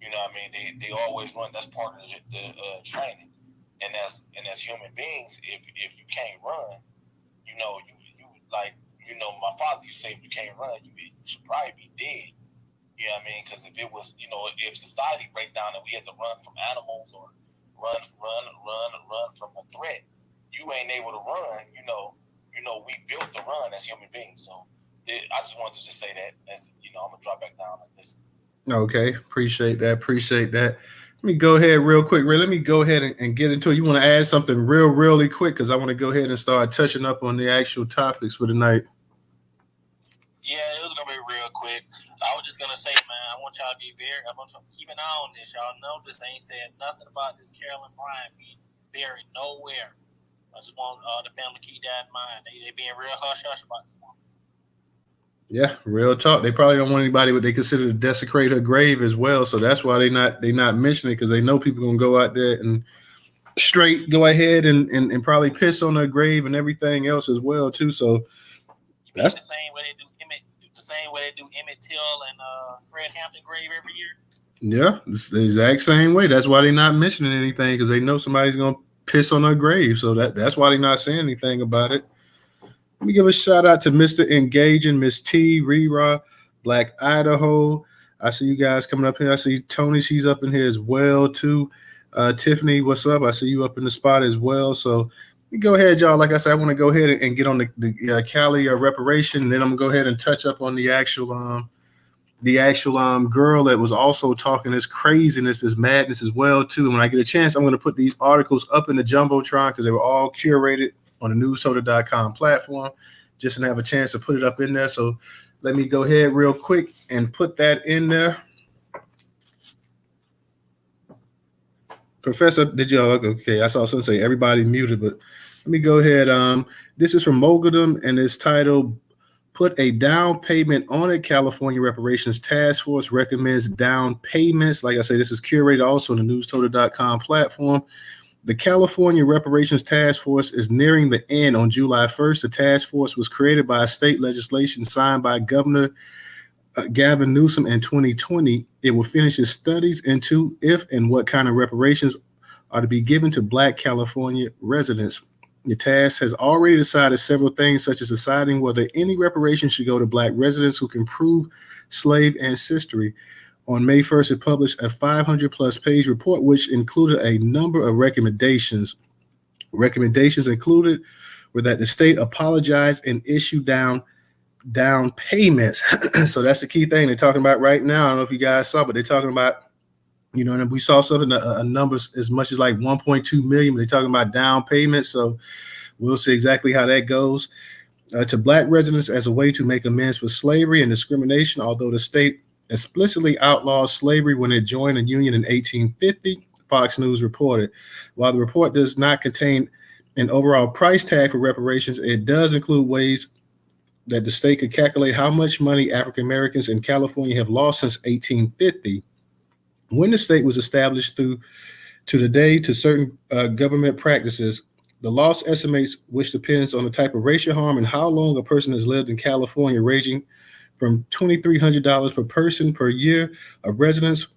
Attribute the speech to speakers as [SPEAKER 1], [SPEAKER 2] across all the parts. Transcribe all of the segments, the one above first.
[SPEAKER 1] You know what I mean? They always run. That's part of the training. And as human beings, if you can't run, you like my father used to say, if you can't run, you should probably be dead. You know what I mean? Because if it was, if society break down and we had to run from animals or run from a threat, you ain't able to run. We built to run as human beings. So I just wanted to just say that. As I'm gonna drop back down like this.
[SPEAKER 2] Okay, appreciate that. Appreciate that. Let me go ahead real quick. Let me go ahead and get into it. You want to add something really quick because I want to go ahead and start touching up on the actual topics for the night.
[SPEAKER 1] Yeah, it was gonna be real quick. I was just gonna say, man, I want y'all to I want y'all to keep an eye on this. Y'all notice they ain't said nothing about this Carolyn Bryant being buried nowhere. So I just want the family to keep that in mind. They being real hush about this one.
[SPEAKER 2] Yeah, real talk. They probably don't want anybody what they consider to desecrate her grave as well. So that's why they not mentioning it because they know people gonna go out there and straight go ahead and probably piss on her grave and everything else as well too. So
[SPEAKER 1] that's the same way they do Emmett Till and Fred Hampton grave every year.
[SPEAKER 2] Yeah, it's the exact same way. That's why they're not mentioning anything because they know somebody's gonna piss on her grave. So that's why they're not saying anything about it. Let me give a shout out to Mr. Engaging, Miss T, Rera, Black Idaho. I see you guys coming up here. I see Tony, she's up in here as well too. Tiffany, what's up? I see you up in the spot as well. So go ahead, y'all. Like I said, I want to go ahead and get on the Cali reparation, and then I'm gonna go ahead and touch up on the actual girl that was also talking this craziness, this madness as well too. And when I get a chance, I'm going to put these articles up in the jumbotron because they were all curated on the Newstoter.com platform, just to have a chance to put it up in there. So let me go ahead real quick and put that in there. Professor, did you? Okay, I saw someone say everybody muted, but let me go ahead. This is from Mogadam, and it's titled "Put a Down Payment on It." California Reparations Task Force recommends down payments. Like I say, this is curated also on the Newstoter.com platform. The California Reparations Task Force is nearing the end on July 1st. The task force was created by state legislation signed by Governor Gavin Newsom in 2020. It will finish its studies into if and what kind of reparations are to be given to Black California residents. The task has already decided several things, such as deciding whether any reparations should go to Black residents who can prove slave ancestry. On May 1st, it published a 500-plus page report, which included a number of recommendations. Recommendations included were that the state apologize and issue down payments. So that's the key thing they're talking about right now. I don't know if you guys saw, but they're talking about, and we saw something, a numbers as much as like 1.2 million, but they're talking about down payments. So we'll see exactly how that goes. To Black residents as a way to make amends for slavery and discrimination, although the state explicitly outlawed slavery when it joined the Union in 1850, Fox News reported. While the report does not contain an overall price tag for reparations, it does include ways that the state could calculate how much money African Americans in California have lost since 1850. When the state was established to today to certain government practices, the loss estimates, which depends on the type of racial harm and how long a person has lived in California, ranging from $2,300 per person per year of residence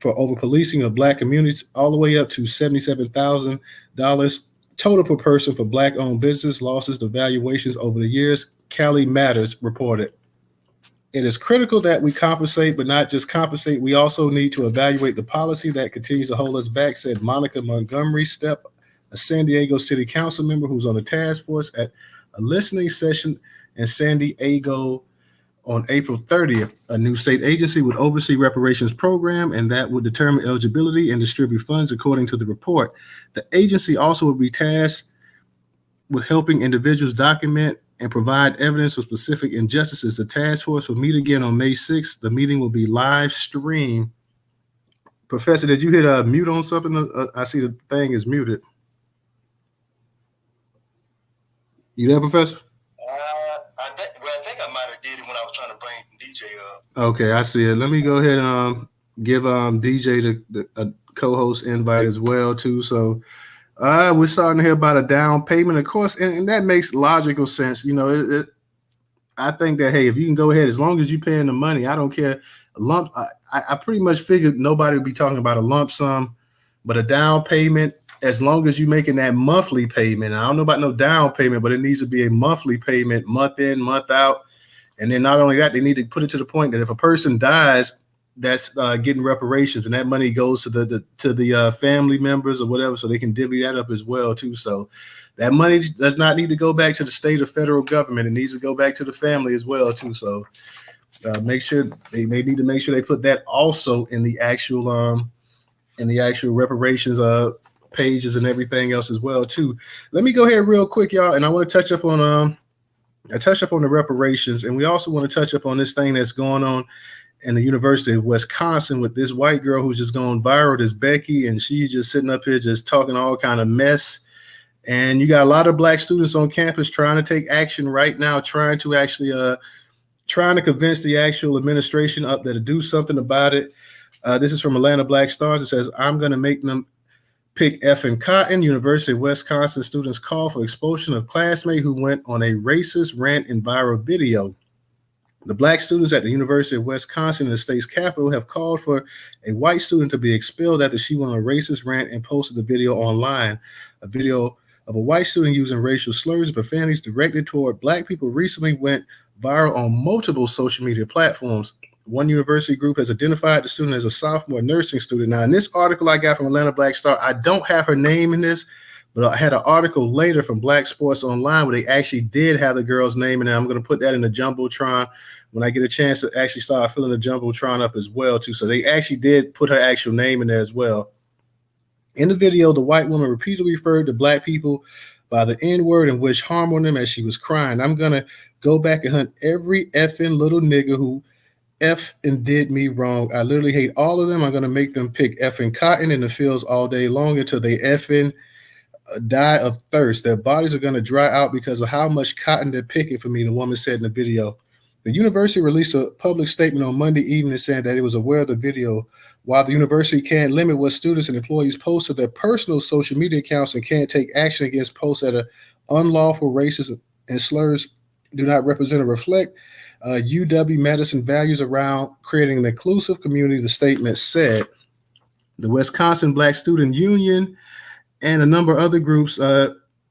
[SPEAKER 2] for over policing of Black communities, all the way up to $77,000 total per person for Black-owned business losses. The valuations over the years, Cali Matters reported. It is critical that we compensate, but not just compensate. We also need to evaluate the policy that continues to hold us back, said Monica Montgomery Stepp, a San Diego City Council member who's on the task force, at a listening session in San Diego on April 30th. A new state agency would oversee reparations program, and that would determine eligibility and distribute funds according to the report. The agency also would be tasked with helping individuals document and provide evidence of specific injustices. The task force will meet again on May 6th. The meeting will be live streamed. Professor, did you hit a mute on something? I see the thing is muted. You there, Professor?
[SPEAKER 1] I think I might have did it when I was trying to bring DJ up.
[SPEAKER 2] Okay, I see it. Let me go ahead and give DJ the co-host invite as well too. So we're starting to hear about a down payment, of course, and that makes logical sense. I think that, hey, if you can go ahead, as long as you're paying the money, I don't care. lump. I pretty much figured nobody would be talking about a lump sum, but a down payment. As long as you're making that monthly payment, I don't know about no down payment, but it needs to be a monthly payment, month in, month out. And then not only that, they need to put it to the point that if a person dies, that's getting reparations, and that money goes to the family members or whatever, so they can divvy that up as well too. So that money does not need to go back to the state or federal government; it needs to go back to the family as well too. So make sure they need to make sure they put that also in the actual reparations pages and everything else as well too. Let me go ahead real quick, y'all, and I want to touch up on the reparations, and we also want to touch up on this thing that's going on in the University of Wisconsin with this white girl who's just going viral, this Becky, and she's just sitting up here just talking all kind of mess. And you got a lot of black students on campus trying to take action right now, trying to convince the actual administration up there to do something about it. This is from Atlanta Black Stars. It says, "I'm going to make them pick effing cotton. University of Wisconsin students call for expulsion of classmate who went on a racist rant in viral video. The black students at the University of Wisconsin, the state's capital, have called for a white student to be expelled after she went on a racist rant and posted the video online. A video of a white student using racial slurs and profanities directed toward black people recently went viral on multiple social media platforms. One university group has identified the student as a sophomore nursing student." Now, in this article I got from Atlanta Black Star, I don't have her name in this, but I had an article later from Black Sports Online where they actually did have the girl's name in it. I'm going to put that in the Jumbotron when I get a chance to actually start filling the Jumbotron up as well, too. So they actually did put her actual name in there as well. In the video, the white woman repeatedly referred to black people by the N-word and wished harm on them as she was crying. "I'm going to go back and hunt every effing little nigga who F and did me wrong. I literally hate all of them. I'm going to make them pick effing cotton in the fields all day long until they effing die of thirst. Their bodies are going to dry out because of how much cotton they're picking for me," the woman said in the video. The university released a public statement on Monday evening saying that it was aware of the video. While the university can't limit what students and employees post to their personal social media accounts and can't take action against posts that are unlawful, racist, and slurs do not represent or reflect UW-Madison values around creating an inclusive community, the statement said. The Wisconsin Black Student Union and a number of other groups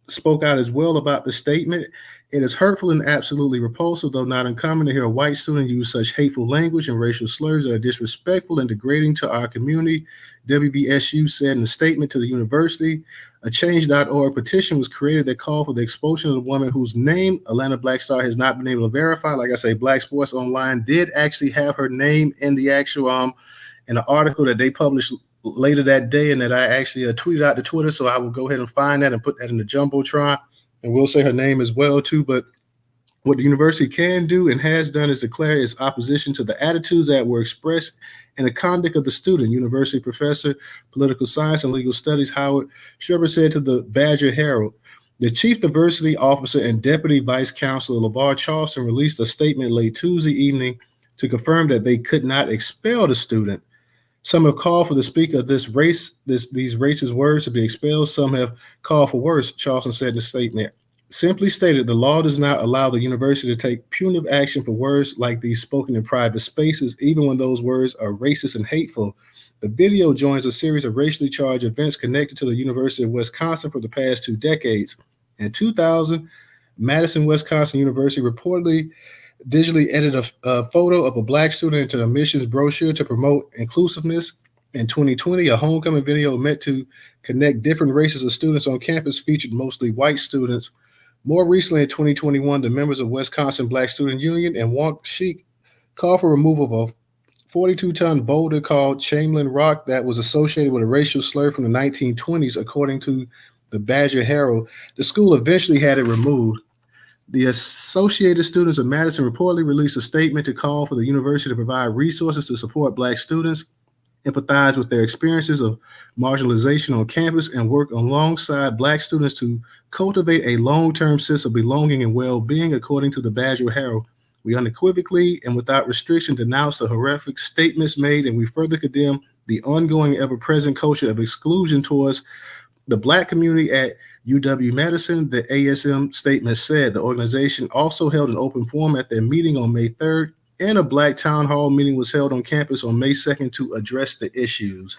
[SPEAKER 2] spoke out as well about the statement. "It is hurtful and absolutely repulsive, though not uncommon, to hear a white student use such hateful language and racial slurs that are disrespectful and degrading to our community," WBSU said in a statement to the university. A Change.org petition was created that called for the expulsion of the woman whose name Atlanta Black Star has not been able to verify. Like I say, Black Sports Online did actually have her name in the actual in the article that they published later that day, and that I actually tweeted out to Twitter. So I will go ahead and find that and put that in the Jumbotron, and we'll say her name as well too. But what the university can do and has done is declare its opposition to the attitudes that were expressed in the conduct of the student. University professor, political science and legal studies Howard Sherber said to the Badger Herald. The chief diversity officer and deputy vice chancellor LeVar Charleston released a statement late Tuesday evening to confirm that they could not expel the student. Some have called for the speaker of these racist words to be expelled. Some have called for worse, Charleston said in the statement. Simply stated, the law does not allow the university to take punitive action for words like these spoken in private spaces, even when those words are racist and hateful. The video joins a series of racially charged events connected to the University of Wisconsin for the past 2 decades. In 2000, Madison, Wisconsin University reportedly digitally edited a photo of a black student into the admissions brochure to promote inclusiveness. In 2020, a homecoming video meant to connect different races of students on campus featured mostly white students. More recently, in 2021, the members of Wisconsin Black Student Union and Wonk Chic called for removal of a 42-ton boulder called Chamberlain Rock that was associated with a racial slur from the 1920s, according to the Badger Herald. The school eventually had it removed. The Associated Students of Madison reportedly released a statement to call for the university to provide resources to support black students, empathize with their experiences of marginalization on campus, and work alongside black students to cultivate a long-term sense of belonging and well-being, according to the Badger Herald. We unequivocally and without restriction denounce the horrific statements made, and we further condemn the ongoing ever-present culture of exclusion towards the black community at UW-Madison, the ASM statement said. The organization also held an open forum at their meeting on May 3rd and a Black town hall meeting was held on campus on May 2nd to address the issues.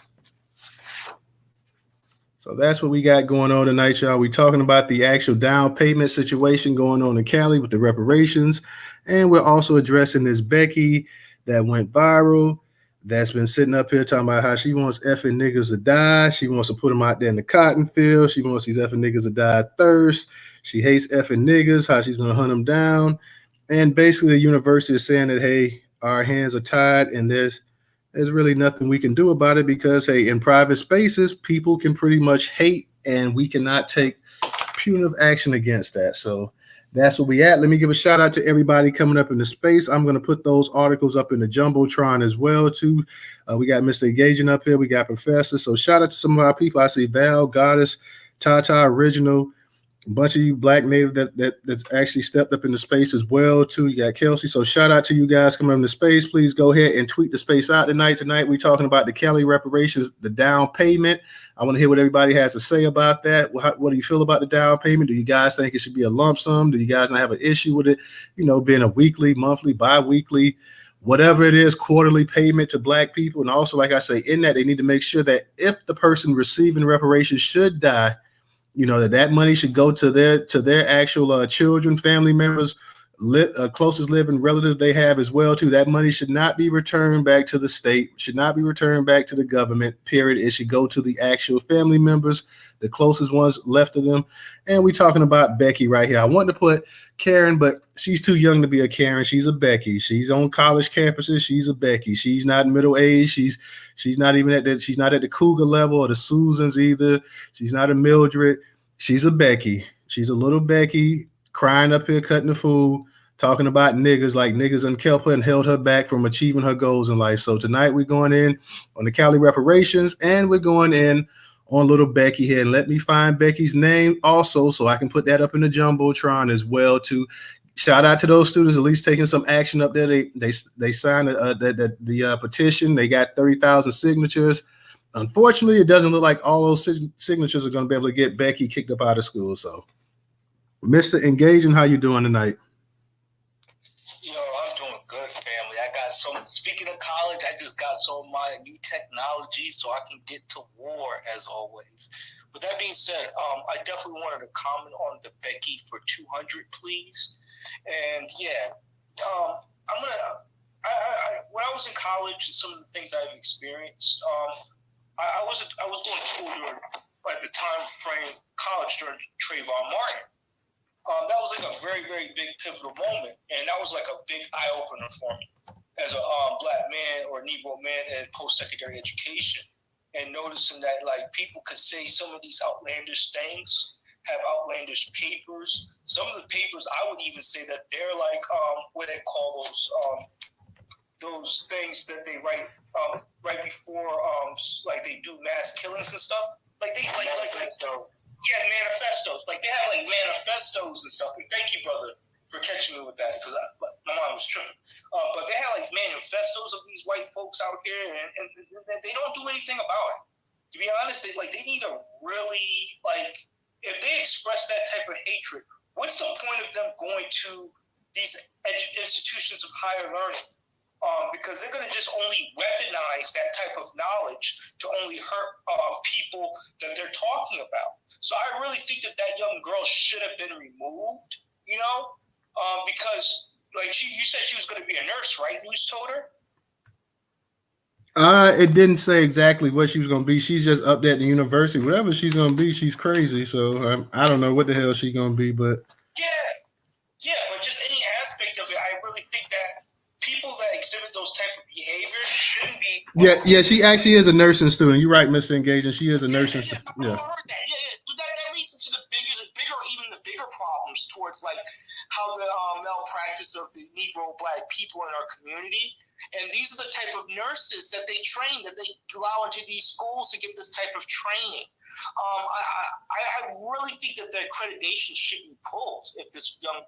[SPEAKER 2] So that's what we got going on tonight, y'all. We talking about the actual down payment situation going on in Cali with the reparations, and we're also addressing this Becky that went viral. That's been sitting up here talking about how she wants effing niggas to die. She wants to put them out there in the cotton field. She wants these effing niggas to die of thirst. She hates effing niggas. How she's gonna hunt them down. And basically, the university is saying that hey, our hands are tied, and there's really nothing we can do about it because, hey, in private spaces, people can pretty much hate and we cannot take punitive action against that. So that's where we at. Let me give a shout out to everybody coming up in the space. I'm going to put those articles up in the Jumbotron as well, too. We got Mr. Engaging up here. We got Professor. So shout out to some of our people. I see Val, Goddess, Tata, Original, a bunch of you Black Native that's actually stepped up in the space as well too. You got Kelsey. So shout out to you guys coming in the space. Please go ahead and tweet the space out tonight. Tonight we're talking about the Cali reparations, the down payment. I want to hear what everybody has to say about that. What do you feel about the down payment? Do you guys think it should be a lump sum? Do you guys not have an issue with it? You know, being a weekly, monthly, bi-weekly, whatever it is, quarterly payment to Black people. And also, like I say, in that they need to make sure that if the person receiving reparations should die, you know, that money should go to their actual children, family members, closest living relative they have as well too. That money should not be returned back to the state, should not be returned back to the government, period. It should go to the actual family members, the closest ones left of them. And we're talking about Becky right here. I wanted to put Karen, but she's too young to be a Karen. She's a Becky. She's on college campuses. She's a Becky. She's not middle aged. She's not even she's not at the Cougar level or the Susans either. She's not a Mildred. She's a Becky. She's a little Becky crying up here, cutting the food, talking about niggas like niggas unkept her and held her back from achieving her goals in life. So tonight we're going in on the Cali reparations and we're going in on little Becky here. And let me find Becky's name also so I can put that up in the Jumbotron as well too. Shout out to those students at least taking some action up there. They signed the petition. They got 30,000 signatures. Unfortunately, it doesn't look like all those signatures are going to be able to get Becky kicked up out of school. So, Mr. Engaging, how you doing tonight?
[SPEAKER 3] Yo, I'm doing good, family. I got speaking of college, I just got some of my new technology so I can get to war as always. With that being said, I definitely wanted to comment on the Becky for 200, please. And yeah, when I was in college and some of the things I've experienced, I was going to school during like the time frame college during Trayvon Martin. That was like a very, very big pivotal moment, and that was like a big eye opener for me as a Black man or Negro man in post-secondary education, and noticing that like people could say some of these outlandish things, have outlandish papers. Some of the papers I would even say that they're like what they call those things that they write right before like they do mass killings and stuff. Like they manifestos. Like they have like manifestos and stuff. And thank you, brother, for catching me with that because my mind was tripping. But they have like manifestos of these white folks out here, and they don't do anything about it. To be honest, they need to really like if they express that type of hatred. What's the point of them going to these institutions of higher learning? Because they're going to just only weaponize that type of knowledge to only hurt people that they're talking about. So I really think that young girl should have been removed, you know, because like you said she was going to be a nurse, right, Newstoter?
[SPEAKER 2] It didn't say exactly what she was going to be. She's just up there at the university. Whatever she's going to be, she's crazy. So I don't know what the hell she's going to be, but
[SPEAKER 3] yeah, but just any aspect of it, I really think that people that exhibit those type of behaviors shouldn't be.
[SPEAKER 2] Yeah. She actually is a nursing student. You're right, Mr. Engaging. She is a nursing student.
[SPEAKER 3] Yeah. I heard that. That leads into the bigger problems towards like how the malpractice of the Negro Black people in our community. And these are the type of nurses that they train, that they allow into these schools to get this type of training. I really think that the accreditation should be pulled if this young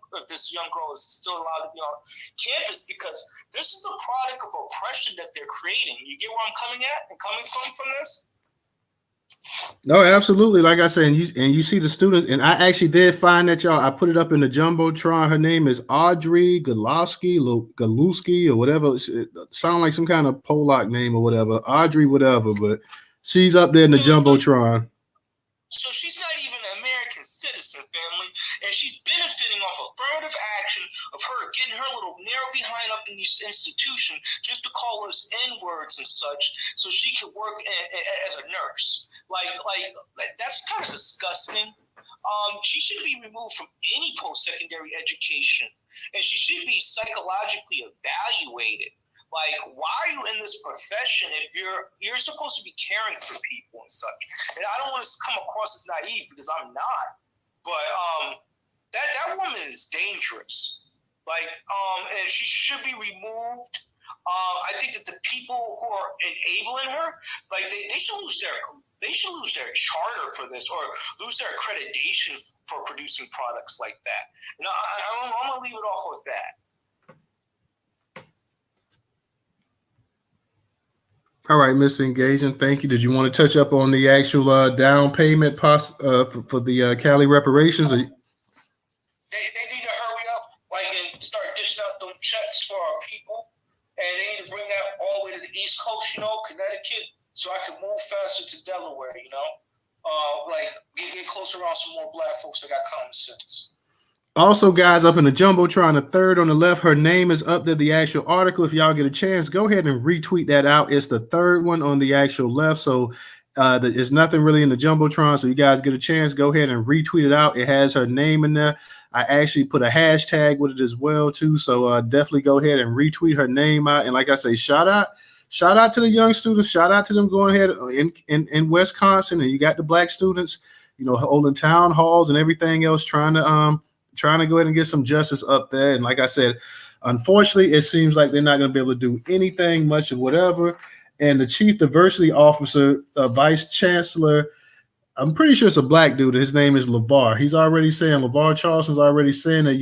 [SPEAKER 3] girl is still allowed to be on campus, because this is a product of oppression that they're creating. You get where I'm coming at and coming from this?
[SPEAKER 2] No, absolutely. Like I said, and you see the students, and I actually did find that, y'all. I put it up in the jumbotron. Her name is Audrey Galuski or whatever. It sound like some kind of Polak name or whatever. Audrey, whatever. But she's up there in the jumbotron.
[SPEAKER 3] So she's not even an American citizen, family, and she's benefiting off affirmative action of her getting her little narrow behind up in this institution just to call us N-words and such, so she can work as a nurse. Like that's kind of disgusting. She should be removed from any post-secondary education, and she should be psychologically evaluated. Like, why are you in this profession if you're supposed to be caring for people and such? And I don't want to come across as naive because I'm not. But that woman is dangerous. Like, and she should be removed. I think that the people who are enabling her, like, they should lose their charter for this, or lose their accreditation for producing products like that. And I'm gonna leave it off with that.
[SPEAKER 2] All right, Mr. Engagement, thank you. Did you want to touch up on the actual down payment for the Cali reparations?
[SPEAKER 3] They need to hurry up, and start dishing out them checks for our people, and they need to bring that all the way to the East Coast, Connecticut, so I can move faster to Delaware, get closer around some more black folks that got common sense.
[SPEAKER 2] Also, guys, up in the jumbotron, the third on the left, her name is up there. The actual article, if y'all get a chance, go ahead and retweet that out. It's the third one on the actual left, so there's nothing really in the jumbotron. So you guys get a chance, go ahead and retweet it out. It has her name in there. I actually put a hashtag with it as well too. So definitely go ahead and retweet her name out. And like I say, shout out to the young students. Shout out to them going ahead in Wisconsin, and you got the black students, holding town halls and everything else, trying to go ahead and get some justice up there. And like I said, unfortunately, it seems like they're not going to be able to do anything much of whatever. And the chief diversity officer, vice chancellor, I'm pretty sure it's a black dude. His name is LeVar. He's already saying, LeVar Charleston's already saying that,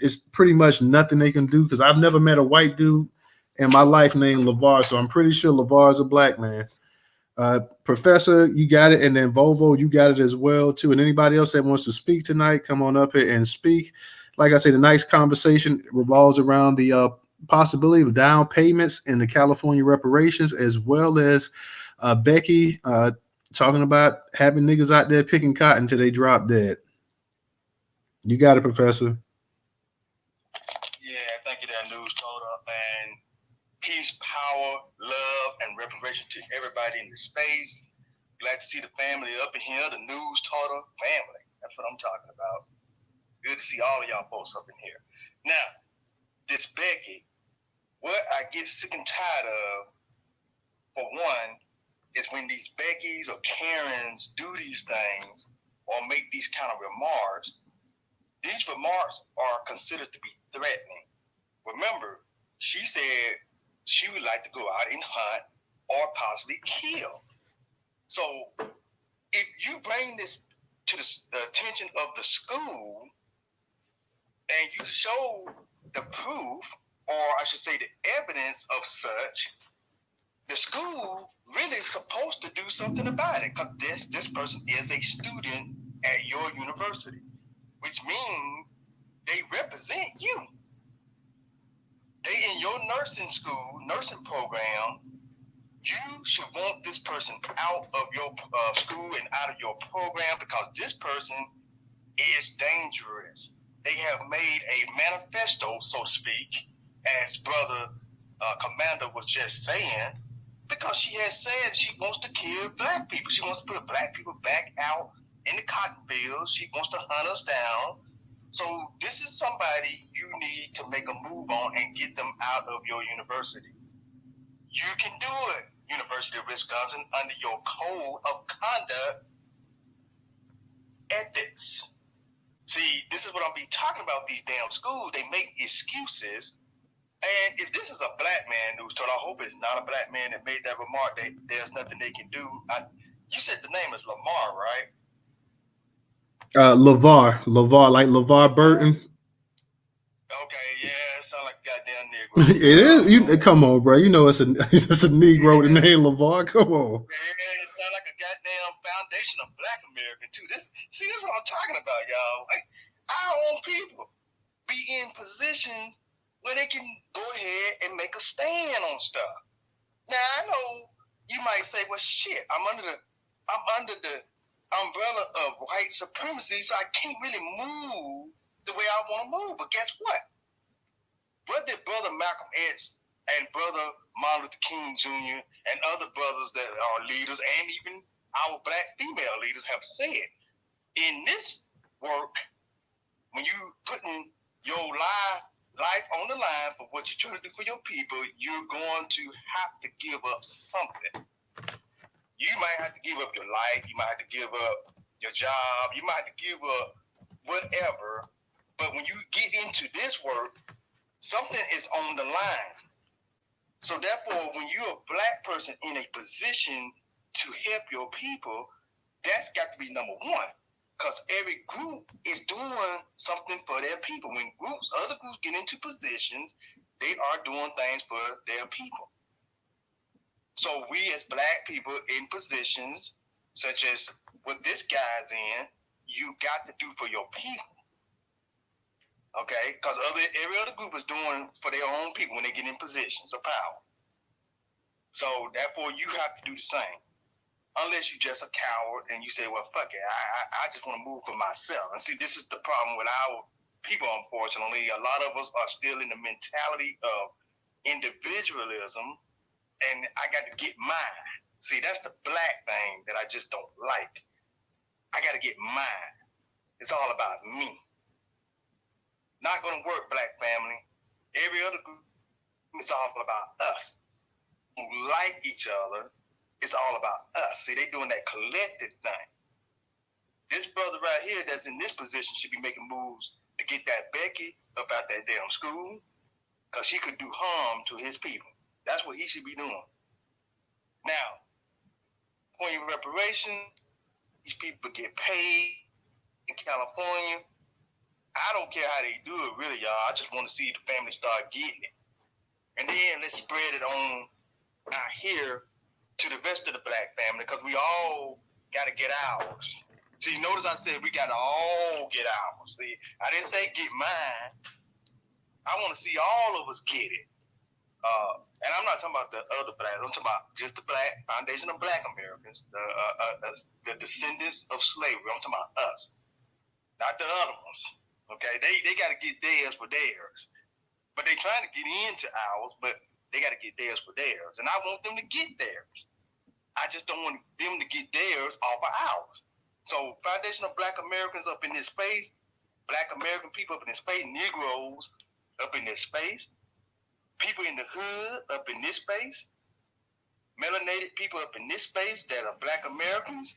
[SPEAKER 2] it's pretty much nothing they can do, because I've never met a white dude in my life named LeVar. So I'm pretty sure LeVar is a black man. Professor, you got it, and then Volvo, you got it as well too. And anybody else that wants to speak tonight, come on up here and speak. Like I say, the nice conversation revolves around the possibility of down payments in the California reparations, as well as Becky talking about having niggas out there picking cotton till they drop dead. You got it, Professor.
[SPEAKER 4] Yeah, thank you, that Newstoter, and peace, power, love, and reparation to everybody in the space. Glad to see the family up in here, the Newstoter family. That's what I'm talking about. Good to see all of y'all folks up in here. Now, this Becky, what I get sick and tired of, for one, is when these Beckys or Karens do these things or make these kind of remarks. These remarks are considered to be threatening. Remember, she said she would like to go out and hunt or possibly kill. So if you bring this to the attention of the school and you show the proof, or I should say the evidence of such, the school really is supposed to do something about it, because this person is a student at your university, which means they represent you. They in your nursing program. You should want this person out of your school and out of your program, because this person is dangerous. They have made a manifesto, so to speak, as Brother Commander was just saying, because she has said she wants to kill black people. She wants to put black people back out in the cotton fields. She wants to hunt us down. So this is somebody you need to make a move on and get them out of your university. You can do it, University of Wisconsin, under your code of conduct ethics. See, this is what I'm be talking about, these damn schools. They make excuses. And if this is a black man who's told, I hope it's not a black man that made that remark that there's nothing they can do. You said the name is Lamar, right?
[SPEAKER 2] LeVar, like LeVar Burton.
[SPEAKER 4] Okay, yeah, it sounds like a goddamn Negro.
[SPEAKER 2] It is. Come on, bro. It's a Negro with the name LeVar. Come on.
[SPEAKER 4] Yeah, it sounds like a goddamn foundation of Black America too. This is what I'm talking about, y'all. Like, our own people be in positions where they can go ahead and make a stand on stuff. Now I know you might say, "Well, shit, I'm under the umbrella of white supremacy, so I can't really move the way I want to move." But guess what? What did Brother Malcolm X and Brother Martin Luther King Jr. and other brothers that are leaders, and even our Black female leaders, have said? In this work, when you putting your life on the line for what you're trying to do for your people, you're going to have to give up something. You might have to give up your life. You might have to give up your job. You might have to give up whatever. But when you get into this work, something is on the line. So therefore, when you're a Black person in a position to help your people, that's got to be number one. Because every group is doing something for their people. When other groups get into positions, they are doing things for their people. So we as Black people in positions, such as what this guy's in, you got to do for your people. Okay? Because every other group is doing for their own people when they get in positions of power. So therefore, you have to do the same. Unless you're just a coward and you say, well, fuck it, I just want to move for myself. And see, this is the problem with our people, unfortunately. A lot of us are still in the mentality of individualism, and I got to get mine. See, that's the Black thing that I just don't like. I got to get mine. It's all about me. Not going to work, Black family. Every other group, it's all about us. Who like each other. It's all about us. See, they doing that collective thing. This brother right here that's in this position should be making moves to get that Becky up out that damn school, because she could do harm to his people. That's what he should be doing. Now, point of reparation, these people get paid in California. I don't care how they do it, really, y'all. I just want to see the family start getting it. And then let's spread it on out here to the rest of the Black family, because we all got to get ours. See, notice I said we got to all get ours. See, I didn't say get mine. I want to see all of us get it. And I'm not talking about the other Blacks. I'm talking about just the Black foundation of Black Americans, the descendants of slavery. I'm talking about us, not the other ones. Okay, they got to get theirs for theirs, but they trying to get into ours, but they got to get theirs for theirs, and I want them to get theirs. I just don't want them to get theirs off of ours. So foundation of Black Americans up in this space, Black American people up in this space, Negroes up in this space, people in the hood up in this space, melanated people up in this space that are Black Americans,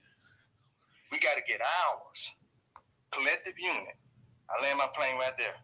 [SPEAKER 4] we got to get ours. Collective unit. I land my plane right there.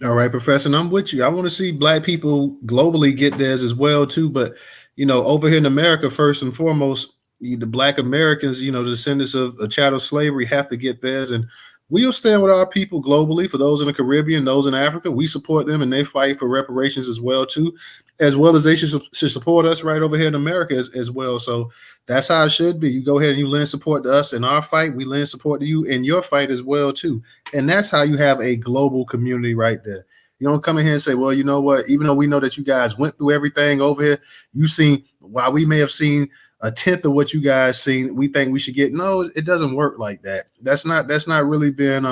[SPEAKER 2] All right, Professor, and I'm with you. I want to see Black people globally get theirs as well, too. But, over here in America, first and foremost, the Black Americans, the descendants of chattel slavery have to get theirs. And we'll stand with our people globally. For those in the Caribbean, those in Africa, we support them, and they fight for reparations as well, too, as well as they should support us right over here in America as well. So that's how it should be. You go ahead and you lend support to us in our fight. We lend support to you in your fight as well, too. And that's how you have a global community right there. You don't come in here and say, well, you know what, even though we know that you guys went through everything over here, you seen, while we may have seen a tenth of what you guys seen, we think we should get. No, it doesn't work like that. That's not really being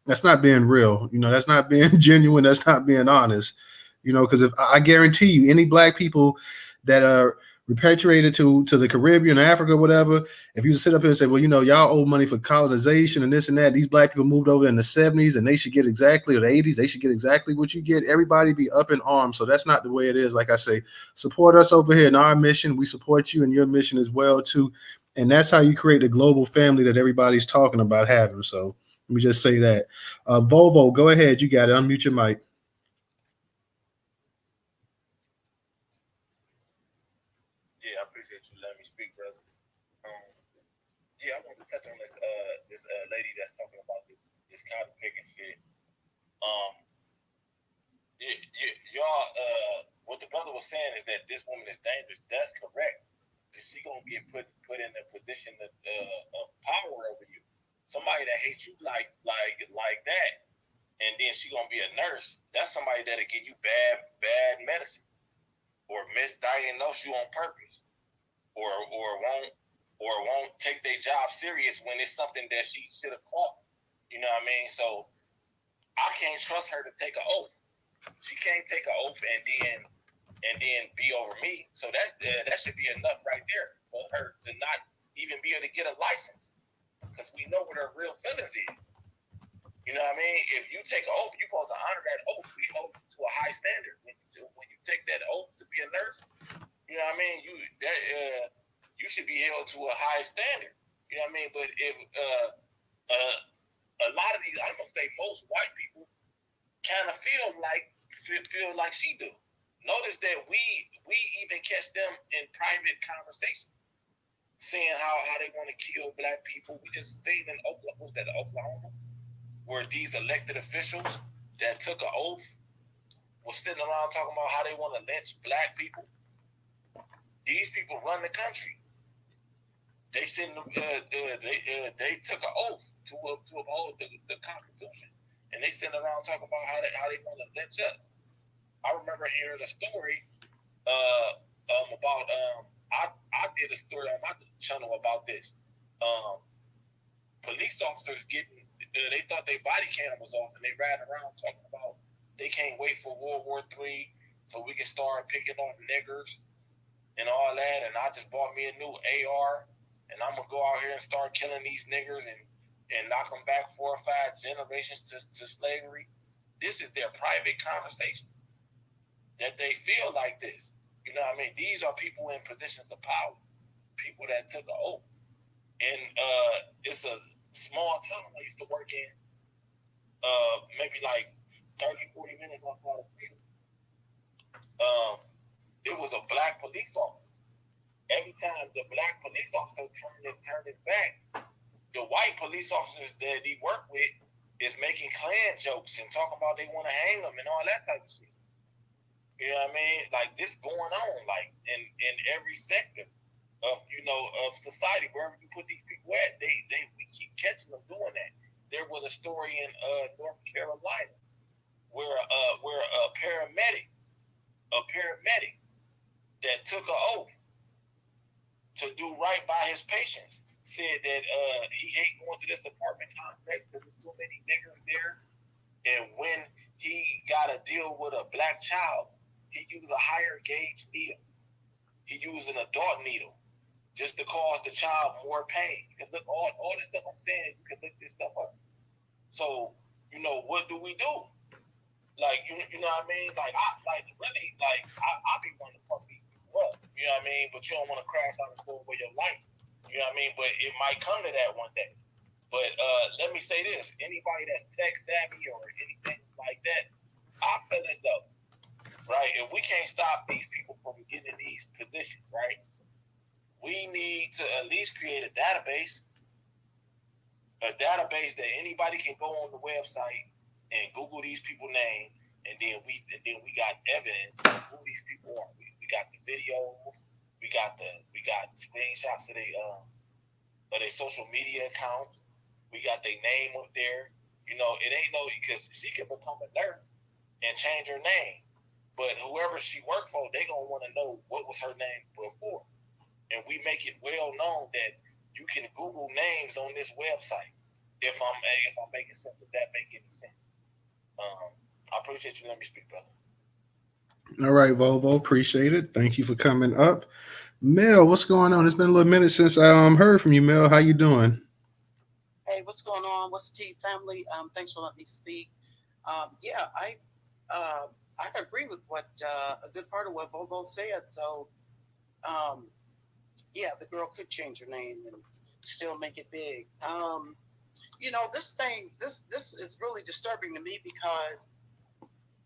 [SPEAKER 2] that's not being real. That's not being genuine. That's not being honest. Because if I guarantee you, any Black people that are repatriated to the Caribbean, Africa, whatever, if you sit up here and say, well, y'all owe money for colonization and this and that, these Black people moved over in the 70s and they should get exactly, or the 80s, they should get exactly what you get. Everybody be up in arms. So that's not the way it is. Like I say, support us over here in our mission. We support you in your mission as well, too. And that's how you create the global family that everybody's talking about having. So let me just say that. Volvo, go ahead. You got it. Unmute your mic.
[SPEAKER 1] Yeah, I appreciate you letting me speak, brother. Yeah, I want to touch on this lady that's talking about this cotton picking shit. Y'all, what the brother was saying is that this woman is dangerous. That's correct. she gonna get put in a position of power over you. Somebody that hates you like that, and then she gonna be a nurse. That's somebody that'll give you bad medicine, or misdiagnose you on purpose, or won't take their job serious when it's something that she should have caught. You know what I mean? So I can't trust her to take an oath. She can't take an oath and then be over me. So that should be enough right there for her to not even be able to get a license, because we know what her real feelings is. You know what I mean? If you take an oath, you're supposed to honor that oath. We hold you to a high standard when you take that oath to be a nurse. You know what I mean? You should be held to a high standard. You know what I mean? But if a lot of these, I'm gonna say most white people kind of feel like she do. Notice that we even catch them in private conversations, saying how they want to kill black people. We just seen in Oklahoma, where these elected officials that took an oath was sitting around talking about how they want to lynch black people. These people run the country. They they took an oath to uphold the Constitution, and they sitting around talking about how they want to lynch us. I remember hearing a story about I did a story on my channel about this. Police officers they thought their body cam was off, and they ran around talking about they can't wait for World War III so we can start picking off niggers and all that. And I just bought me a new AR, and I'm gonna go out here and start killing these niggers and knock them back 4 or 5 generations to slavery. This is their private conversation, that they feel like this. You know what I mean? These are people in positions of power, people that took an oath. And it's a small town I used to work in, maybe like 30, 40 minutes outside of Freedom. It was a black police officer. Every time the black police officer turned his back, the white police officers that he worked with is making Klan jokes and talking about they want to hang them and all that type of shit. You know what I mean? Like, this going on, like, in every sector of society, wherever you put these people at, we keep catching them doing that. There was a story in North Carolina where a paramedic that took an oath to do right by his patients said that he hate going to this apartment complex because there's too many niggers there. And when he got to deal with a black child, he used a higher gauge needle. He used an adult needle just to cause the child more pain. You can look all this stuff I'm saying. You can look this stuff up. So, what do we do? Like, you know what I mean? Like, I be wanting to fuck these people up. You know what I mean? But you don't want to crash out and go away your life. You know what I mean? But it might come to that one day. But let me say this: anybody that's tech savvy or anything like that, I feel as though, right, if we can't stop these people from getting in these positions, right, we need to at least create a database that anybody can go on the website and Google these people's name, and then we got evidence of who these people are. We got the videos, we got screenshots of their social media accounts. We got their name up there. It ain't because she can become a nurse and change her name, but whoever she worked for, they gonna want to know what was her name before, and we make it well known that you can Google names on this website. If I'm making sense, if that make any sense. I appreciate you letting me speak, brother.
[SPEAKER 2] All right, Volvo, appreciate it. Thank you for coming up. Mel, what's going on? It's been a little minute since I heard from you, Mel. How you doing?
[SPEAKER 5] Hey, what's going on? What's the T family? Thanks for letting me speak. I agree with what a good part of what Volvo said. So, the girl could change her name and still make it big. This is really disturbing to me because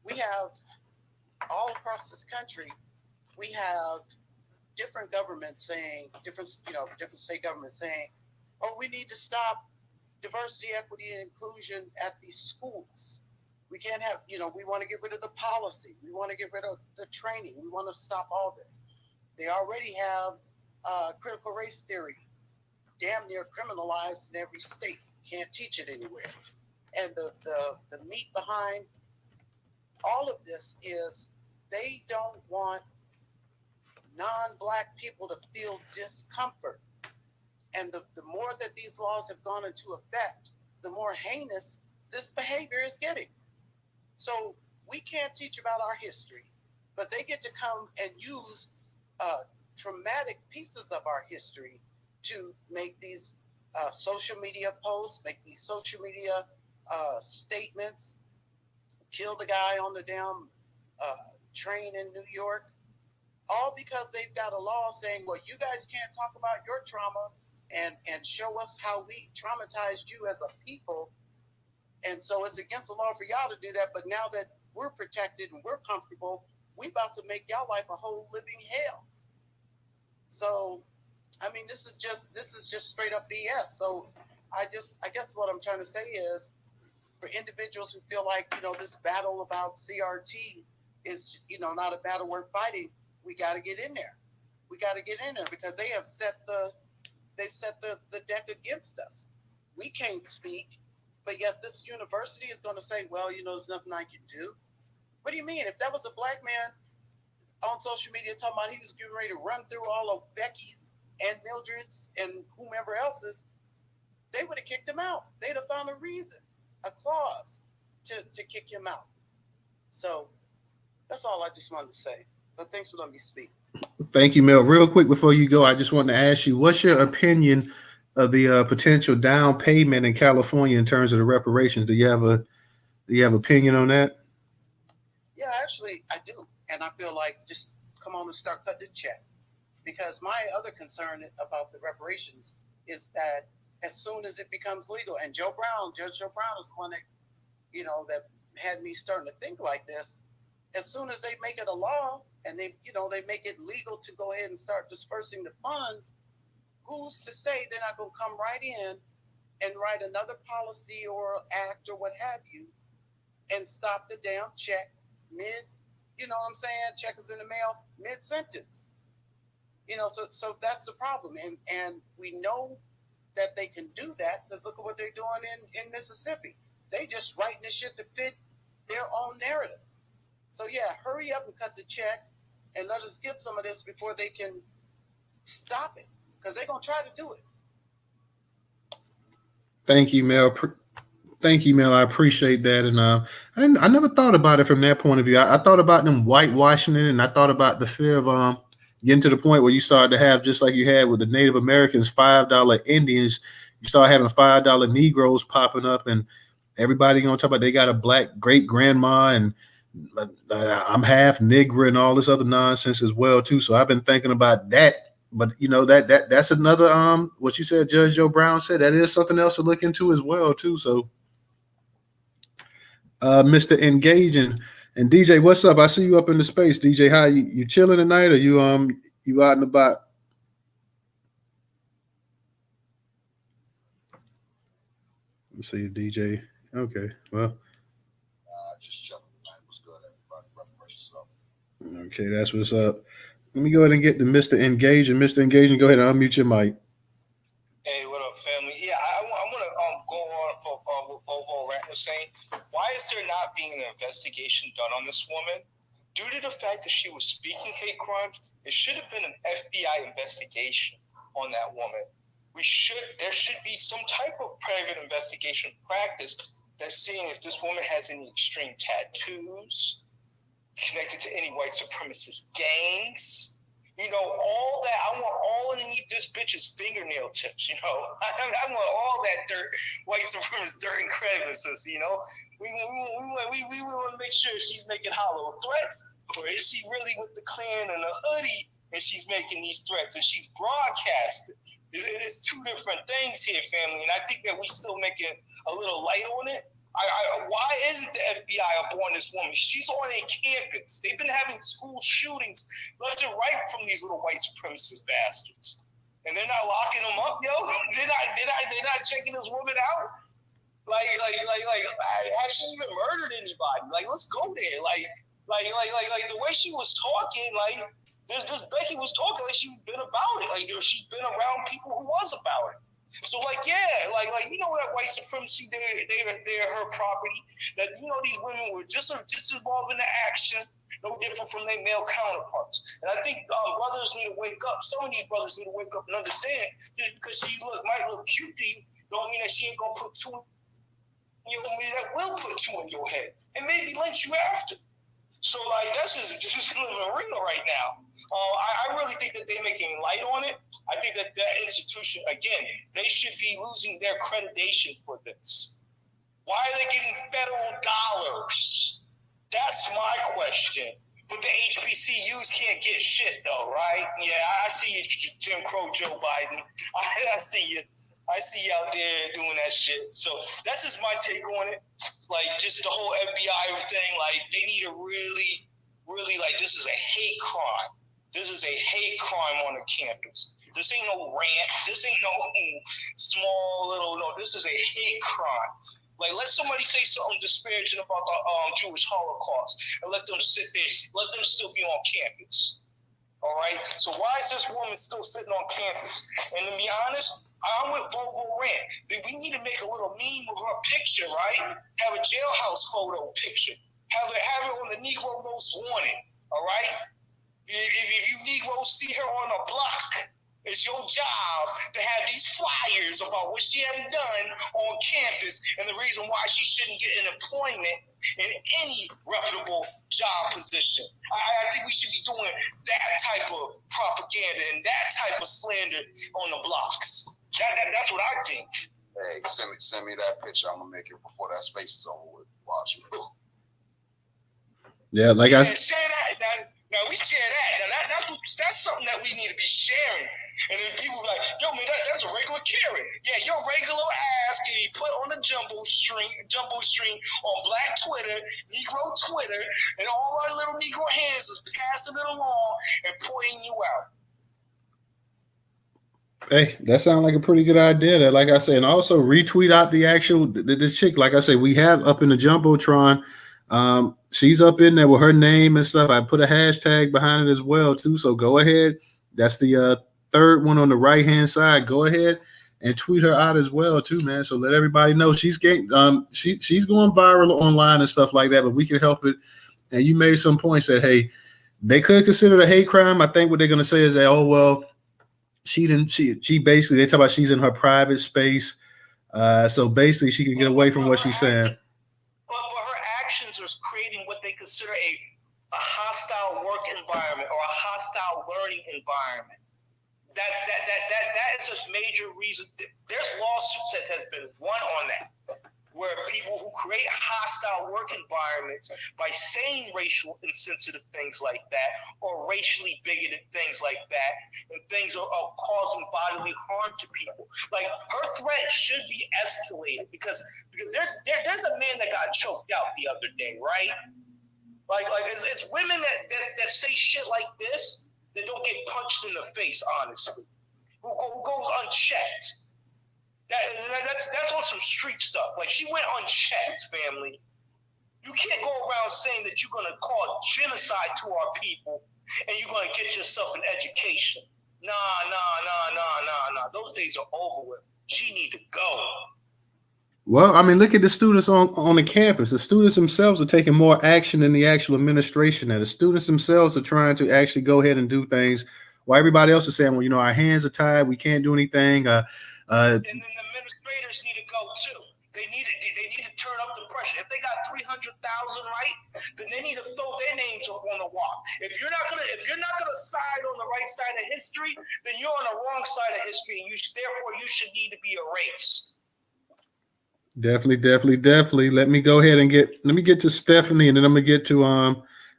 [SPEAKER 5] we have all across this country, we have different governments saying, different state governments saying, oh, we need to stop diversity, equity, and inclusion at these schools. We can't have, we want to get rid of the policy. We want to get rid of the training. We want to stop all this. They already have critical race theory damn near criminalized in every state. You can't teach it anywhere. And the meat behind all of this is they don't want non-Black people to feel discomfort. And the more that these laws have gone into effect, the more heinous this behavior is getting. So we can't teach about our history, but they get to come and use traumatic pieces of our history to make these social media posts, make these social media statements, kill the guy on the damn train in New York, all because they've got a law saying, well, you guys can't talk about your trauma and show us how we traumatized you as a people. And so it's against the law for y'all to do that. But now that we're protected and we're comfortable, we about to make y'all life a whole living hell. So, I mean, this is just straight up BS. So I guess what I'm trying to say is, for individuals who feel like, this battle about CRT is, not a battle worth fighting, we got to get in there. We got to get in there because they have set the deck against us. We can't speak, but yet this university is going to say, well, there's nothing I can do. What do you mean? If that was a Black man on social media talking about he was getting ready to run through all of Becky's and Mildred's and whomever else's, they would have kicked him out. They'd have found a reason, a clause to kick him out. So that's all I just wanted to say. But thanks for letting me speak.
[SPEAKER 2] Thank you, Mel. Real quick before you go, I just wanted to ask you, what's your opinion of the potential down payment in California in terms of the reparations? Do you have opinion on that?
[SPEAKER 5] Yeah, actually, I do. And I feel like just come on and start cutting the check. Because my other concern about the reparations is that as soon as it becomes legal, and Judge Joe Brown is the one that, that had me starting to think like this. As soon as they make it a law and they make it legal to go ahead and start dispersing the funds, who's to say they're not going to come right in and write another policy or act or what have you and stop the damn check mid, check is in the mail mid-sentence. So that's the problem. And we know that they can do that because look at what they're doing in Mississippi. They just writing this shit to fit their own narrative. So yeah, hurry up and cut the check and let us get some of this before they can stop it because they're going to try to do it.
[SPEAKER 2] Thank you, Mel. I appreciate that. And I never thought about it from that point of view. I thought about them whitewashing it, and I thought about the fear of getting to the point where you started to have, just like you had with the Native Americans, $5 Indians, you start having $5 Negroes popping up, and everybody gonna talk about they got a Black great grandma and I'm half Negro and all this other nonsense as well too. So I've been thinking about that. But that's another what you said, Judge Joe Brown said, that is something else to look into as well too. So Mr. Engaging and DJ, what's up? I see you up in the space. DJ, how you chilling tonight? Or you out and about? Let's see, DJ. Okay, well,
[SPEAKER 6] just chilling tonight. What's good, everybody? Reparations up.
[SPEAKER 2] Okay, that's what's up. Let me go ahead and get to Mr. Engaging. Mr. Engaging, go ahead and unmute your mic.
[SPEAKER 3] Hey, what up, family? Yeah, I want to go on for what Bovo Rant was saying. Why is there not being an investigation done on this woman? Due to the fact that she was speaking hate crimes, it should have been an FBI investigation on that woman. There should be some type of private investigation practice that's seeing if this woman has any extreme tattoos connected to any white supremacist gangs. All that. I want all underneath this bitch's fingernail tips, I want all that dirt, white supremacist dirt and crevices, We want to make sure she's making hollow threats, or is she really with the Klan and the hoodie and she's making these threats and she's broadcasting? It's two different things here, family, and I think that we still making a little light on it. Why isn't the FBI up on this woman? She's on a campus. They've been having school shootings left and right from these little white supremacist bastards, and they're not locking them up, yo. They're not checking this woman out. Like, has she even murdered anybody? Like, let's go there. Like the way she was talking, like This Becky was talking like she's been about it. Like, she's been around people who was about it. So like, yeah, like that white supremacy, they're her property. That these women were just involved in the action, no different from their male counterparts. And I think brothers need to wake up. Some of these brothers need to wake up and understand, just because she might look cute to you, don't mean that she ain't gonna put two in your head. That will put two in your head and maybe lynch you after. So like, that's just living real right now. I really think that they're making light on it. I think that institution, again, they should be losing their accreditation for this. Why are they getting federal dollars? That's my question. But the HBCUs can't get shit though, right? Yeah, I see you, Jim Crow Joe Biden. I see you. I see you out there doing that shit. So that's just my take on it. Like, just the whole FBI thing, like, they need to really, like, this is a hate crime. This is a hate crime on the campus. This ain't no rant. This ain't no small little, no, this is a hate crime. Like, let somebody say something disparaging about the Jewish Holocaust and let them sit there, let them still be on campus. All right? So why is this woman still sitting on campus? And to be honest, I'm with Rant. We need to make a little meme of her picture, right? Have a jailhouse photo picture. Have it on the Negro Most Wanted, all right? If you Negroes see her on a block, it's your job to have these flyers about what she has done on campus and the reason why she shouldn't get an employment in any reputable job position. I think we should be doing that type of propaganda and that type of slander on the blocks. That's what I think.
[SPEAKER 6] Hey, send me that picture. I'm gonna make it before that space is over with. Watch me.
[SPEAKER 2] Yeah, like
[SPEAKER 3] share that. Now we share that. Now that's something that we need to be sharing. And then people be like, yo, man, that's a regular carrot. Yeah, your regular ass can be put on the jumbo stream on Black Twitter, Negro Twitter, and all our little Negro hands is passing it along and pointing you out.
[SPEAKER 2] Hey, that sounds like a pretty good idea. That, like I said, and also retweet out the actual this chick. Like I said, we have up in the jumbotron. She's up in there with her name and stuff. I put a hashtag behind it as well too. So go ahead. That's the third one on the right hand side. Go ahead and tweet her out as well too, man. So let everybody know she's getting she's going viral online and stuff like that. But we can help it. And you made some points that hey, they could consider it a hate crime. I think what they're gonna say is that she basically, they talk about she's in her private space. So basically she can get away from what she's saying.
[SPEAKER 3] But her actions are creating what they consider a hostile work environment or a hostile learning environment. That is a major reason. There's lawsuits that has been won on that, where people who create hostile work environments by saying racial insensitive things like that or racially bigoted things like that, and things are causing bodily harm to people. Like, her threat should be escalated because there's a man that got choked out the other day, right? Like it's women that say shit like this that don't get punched in the face, honestly, who goes unchecked. That's on some street stuff. Like, she went unchecked, family. You can't go around saying that you're going to cause genocide to our people and you're going to get yourself an education. Nah. Those days are over with. She need to go.
[SPEAKER 2] Well, I mean, look at the students on the campus. The students themselves are taking more action than the actual administration. And the students themselves are trying to actually go ahead and do things while everybody else is saying, well, our hands are tied. We can't do anything.
[SPEAKER 3] And then the administrators need to go too. They need to turn up the pressure. If they got 300,000 right, then they need to throw their names up on the wall. If you're not gonna side on the right side of history, then you're on the wrong side of history, and therefore you should need to be erased.
[SPEAKER 2] Definitely. Let me get to Stephanie, and then I'm gonna get to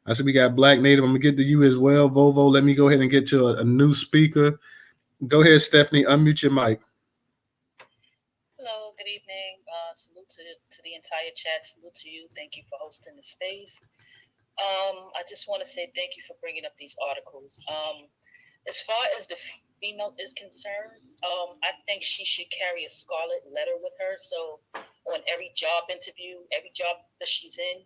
[SPEAKER 2] I said we got Black Native. I'm gonna get to you as well, Vovo. Let me go ahead and get to a new speaker. Go ahead, Stephanie. Unmute your mic.
[SPEAKER 7] Hello, good evening. Salute to the entire chat. Salute to you. Thank you for hosting the space. I just want to say thank you for bringing up these articles. As far as the female is concerned, I think she should carry a scarlet letter with her. So on every job interview, every job that she's in,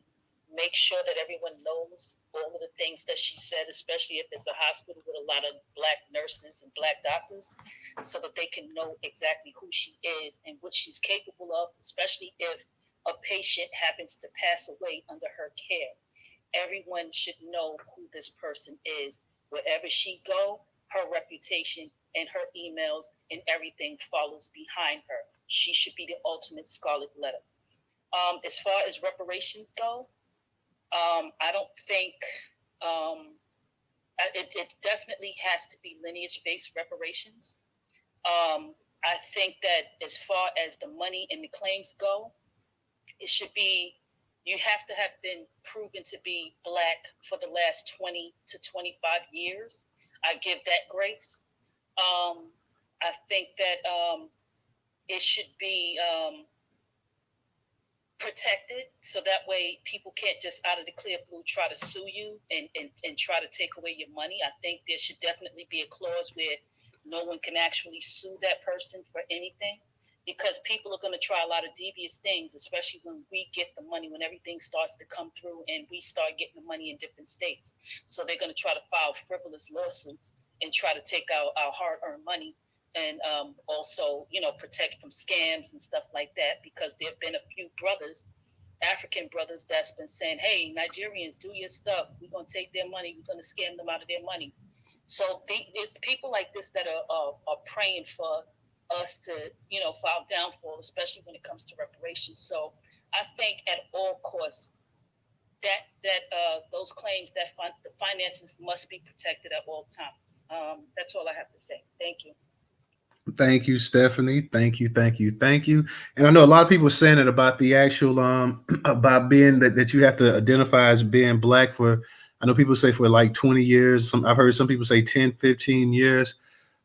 [SPEAKER 7] make sure that everyone knows all of the things that she said, especially if it's a hospital with a lot of Black nurses and Black doctors, so that they can know exactly who she is and what she's capable of, especially if a patient happens to pass away under her care. Everyone should know who this person is. Wherever she go, her reputation and her emails and everything follows behind her. She should be the ultimate scarlet letter. As far as reparations go, I don't think it definitely has to be lineage-based reparations. I think that as far as the money and the claims go, it should be, you have to have been proven to be Black for the last 20 to 25 years. I give that grace. I think that it should be protected, so that way people can't just out of the clear blue try to sue you and try to take away your money. I think there should definitely be a clause where no one can actually sue that person for anything, because people are going to try a lot of devious things, especially when we get the money, when everything starts to come through and we start getting the money in different states. So they're going to try to file frivolous lawsuits and try to take our hard-earned money, and also, protect from scams and stuff like that, because there have been a few brothers, African brothers, that's been saying, hey, Nigerians, do your stuff. We're going to take their money. We're going to scam them out of their money. So it's people like this that are praying for us to, for our downfall, especially when it comes to reparations. So I think at all costs, that those claims, that the finances must be protected at all times. That's all I have to say. Thank you.
[SPEAKER 2] Thank you, Stephanie. Thank you. And I know a lot of people are saying it about the actual about being that you have to identify as being Black for, I know people say for like 20 years. I've heard some people say 10, 15 years.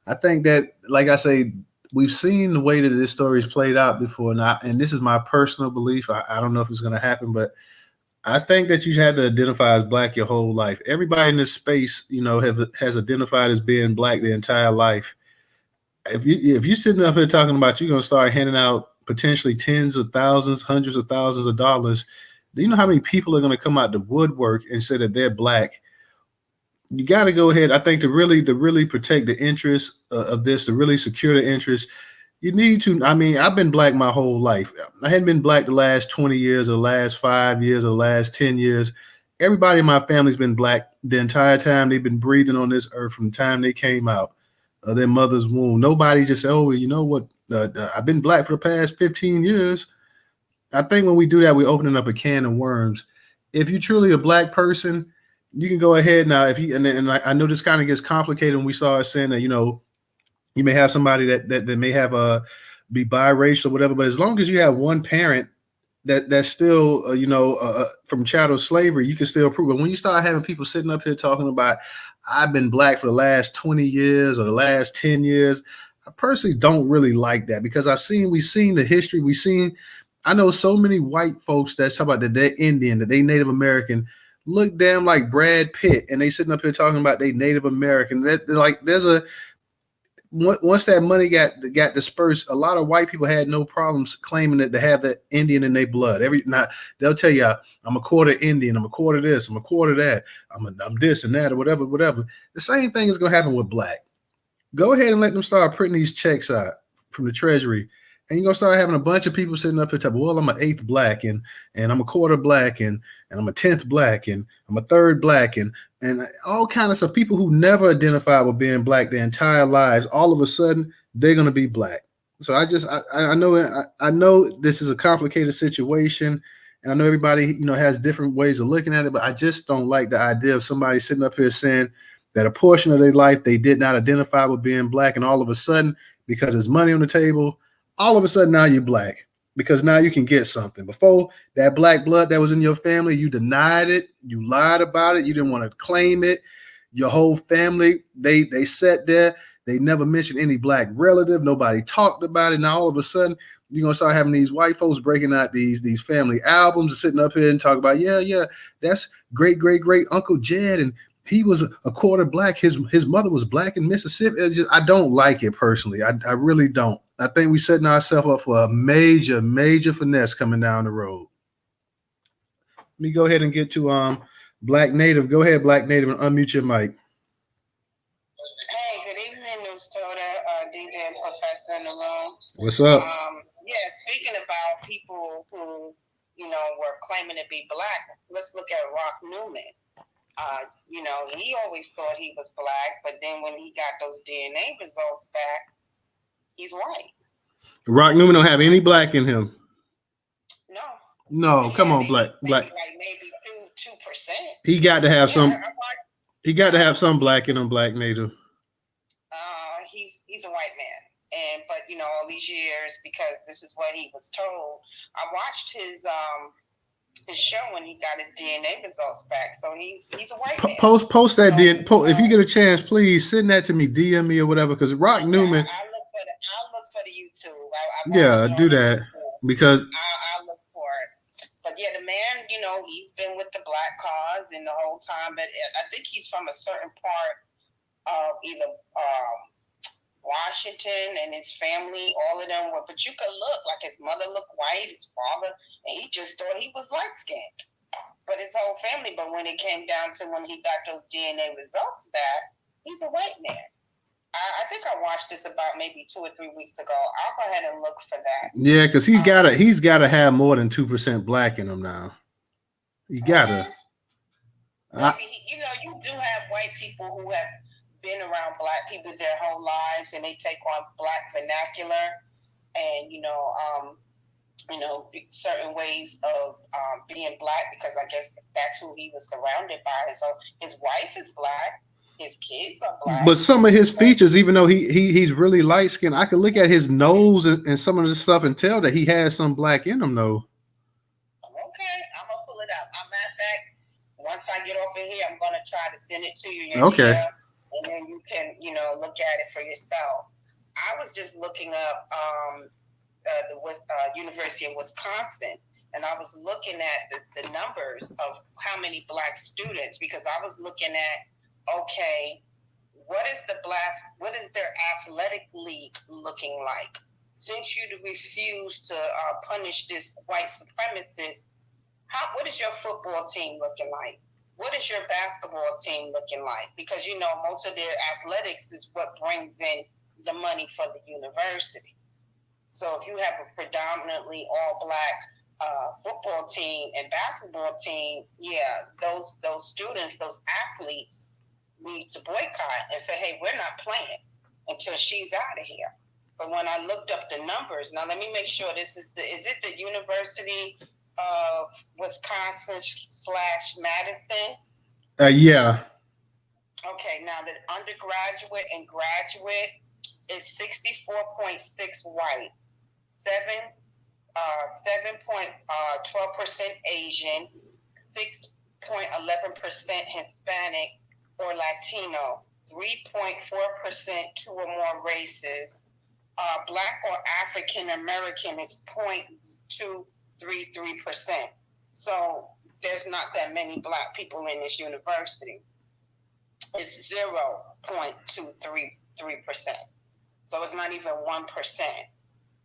[SPEAKER 2] I think that, like I say, we've seen the way that this story is played out before. And this is my personal belief. I don't know if it's going to happen, but I think that you had to identify as Black your whole life. Everybody in this space, has identified as being Black their entire life. If you're sitting up here talking about you're going to start handing out potentially tens of thousands, hundreds of thousands of dollars, do you know how many people are going to come out the woodwork and say that they're Black? You got to go ahead. I think to really protect the interest of this, to really secure the interest, you need to. I mean, I've been Black my whole life. I hadn't been Black the last 20 years or the last 5 years or the last 10 years. Everybody in my family's been Black the entire time they've been breathing on this earth, from the time they came out of their mother's womb. Nobody just said, oh, you know what? I've been Black for the past 15 years. I think when we do that, we're opening up a can of worms. If you're truly a Black person, you can go ahead now. If you and I know this kind of gets complicated when we start saying that, you may have somebody that may have be biracial or whatever, but as long as you have one parent that's still from chattel slavery, you can still prove it. When you start having people sitting up here talking about, I've been Black for the last 20 years or the last 10 years, I personally don't really like that, because we've seen the history. I know so many white folks that's talking about that they're Indian, that they Native American, look damn like Brad Pitt, and they sitting up here talking about they Native American. Once that money got dispersed, a lot of white people had no problems claiming that they have that Indian in their blood. They'll tell you, I'm a quarter Indian, I'm a quarter this, I'm a quarter that, I'm this and that, or whatever. The same thing is going to happen with Black. Go ahead and let them start printing these checks out from the Treasury, and you're going to start having a bunch of people sitting up here talking, well, I'm an 8th Black, and I'm a quarter Black, and I'm a 10th Black, and I'm a 3rd Black, and all kind of stuff. People who never identified with being Black their entire lives, all of a sudden they're going to be Black. So I know this is a complicated situation, and I know everybody has different ways of looking at it, but I just don't like the idea of somebody sitting up here saying that a portion of their life they did not identify with being Black, and all of a sudden, because there's money on the table, all of a sudden now you're Black, because now you can get something. Before, that Black blood that was in your family, you denied it, you lied about it, you didn't want to claim it. Your whole family, they sat there, they never mentioned any Black relative, nobody talked about it. Now all of a sudden, you're gonna start having these white folks breaking out these family albums and sitting up here and talk about, yeah, that's great Uncle Jed, and he was a quarter Black. His mother was Black in Mississippi. I don't like it personally. I really don't. I think we're setting ourselves up for a major finesse coming down the road. Let me go ahead and get to Black Native. Go ahead, Black Native, and unmute your mic.
[SPEAKER 8] Hey, good evening, Newstoter, DJ and Professor in the room.
[SPEAKER 2] What's up?
[SPEAKER 8] Yeah, speaking about people who, were claiming to be black, let's look at Rock Newman. He always thought he was black, but then when he got those DNA results back, he's white.
[SPEAKER 2] Rock Newman don't have any black in him.
[SPEAKER 8] No,
[SPEAKER 2] come on, black.
[SPEAKER 8] Like maybe 2%.
[SPEAKER 2] He got to have some. He got to have some black in him, Black Native.
[SPEAKER 8] He's a white man, but all these years, because this is what he was told. I watched his show when he got his DNA results back, so he's a white man.
[SPEAKER 2] Post that DNA. If you get a chance, please send that to me, DM me or whatever. Because Rock Newman.
[SPEAKER 8] I'll look for the YouTube.
[SPEAKER 2] Do that because
[SPEAKER 8] I'll look for it. But yeah, the man, he's been with the black cause and the whole time. But I think he's from a certain part of either Washington, and his family, all of them were. But you could look like his mother looked white, his father, and he just thought he was light skinned. But his whole family. But when it came down to when he got those DNA results back, he's a white man. I think I watched this about maybe 2 or 3 weeks ago. I'll go ahead and look for that.
[SPEAKER 2] Yeah, because he's gotta have more than 2% black in him now. He gotta.
[SPEAKER 8] Maybe you do have white people who have been around black people their whole lives, and they take on black vernacular, and certain ways of being black, because I guess that's who he was surrounded by. So his wife is black. His kids are black.
[SPEAKER 2] But some of his features, even though he's really light skinned, I could look at his nose and some of the stuff and tell that he has some black in him, though.
[SPEAKER 8] Okay, I'm gonna pull it up. Matter of fact, once I get off of here, I'm gonna try to send it to you.
[SPEAKER 2] Okay.
[SPEAKER 8] And then you can, look at it for yourself. I was just looking up the University of Wisconsin, and I was looking at the numbers of how many black students, because I was looking at, okay, what is their athletic league looking like? Since you refuse to punish this white supremacist, what is your football team looking like? What is your basketball team looking like? Because, most of their athletics is what brings in the money for the university. So if you have a predominantly all black football team and basketball team, yeah, those students, those athletes need to boycott and say, hey, we're not playing until she's out of here. But when I looked up the numbers, now let me make sure is it the University of Wisconsin / Madison?
[SPEAKER 2] Yeah.
[SPEAKER 8] Okay, now the undergraduate and graduate is 64.6 white, 7.12% Asian, 6.11% Hispanic or Latino, 3.4% 2 or more races. Black or African American is 0.233%. So there's not that many black people in this university. It's 0.233%. So it's not even 1%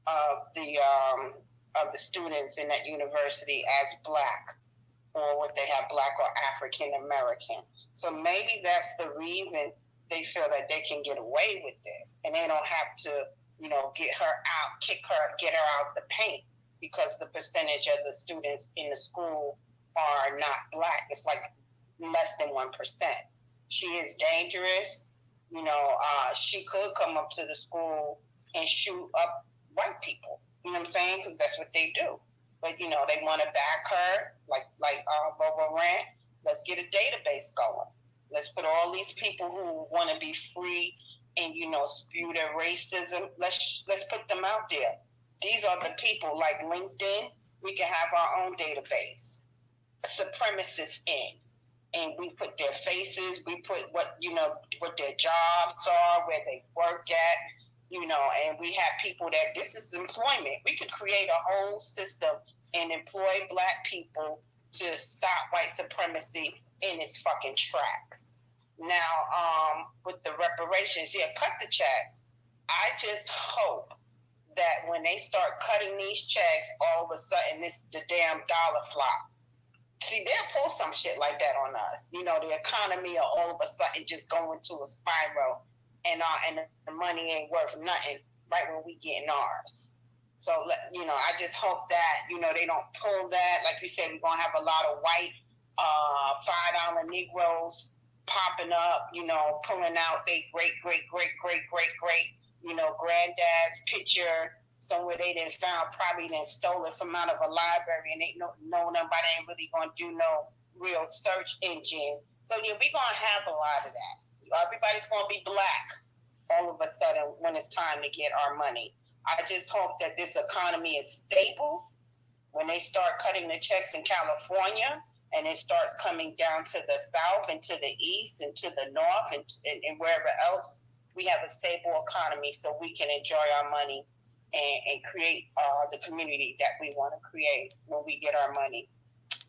[SPEAKER 8] of the students in that university as black, or what they have black or African American. So maybe that's the reason they feel that they can get away with this, and they don't have to, get her out, get her out the paint, because the percentage of the students in the school are not black. It's like less than 1%. She is dangerous. She could come up to the school and shoot up white people. You know what I'm saying? Because that's what they do. But, they want to back her, like Rant. Let's get a database going. Let's put all these people who want to be free and, spew their racism. Let's put them out there. These are the people like LinkedIn. We can have our own database. Supremacists in. And we put their faces, we put what their jobs are, where they work at, and we have people that this is employment. We could create a whole system and employ black people to stop white supremacy in its fucking tracks. Now, with the reparations, cut the checks. I just hope that when they start cutting these checks, all of a sudden the damn dollar flop. See, they'll post some shit like that on us. You know, the economy will all of a sudden just go into a spiral, and the money ain't worth nothing right when we getting ours. So, you know, I just hope that, you know, they don't pull that. Like you said, we're going to have a lot of white $5 Negroes popping up, you know, pulling out their great, you know, granddad's picture somewhere they didn't found, probably then stole it from out of a library, and ain't no nobody ain't really going to do no real search engine. So, yeah, we're going to have a lot of that. Everybody's going to be black all of a sudden when it's time to get our money. I just hope that this economy is stable when they start cutting the checks in California and it starts coming down to the south and to the east and to the north and wherever else. We have a stable economy so we can enjoy our money and create the community that we want to create when we get our money.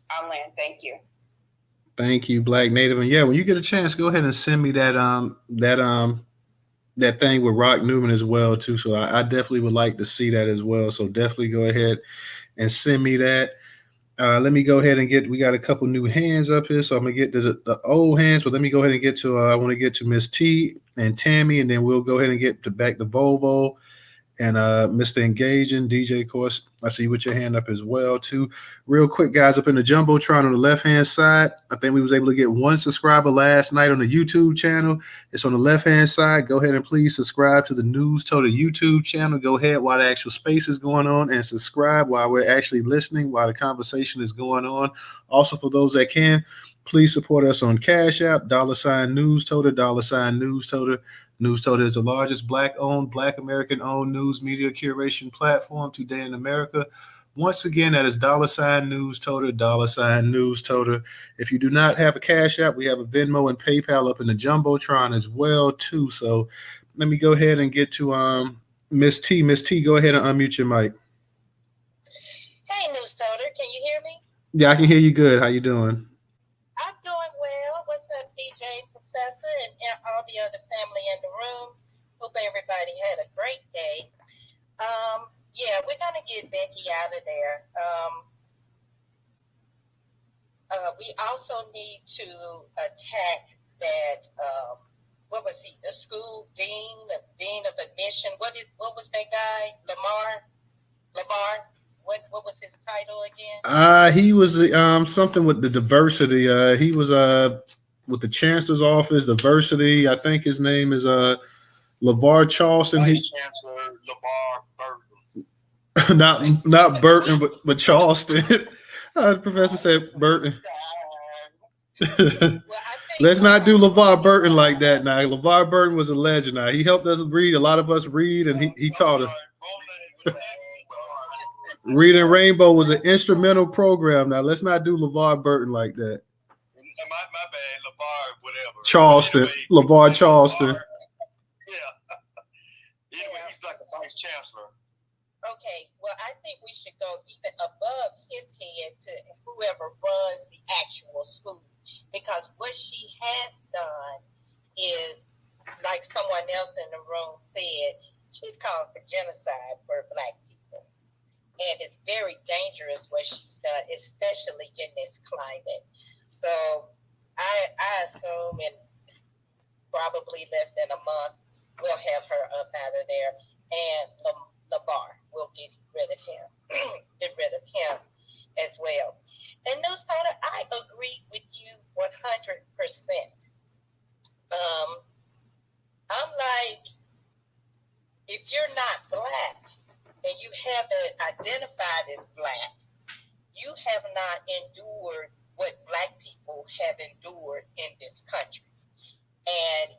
[SPEAKER 8] I'll land. Thank you.
[SPEAKER 2] Thank you, Black Native. And yeah, when you get a chance, go ahead and send me that thing with Rock Newman as well too. So I definitely would like to see that as well. So definitely go ahead and send me that. Let me go ahead and we got a couple new hands up here. So I'm gonna get to the old hands, but let me go ahead and get to I want to get to Miss T and Tammy, and then we'll go ahead and get back to Volvo and Mr. Engaging, DJ, of course. I see you with your hand up as well too. Real quick, guys, up in the Jumbotron on the left-hand side, I think we was able to get 1 subscriber last night on the YouTube channel. It's on the left-hand side. Go ahead and please subscribe to the Newstoter YouTube channel. Go ahead while the actual space is going on and subscribe while we're actually listening, while the conversation is going on. Also, for those that can, please support us on Cash App, $Newstoter, $Newstoter. Newstoter is the largest Black-owned, Black American-owned news media curation platform today in America. Once again, that is $Newstoter, $Newstoter. If you do not have a Cash App, we have a Venmo and PayPal up in the Jumbotron as well, too. So let me go ahead and get to Miss T. Miss T, go ahead and unmute your mic.
[SPEAKER 9] Hey, Newstoter, can you hear me?
[SPEAKER 2] Yeah, I can hear you good. How you doing?
[SPEAKER 9] I'm doing well. What's up, DJ, Professor, and all the other family in the room? Hope everybody had a great day. Yeah, we're going to get Becky out of there. We also need to attack that, what was he, the school dean of admission. What was that guy, Lamar? What was his title again?
[SPEAKER 2] He was something with the diversity. He was with the chancellor's office, diversity. I think his name is LeVar Charleston.
[SPEAKER 4] Chancellor LeVar Burton.
[SPEAKER 2] not Burton, but Charleston. The professor said Burton. Let's not do LeVar Burton like that now. LeVar Burton was a legend. Now he helped us read. A lot of us read, and he taught us. Reading Rainbow was an instrumental program. Now let's not do LeVar Burton like that.
[SPEAKER 4] My bad, LeVar, whatever.
[SPEAKER 2] Charleston, anyway, LeVar Charleston.
[SPEAKER 4] Yeah. Anyway, he's like a vice chancellor.
[SPEAKER 9] Okay, well, I think we should go even above his head to whoever runs the actual school, because what she has done is, like someone else in the room said, she's calling for genocide for Black people. And it's very dangerous what she's done, especially in this climate. So I assume in probably less than a month, we'll have her up out of there. And LeVar will get rid of him as well. And Newstoter, I agree with you 100%. I'm like, if you're not Black, and you haven't identified as Black, you have not endured what Black people have endured in this country. And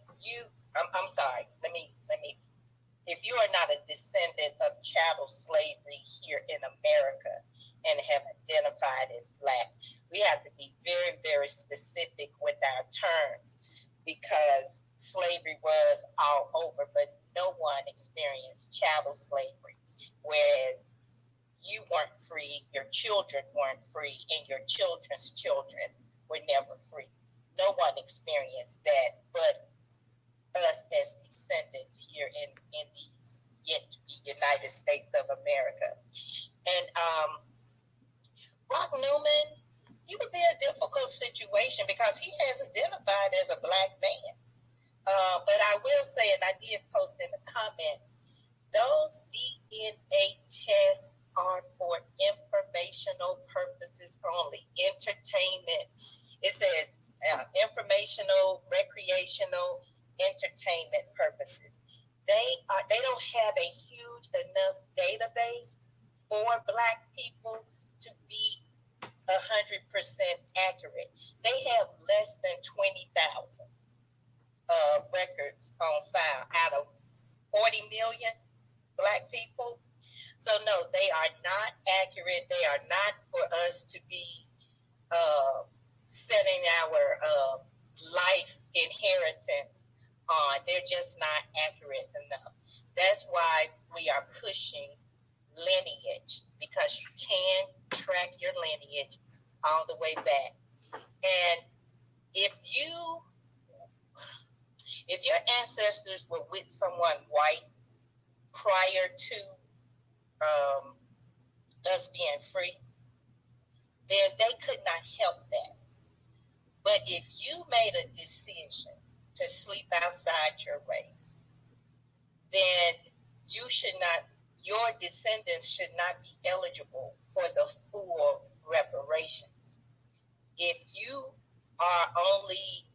[SPEAKER 9] I'm sorry, let me, if you are not a descendant of chattel slavery here in America and have identified as Black, we have to be very, very specific with our terms, because slavery was all over, but no one experienced chattel slavery. Whereas you weren't free, your children weren't free, and your children's children were never free. No one experienced that but us as descendants here in these yet to be United States of America. And Rock Newman, you would be a situation because he has identified as a black man. But I will say, and I did post in the comments, those DNA tests are for informational purposes only, entertainment. It says informational, recreational, entertainment purposes. They don't have a huge enough database for black people to be 100% accurate. They have less than 20,000 records on file out of 40 million black people. So no, they are not accurate. They are not for us to be setting our life inheritance on. They're just not accurate enough. That's why we are pushing lineage, because you can track your lineage all the way back. And if your ancestors were with someone white prior to us being free, then they could not help that. But if you made a decision to sleep outside your race, then your descendants should not be eligible for the full reparations. If you are only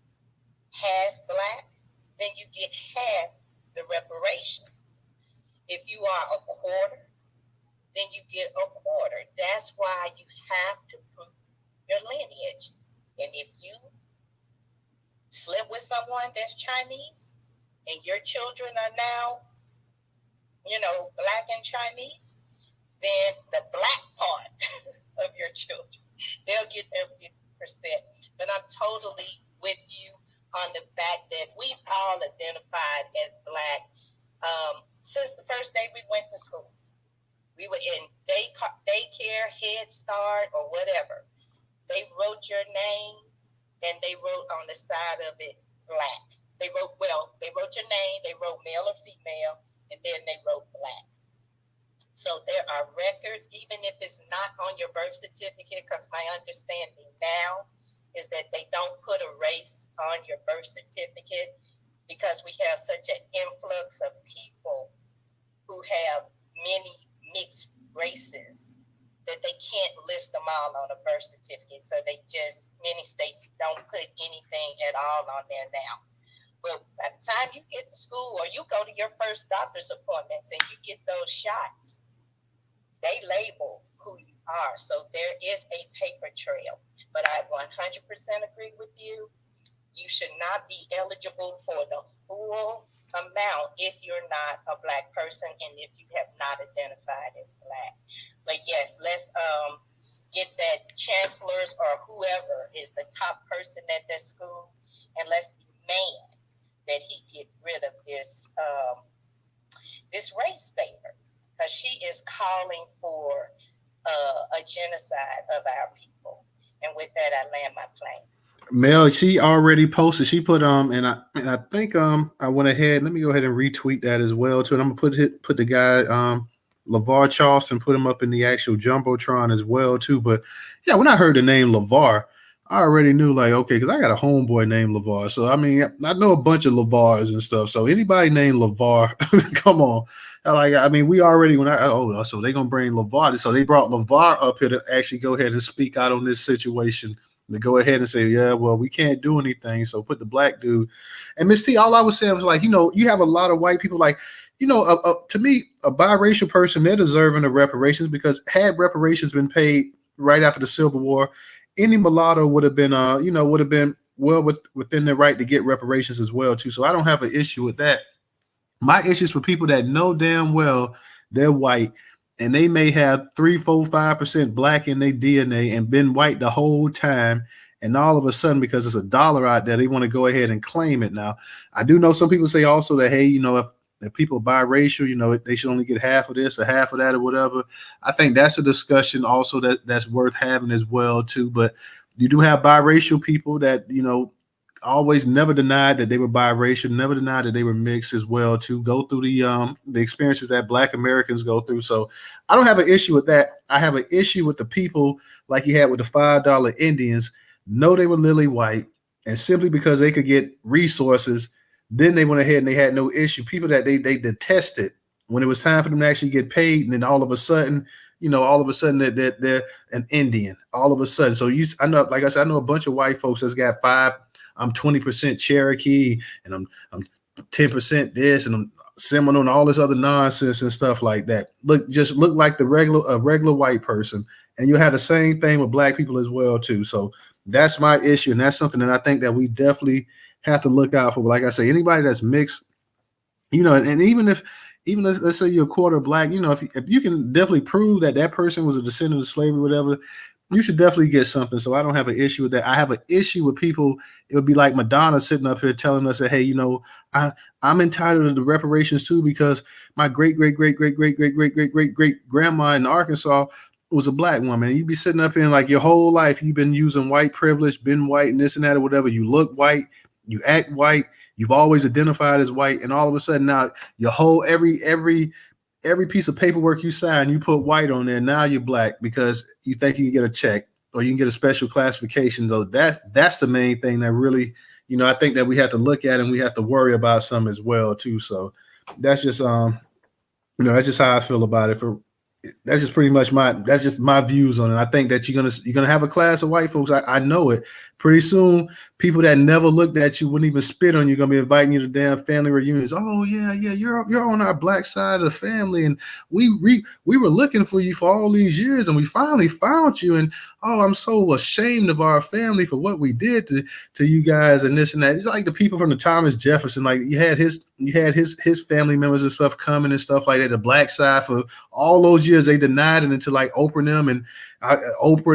[SPEAKER 9] half black, then you get half the reparations. If you are a quarter, then you get a quarter. That's why you have to prove your lineage. And if you sleep with someone that's Chinese and your children are now, black and Chinese, then the black part of your children, they'll get their 50%. But I'm totally with you on the fact that we've all identified as black since the first day we went to school. We were in daycare, Head Start, or whatever. They wrote your name, and they wrote on the side of it black. They wrote your name, they wrote male or female, and then they wrote black. So there are records, even if it's not on your birth certificate, because my understanding now is that they don't put a race on your birth certificate because we have such an influx of people who have many mixed races that they can't list them all on a birth certificate. So many states don't put anything at all on there now. But by the time you get to school or you go to your first doctor's appointments and you get those shots, they label who you are. So there is a paper trail. But I 100% agree with you. You should not be eligible for the full amount if you're not a black person and if you have not identified as black. But yes, let's get that chancellors or whoever is the top person at that school, and let's demand that he get rid of this race baiter, because she is calling for a genocide of our people. And with that, I land my plane.
[SPEAKER 2] Mel, she already posted. She put and I think I went ahead. Let me go ahead and retweet that as well too. And I'm gonna put the guy LeVar Charleston, put him up in the actual jumbotron as well too. But yeah, when I heard the name LeVar, I already knew, like, okay, because I got a homeboy named LeVar. So I mean, I know a bunch of LeVars and stuff. So anybody named LeVar, come on. We already so they're gonna bring LeVar. So they brought LeVar up here to actually go ahead and speak out on this situation. To go ahead and say, yeah, well, we can't do anything. So put the black dude. And Miss T, all I was saying was, like, you have a lot of white people, like, to me, a biracial person, they're deserving of reparations, because had reparations been paid right after the Civil War, any mulatto would have been, well within their right to get reparations as well too. So I don't have an issue with that. My issue is for people that know damn well they're white, and they may have 3, 4, 5% black in their DNA and been white the whole time. And all of a sudden, because it's $1 out there, they want to go ahead and claim it. Now, I do know some people say also that, hey, if people are biracial, they should only get half of this or half of that or whatever. I think that's a discussion also that's worth having as well too. But you do have biracial people that, always never denied that they were biracial, never denied that they were mixed as well to go through the experiences that Black Americans go through. So I don't have an issue with that. I have an issue with the people like you had with the $5 Indians know they were lily white, and simply because they could get resources, then they went ahead and they had no issue. People that they detested when it was time for them to actually get paid, and then all of a sudden, that they're an Indian. All of a sudden, so I know, like I said, I know a bunch of white folks that's got five. I'm 20% Cherokee, and I'm 10% this, and I'm Seminole, and all this other nonsense and stuff like that. Look like a regular white person, and you have the same thing with black people as well too. So that's my issue, and that's something that I think that we definitely have to look out for. But like I say, anybody that's mixed, and even let's say you're a quarter black, if you can definitely prove that person was a descendant of slavery, whatever, you should definitely get something. So I don't have an issue with that. I have an issue with people. It would be like Madonna sitting up here telling us that, hey, I'm entitled to the reparations too because my great grandma in Arkansas was a black woman. And you'd be sitting up here and like your whole life you've been using white privilege, been white and this and that or whatever. You look white, you act white, you've always identified as white, and all of a sudden now your whole every piece of paperwork you sign, you put white on there. Now you're black because you think you can get a check or you can get a special classification. So that's the main thing that really, I think that we have to look at and we have to worry about some as well too. So that's just that's just how I feel about it. That's just pretty much that's just my views on it. I think that you're gonna have a class of white folks. I know it. Pretty soon, people that never looked at you wouldn't even spit on you. Gonna be inviting you to damn family reunions. Oh yeah, you're on our black side of the family, and we were looking for you for all these years, and we finally found you. And oh, I'm so ashamed of our family for what we did to you guys and this and that. It's like the people from the Thomas Jefferson. Like you had his family members and stuff coming and stuff like that. The black side for all those years they denied it until like Oprah and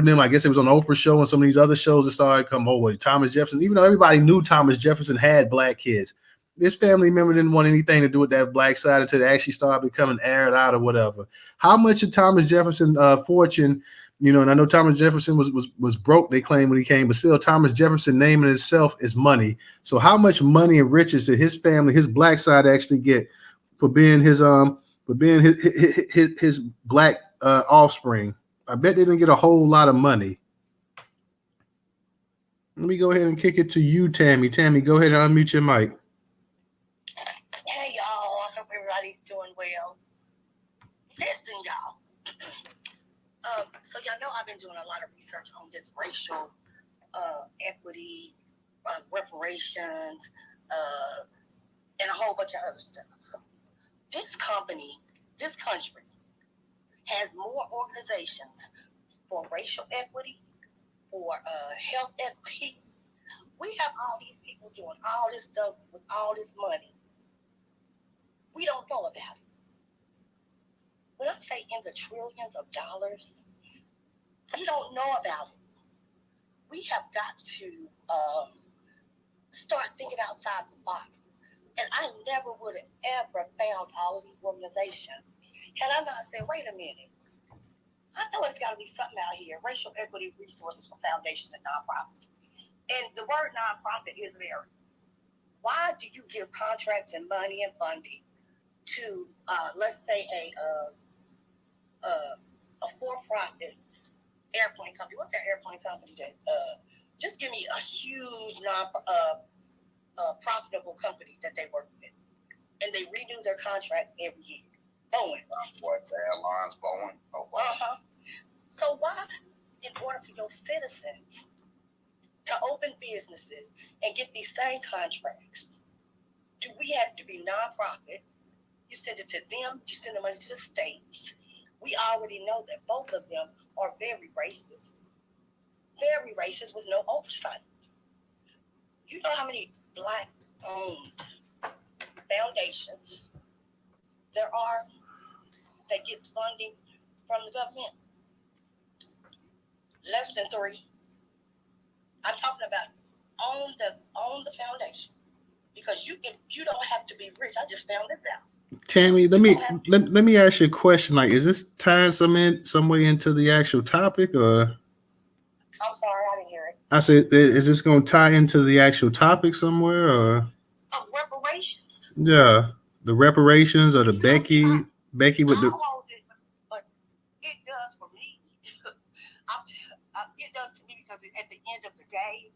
[SPEAKER 2] them. I guess it was on the Oprah show and some of these other shows that started come over. Thomas Jefferson, even though everybody knew Thomas Jefferson had black kids, this family member didn't want anything to do with that black side until they actually started becoming aired out or whatever. How much of Thomas Jefferson fortune, and I know Thomas Jefferson was broke, they claim when he came, but still Thomas Jefferson name in itself is money. So how much money and riches did his family, his black side actually get for being his black offspring? I bet they didn't get a whole lot of money. Let me go ahead and kick it to you, Tammy. Tammy, go ahead and unmute your mic.
[SPEAKER 10] Hey, y'all. I hope everybody's doing well. Listen, y'all. So y'all know I've been doing a lot of research on this racial equity, reparations, and a whole bunch of other stuff. This country has more organizations for racial equity, for health equity. We have all these people doing all this stuff with all this money. We don't know about it. When I say in the trillions of dollars, we don't know about it. We have got to start thinking outside the box. And I never would have ever found all of these organizations had I not said, wait a minute. I know it's got to be something out here. Racial equity resources for foundations and nonprofits. And the word nonprofit is very. Why do you give contracts and money and funding to, let's say, a for-profit airplane company? What's that airplane company that? Just give me a huge profitable company that they work with, and they renew their contracts every year. Boeing.
[SPEAKER 6] Airlines, Boeing. Oh, wow.
[SPEAKER 10] So why, in order for your citizens to open businesses and get these same contracts, do we have to be nonprofit? You send it to them, you send the money to the states. We already know that both of them are very racist with no oversight. You know how many Black-owned foundations there are that gets funding from the government? Less than 3. I'm talking about own the foundation, because you don't have to be rich. I just found this out.
[SPEAKER 2] Tammy, let me ask you a question. Like, is this tying some way into the actual topic, or?
[SPEAKER 10] I'm sorry, I didn't hear it.
[SPEAKER 2] I said, is this going to tie into the actual topic somewhere, or?
[SPEAKER 10] Reparations.
[SPEAKER 2] Yeah, the reparations, or the Becky with the.
[SPEAKER 10] But it does for me. It does to me because at the end of the day,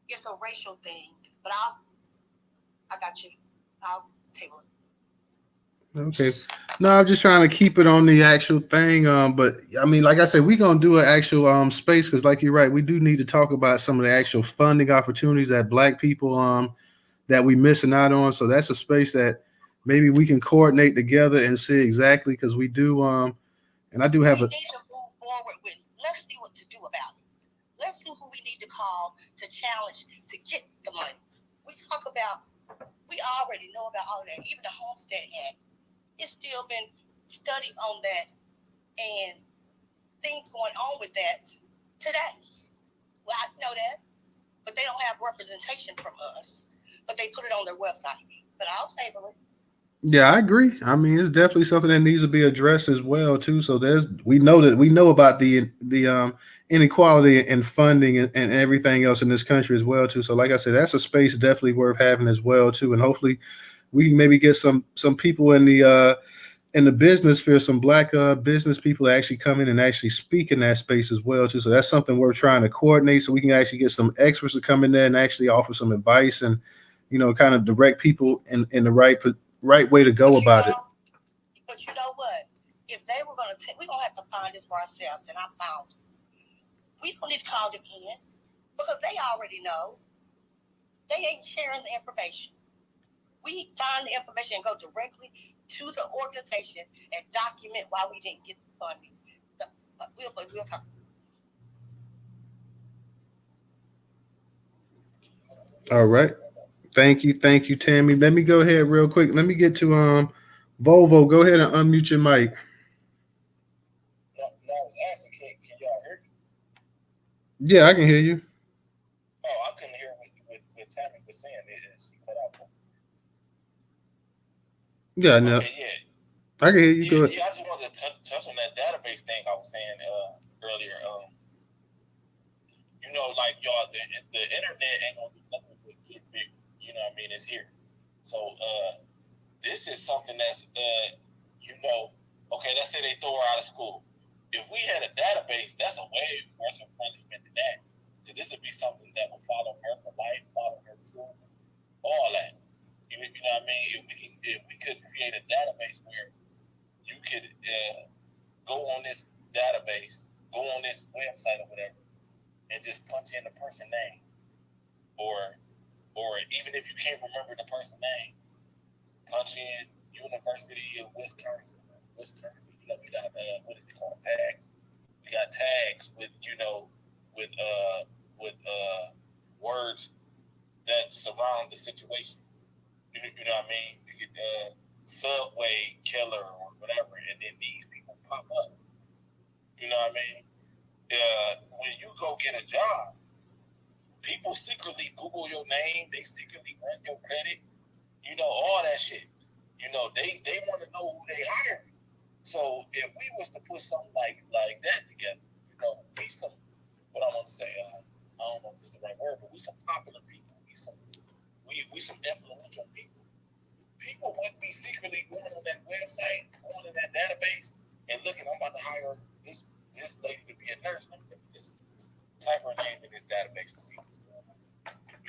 [SPEAKER 10] it's a racial thing. But I got you. I'll table it.
[SPEAKER 2] Okay. No, I'm just trying to keep it on the actual thing. But I mean, like I said, we're gonna do an actual space because, like you're right, we do need to talk about some of the actual funding opportunities that Black people that we missing out on. So that's a space that maybe we can coordinate together and see exactly because we do. And I do have
[SPEAKER 10] we
[SPEAKER 2] a.
[SPEAKER 10] need to move forward with. Let's see what to do about it. Let's see who we need to call to challenge to get the money. We talk about. We already know about all of that. Even the Homestead Act. It's still been studies on that and things going on with that today. Well, I know that, but they don't have representation from us. But they put it on their website. But I'll table it.
[SPEAKER 2] Yeah, I agree. I mean, it's definitely something that needs to be addressed as well too. So we know about the inequality in funding and everything else in this country as well too. So like I said, that's a space definitely worth having as well too. And hopefully we can maybe get some people in the business sphere, some Black business people to actually come in and actually speak in that space as well too. So that's something we're trying to coordinate so we can actually get some experts to come in there and actually offer some advice and kind of direct people in the right way to go about it.
[SPEAKER 10] But you know what? If they were going to, we're going to have to find this for ourselves, and I found it. We don't need to call them in because they already know. They ain't sharing the information. We find the information and go directly to the organization and document why we didn't get the funding. We'll talk.
[SPEAKER 2] All right. Thank you, Tammy. Let me go ahead real quick. Let me get to Volvo. Go ahead and unmute your mic.
[SPEAKER 1] No, I was asking, can y'all hear me?
[SPEAKER 2] Yeah, I can hear you.
[SPEAKER 1] Oh, I couldn't hear what Tammy was saying. She cut out.
[SPEAKER 2] Yeah, no.
[SPEAKER 1] Okay, yeah.
[SPEAKER 2] I can hear you. Go ahead.
[SPEAKER 1] Yeah, I just wanted to touch on that database thing I was saying earlier. Like y'all, the internet ain't gonna do nothing but get big. You know what I mean? It's here. So this is something that's okay. Let's say they throw her out of school. If we had a database, that's a way worse of punishment than that. Because this would be something that would follow her for life, follow her children, all that. You know what I mean? If we could create a database where you could go on this database, go on this website or whatever, and just punch in the person's name, or even if you can't remember the person's name, punch in University of Wisconsin. We got what is it called? Tags. We got tags with words that surround the situation. You know what I mean? You could Subway killer or whatever, and then these people pop up. You know what I mean? When you go get a job, people secretly Google your name. They secretly run your credit. All that shit. They want to know who they hiring. So if we was to put something like that together, we some, what I want to say, I don't know if this is the right word, but we some popular people. We some influential people. People wouldn't be secretly going on that website, going in that database, and looking. I'm about to hire this lady to be a nurse. Let me just type her name in this database and see what's going on.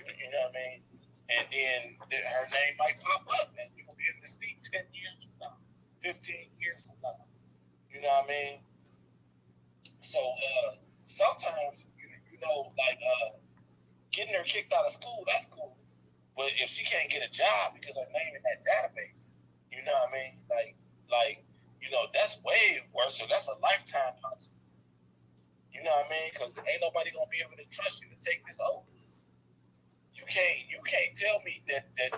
[SPEAKER 1] You know what I mean? And then her name might pop up, and we will be able to see 10 years from now, 15 years from now. You know what I mean? So sometimes, getting her kicked out of school, that's cool. But if she can't get a job because her name in that database, you know what I mean? That's way worse. So that's a lifetime punishment. You know what I mean? Because ain't nobody gonna be able to trust you to take this oath. You can't tell me that you're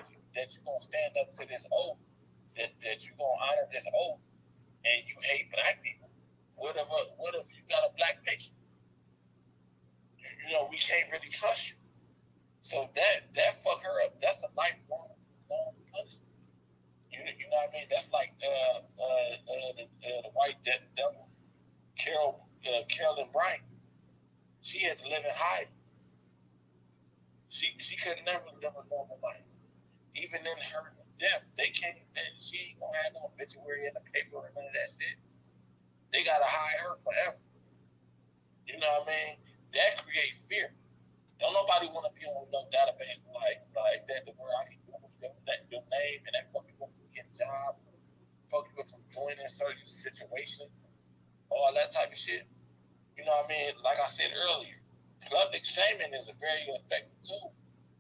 [SPEAKER 1] gonna stand up to this oath, that you're gonna honor this oath, and you hate Black people. What if you got a Black patient? We can't really trust you. So that fuck her up. That's a lifelong punishment. You know what I mean? That's like the white devil, Carolyn Bryant. She had to live in hiding. She could never live a normal life. Even in her death, they can't. And she ain't gonna have no obituary in the paper or none of that shit. They gotta hide her forever. You know what I mean? That nobody want to be on no database like that to where I can Google your name and that fuck you up from getting jobs, fuck you up from joining certain situations, all that type of shit. You know what I mean? Like I said earlier, public shaming is a very effective tool.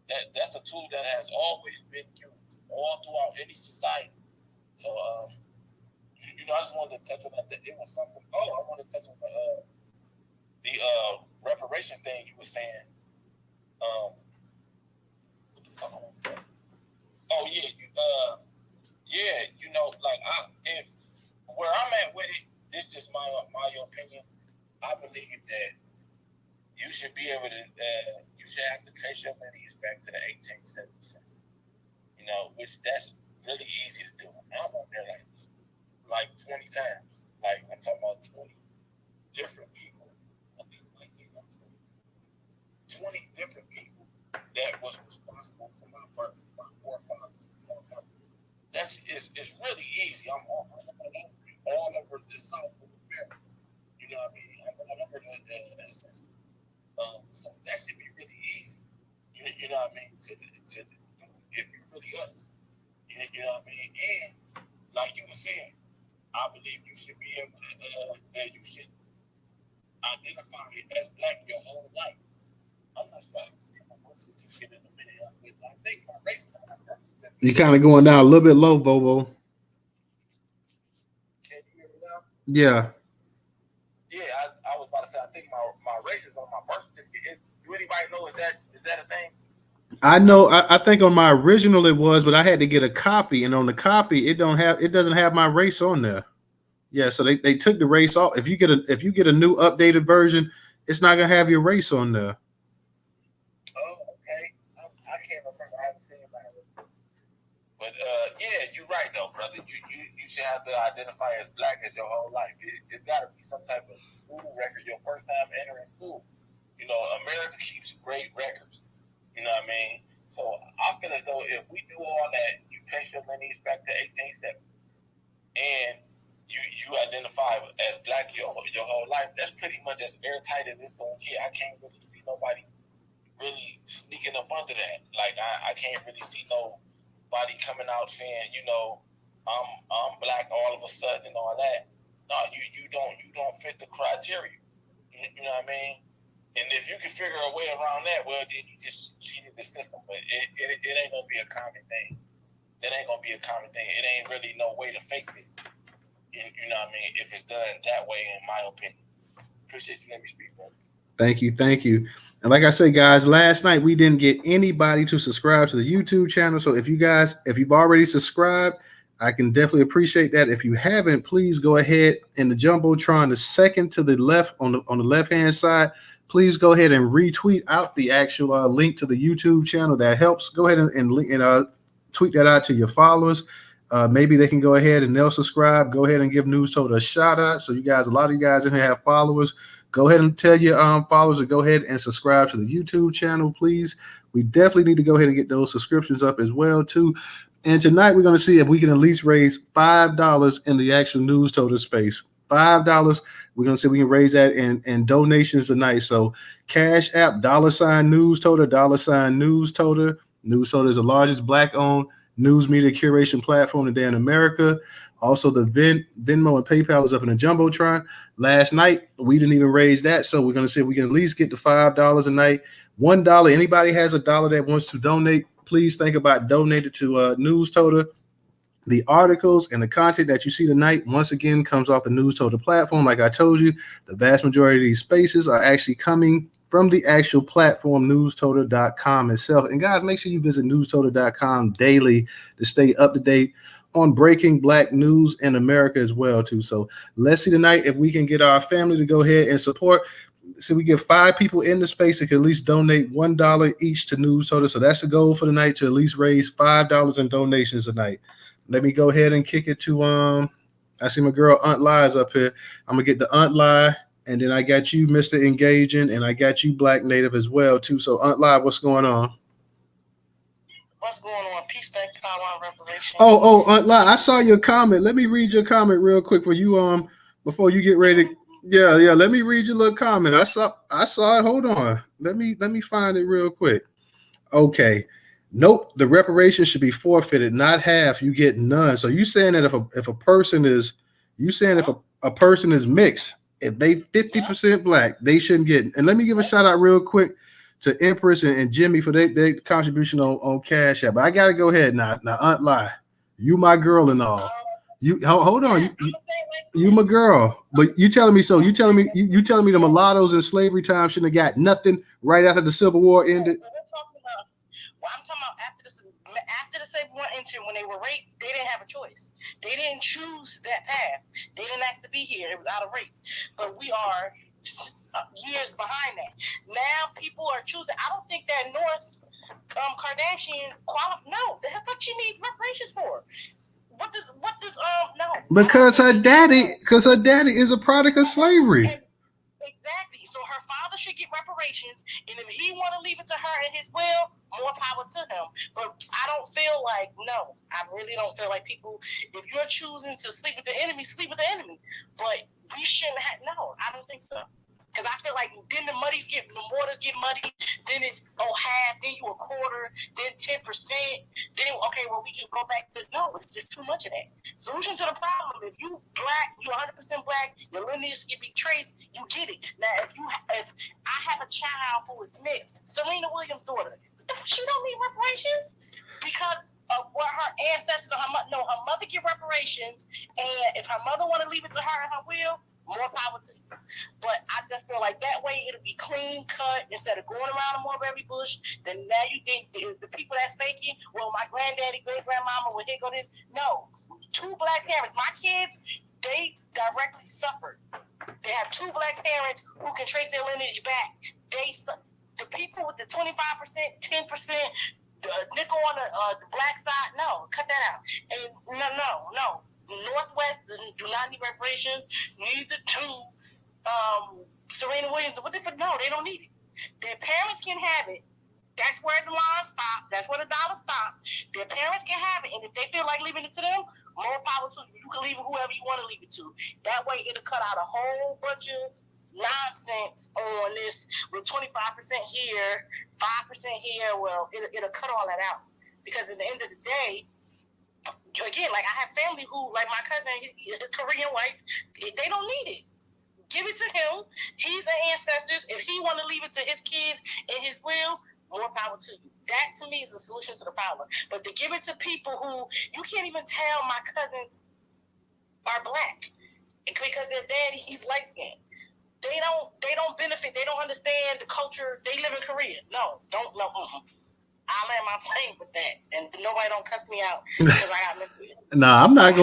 [SPEAKER 1] That's a tool that has always been used all throughout any society. So, you know, I just wanted to touch on that. It was something. Oh, I wanted to touch on the reparations thing you were saying. What the fuck I want to say? Oh yeah, you know, like if where I'm at with it, this is just my opinion. I believe that you should be able to, you should have to trace your lineage back to the 1870s. You know, which that's really easy to do. I'm on there like 20 times. Like I'm talking about 20 different people. I think 20 different people that was responsible for my birth, my forefathers. It's really easy. I'm all over the South of America. You know what I mean? I'm all over the essence. So that should be really easy. You know what I mean? To if you really us. You know what I mean? And like you were saying, I believe you should be able to you should identify as black your whole life. I'm not sure I can see my birth certificate in a minute. I think my race is on my birth certificate.
[SPEAKER 2] You kind of going down a little bit low, Vovo.
[SPEAKER 1] Can you hear me now?
[SPEAKER 2] Yeah.
[SPEAKER 1] Yeah, I was about to say I think my race is on my birth certificate. Do anybody know is that a thing?
[SPEAKER 2] I know. I think on my original it was, but I had to get a copy, and on the copy it doesn't have my race on there. Yeah, so they took the race off. If you get a new updated version, it's not gonna have your race on there.
[SPEAKER 1] Oh, okay. I can't remember. I haven't seen it. But yeah, you're right though, brother. You should have to identify as black as your whole life. It's got to be some type of school record. Your first time entering school. You know, America keeps great records. You know what I mean? So I feel as though if we do all that, you trace your lineage back to 1870, and you identify as black your whole life, that's pretty much as airtight as it's going to get. I can't really see nobody really sneaking up under that. Like I can't really see nobody coming out saying, you know, I'm black all of a sudden and all that. No, you don't fit the criteria. You know what I mean? And if you can figure a way around that, well, then you just cheated the system. But it ain't gonna be a common thing. It ain't gonna be a common thing. It ain't really no way to fake this. You know what I mean? If it's done that way, in my opinion. Appreciate you letting me speak, bro.
[SPEAKER 2] Thank you. And like I said, guys, last night we didn't get anybody to subscribe to the YouTube channel. So if you've already subscribed, I can definitely appreciate that. If you haven't, please go ahead in the Jumbotron, the second to the left on the left-hand side. Please go ahead and retweet out the actual link to the YouTube channel. That helps. Go ahead and tweet that out to your followers. Maybe they can go ahead and they'll subscribe. Go ahead and give Newstoter a shout out. So a lot of you guys in here have followers. Go ahead and tell your followers to go ahead and subscribe to the YouTube channel, please. We definitely need to go ahead and get those subscriptions up as well, too. And tonight we're going to see if we can at least raise $5 in the actual Newstoter space. $5. We're going to see if we can raise that in donations tonight. So Cash App, $Newstoter, $Newstoter. Newstoter is the largest black-owned news media curation platform today in America. Also, the Venmo and PayPal is up in the Jumbotron. Last night, we didn't even raise that. So we're going to see if we can at least get to $5 a night. $1. Anybody has $1 that wants to donate, please think about donating to Newstoter. The articles and the content that you see tonight, once again, comes off the Newstoter platform. Like I told you, the vast majority of these spaces are actually coming from the actual platform, Newstoter.com itself. And guys, make sure you visit Newstoter.com daily to stay up to date on breaking black news in America as well, too. So let's see tonight if we can get our family to go ahead and support. So we get 5 people in the space that can at least donate $1 each to Newstoter. So that's the goal for the night, to at least raise $5 in donations tonight. Let me go ahead and kick it to I see my girl Aunt Lie's up here. I'm gonna get the Aunt Lie, and then I got you, Mr. Engaging, and I got you, Black Native, as well too. So Aunt Lie, what's going on?
[SPEAKER 10] What's going on? Peace, back, power, and reparations.
[SPEAKER 2] Oh, Aunt Lie, I saw your comment. Let me read your comment real quick for you before you get ready. Yeah. Let me read your little comment. I saw it. Hold on. Let me find it real quick. Okay. Nope. The reparations should be forfeited, not half. You get none. So you saying that if a person is, you saying if a person is mixed, if they 50% black, they shouldn't get. And let me give a shout out real quick to Empress and Jimmy for their contribution on Cash App. But I gotta go ahead now. Now, Aunt Lie, you my girl and all. You hold on. You my girl, but you telling me so? You telling me the mulattoes in slavery time shouldn't have got nothing right after the Civil War ended?
[SPEAKER 10] I'm talking about after the Civil War ended, when they were raped, they didn't have a choice. They didn't choose that path. They didn't ask to be here. It was out of rape. But we are years behind that. Now people are choosing. I don't think that North Kardashian qualifies. No, the fuck she need reparations for? What does no?
[SPEAKER 2] Because her daddy is a product of slavery.
[SPEAKER 10] Exactly. So her father should get reparations, and if he want to leave it to her in his will, more power to him. But I don't feel like, no, I really don't feel like people, if you're choosing to sleep with the enemy, sleep with the enemy. But we shouldn't have, no, I don't think so. Because I feel like then the waters get muddy, then it's half, then you a quarter, then 10%, then okay, well we can go back to no, it's just too much of that. Solution to the problem: if you black, you 100% black, your lineage can be traced, you get it. Now if I have a child who is mixed, Serena Williams' daughter, she don't need reparations because of what her ancestors, her mother get reparations, and if her mother want to leave it to her and her will, more power to you. But I just feel like that way it'll be clean cut instead of going around the mulberry bush. Then now you think the people that's faking, well, my granddaddy, great grandmama, well, here go this. No, 2 black parents. My kids, they directly suffered. They have 2 black parents who can trace their lineage back. The people with the 25%, 10%, the nickel on the black side, no, cut that out. And no. Northwest do not need reparations. Neither do Serena Williams. No, they don't need it. Their parents can have it. That's where the line stops. That's where the dollar stops. Their parents can have it, and if they feel like leaving it to them, more power to you. You can leave it whoever you want to leave it to. That way, it'll cut out a whole bunch of nonsense on this with 25% here, 5% here. Well, it'll cut all that out because at the end of the day, again, like I have family who, like my cousin, his Korean wife, they don't need it. Give it to him. He's the ancestors. If he want to leave it to his kids and his will, more power to you. That to me is the solution to the problem. But to give it to people who you can't even tell my cousins are black because their daddy, he's light skinned. They don't benefit. They don't understand the culture. They live in Korea. No. I land my plane with that, and nobody don't cuss me out because I got into it.
[SPEAKER 2] Nah, I'm not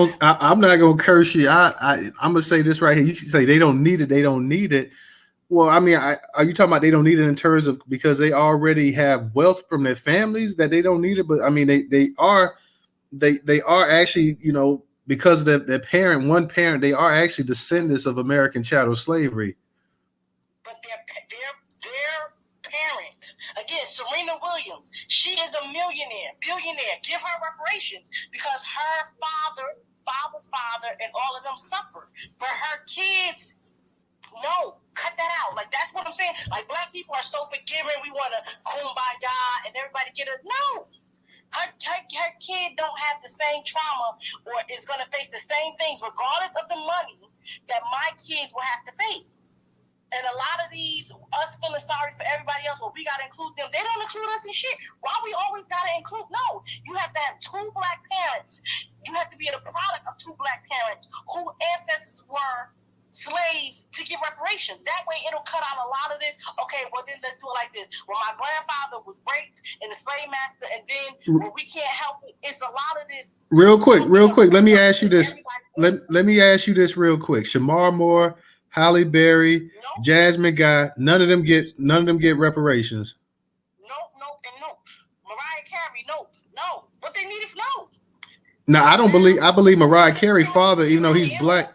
[SPEAKER 2] gonna curse you. I'm gonna say this right here. You can say they don't need it. They don't need it. Well, I mean, are you talking about they don't need it in terms of because they already have wealth from their families that they don't need it? But I mean, they are actually, because of their one parent, they are actually descendants of American chattel slavery.
[SPEAKER 10] But their parent, again, Serena Williams, she is a billionaire. Give her reparations because her father's father, and all of them suffered. But her kids, no, cut that out. Like, that's what I'm saying. Like, black people are so forgiving. We want to kumbaya and everybody get her. No. Her kid don't have the same trauma or is going to face the same things regardless of the money that my kids will have to face. And a lot of these, us feeling sorry for everybody else, well, we got to include them. They don't include us in shit. Why we always got to include? No, you have to have 2 black parents. You have to be the product of 2 black parents whose ancestors were slaves to get reparations. That way it'll cut out a lot of this. Okay, well then let's do it like this. Well, my grandfather was raped in the slave master, and then we can't help it. It's a lot of this.
[SPEAKER 2] Real quick. Let me ask you this. Let me ask you this real quick. Shamar Moore, Halle Berry, Jasmine Guy, none of them get reparations.
[SPEAKER 10] No. Mariah Carey, no. What they need is no.
[SPEAKER 2] Now I believe Mariah Carey's father, even though he's black.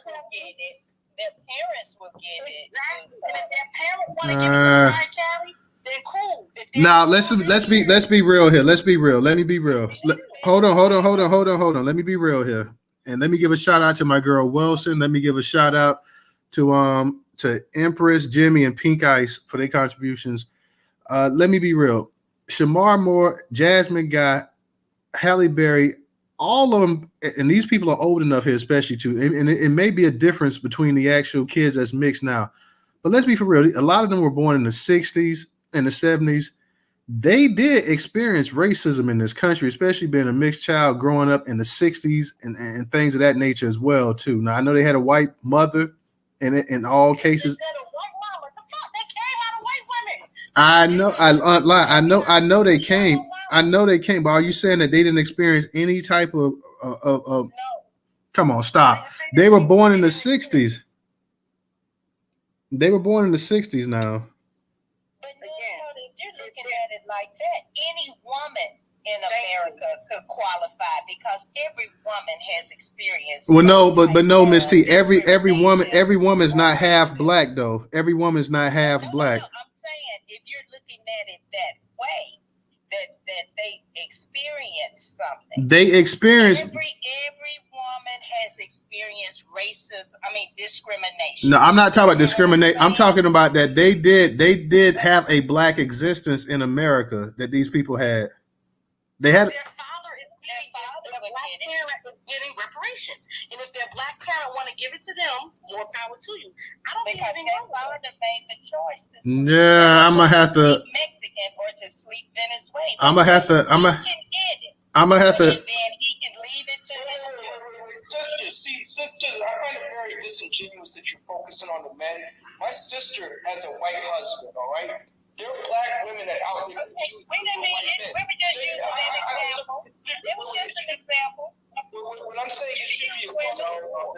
[SPEAKER 9] Their parents will get it.
[SPEAKER 10] Exactly. And if their parents want to give it to Mariah Carey, then cool.
[SPEAKER 2] Now let's be real here. Let's be real. Let me be real. Hold on. Let me be real here. And let me give a shout out to my girl Wilson. Let me give a shout out to to Empress, Jimmy, and Pink Ice for their contributions. Let me be real. Shamar Moore, Jasmine Guy, Halle Berry, all of them, and these people are old enough here, especially too. And it may be a difference between the actual kids that's mixed now. But let's be for real. A lot of them were born in the 60s and the 70s. They did experience racism in this country, especially being a mixed child growing up in the 60s and things of that nature as well, too. Now, I know they had a white mother in all cases. I know they came. I know they came, but are you saying that they didn't experience any type of
[SPEAKER 10] No.
[SPEAKER 2] Come on, stop. They were born in the 60s. They were born in the 60s now.
[SPEAKER 9] But if you're looking at it like that, any woman in America could qualify because every woman has experienced.
[SPEAKER 2] Well, no, but no, Miss T. Every woman is not half black though. Every woman is not half black.
[SPEAKER 9] No, I'm saying if you're looking at it that way, that they experience something.
[SPEAKER 2] They experience.
[SPEAKER 9] Every woman has experienced discrimination.
[SPEAKER 2] No, I'm not talking about discriminate. I'm talking about that they did have a black existence in America that these people had. They had.
[SPEAKER 10] Their father is getting reparations, and if their black parent want to give it to them, more power to you. I don't think
[SPEAKER 9] because their father made the choice to sleep
[SPEAKER 2] Yeah, I'm gonna have to.
[SPEAKER 9] Mexican or to sleep Venezuelan.
[SPEAKER 2] I'm gonna have to. I'm gonna have to.
[SPEAKER 9] And then he can leave it to his
[SPEAKER 3] I find it very disingenuous that you're focusing on the men. My sister has a white husband, all right? There are black women that out there.
[SPEAKER 9] We just use an example. It was just an example.
[SPEAKER 3] When I'm saying it should be a question.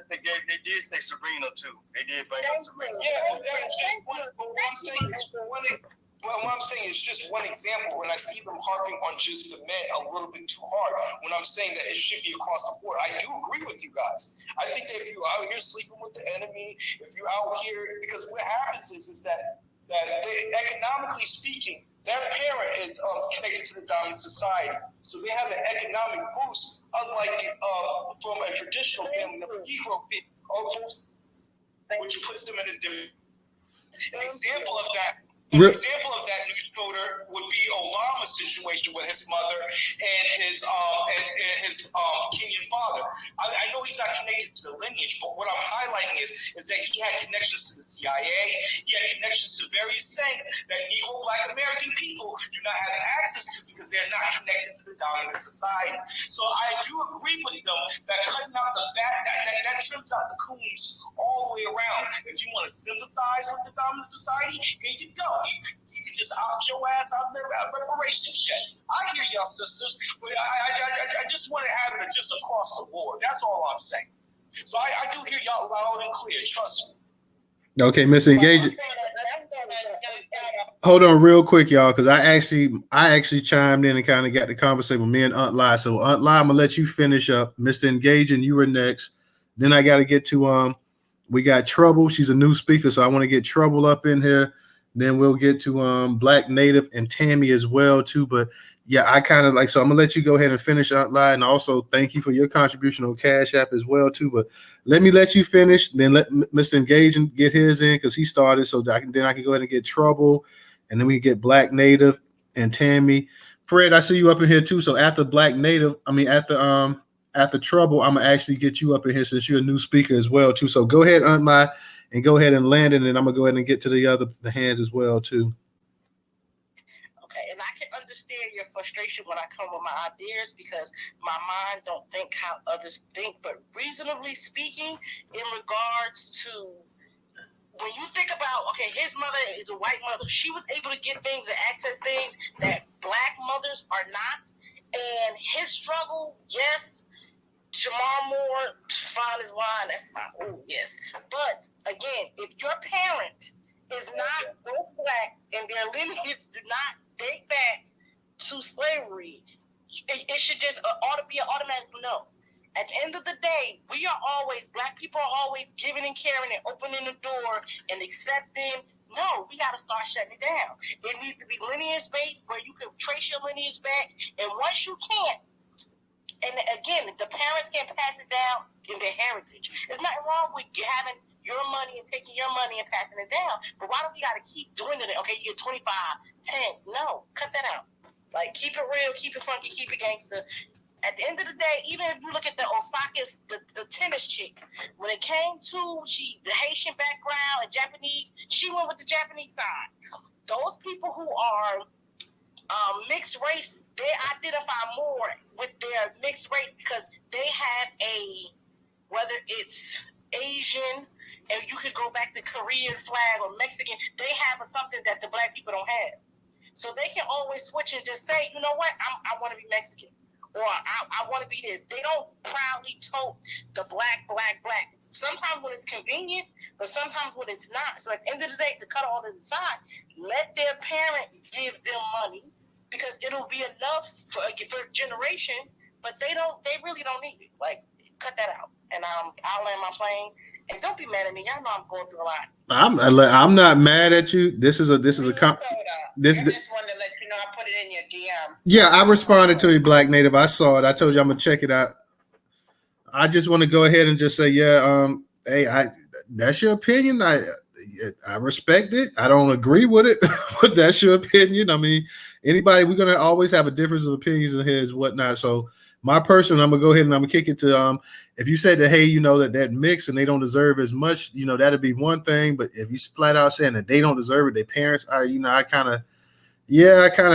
[SPEAKER 4] They did say Serena too. They did bring up Serena.
[SPEAKER 3] Yeah, what I'm saying is just one example. When I see them harping on just the men a little bit too hard, when I'm saying that it should be across the board, I do agree with you guys. I think that if you're out here sleeping with the enemy, if you're out here, because what happens is that they, economically speaking, their parent is connected to the dominant society, so they have an economic boost, unlike from a traditional family, the Negro which puts them in a different. An example of that. An example of that Newstoter would be Obama's situation with his mother and his Kenyan father. I know he's not connected to the lineage, but what I'm highlighting is that he had connections to the CIA. He had connections to various things that Negro Black American people do not have access to because they're not connected to the dominant society. So I do agree with them that cutting out the fat, that trims out the coons all the way around. If you want to sympathize with the dominant society, here you go. You can just opt your ass out there at reparations check. I hear y'all sisters, but I just want to have it just across the board. That's all I'm saying. So I do hear y'all loud and clear. Trust me.
[SPEAKER 2] Okay, Mr. Engage. Hold on real quick, y'all, because I actually chimed in and kind of got the conversation with me and Aunt Lai. So Aunt Lai, I'm gonna let you finish up. Mr. Engage, and you were next. Then I got to get to we got Trouble. She's a new speaker, so I want to get Trouble up in here. Then we'll get to Black Native and Tammy as well too. But yeah, I kind of so I'm gonna let you go ahead and finish Aunt Lai, and also thank you for your contribution on Cash App as well too. But let you finish, then let Mr. Engage and get his in because he started, so that I can go ahead and get Trouble, and then we get Black Native and Tammy. Fred, I see you up in here too. So after Black Native, after Trouble, I'm gonna actually get you up in here since you're a new speaker as well too. So go ahead, Aunt Lai, and go ahead and land it, and I'm gonna go ahead and get to the hands as well too.
[SPEAKER 10] Okay, and I can understand your frustration when I come with my ideas because my mind don't think how others think. But reasonably speaking, in regards to when you think about, okay, his mother is a white mother. She was able to get things and access things that black mothers are not. And his struggle, yes, Shamar Moore, fine as wine, that's my, yes. But again, if your parent is not both blacks and their lineage do not date back to slavery, it should just ought to be an automatic no. At the end of the day, black people are always giving and caring and opening the door and accepting. No, we got to start shutting it down. It needs to be lineage-based where you can trace your lineage back. And once you can't, and again, the parents can pass it down in their heritage. There's nothing wrong with having your money and taking your money and passing it down. But why do we got to keep doing it? Okay, you get 25, 10. No, cut that out. Like, keep it real, keep it funky, keep it gangster. At the end of the day, even if you look at the Osaka's, the tennis chick, when it came to the Haitian background and Japanese, she went with the Japanese side. Those people who are mixed race, they identify more with their mixed race because they have whether it's Asian, and you could go back to Korean flag or Mexican, they have something that the black people don't have. So they can always switch and just say, you know what, I want to be Mexican. Or I want to be this. They don't proudly tote the black. Sometimes when it's convenient, but sometimes when it's not. So at the end of the day, to cut all to the side, let their parent give them money because it'll be enough for a generation. But they really don't need it. Like, cut that out. And I'll land my plane. And don't be mad at me. Y'all know I'm going through a lot.
[SPEAKER 2] I'm not mad at you. This is a
[SPEAKER 8] I just wanted to let you know I put it in your DM.
[SPEAKER 2] Yeah, I responded to you, Black Native. I saw it. I told you I'm gonna check it out. I just want to go ahead and just say, yeah, hey, that's your opinion. I respect it. I don't agree with it, but that's your opinion. I mean, we're gonna always have a difference of opinions in here and whatnot. So my personal, I'm gonna go ahead and I'm gonna kick it to if you said that, hey, you know, that mix and they don't deserve as much, you know, that'd be one thing. But if you flat out saying that they don't deserve it, their parents, I kind of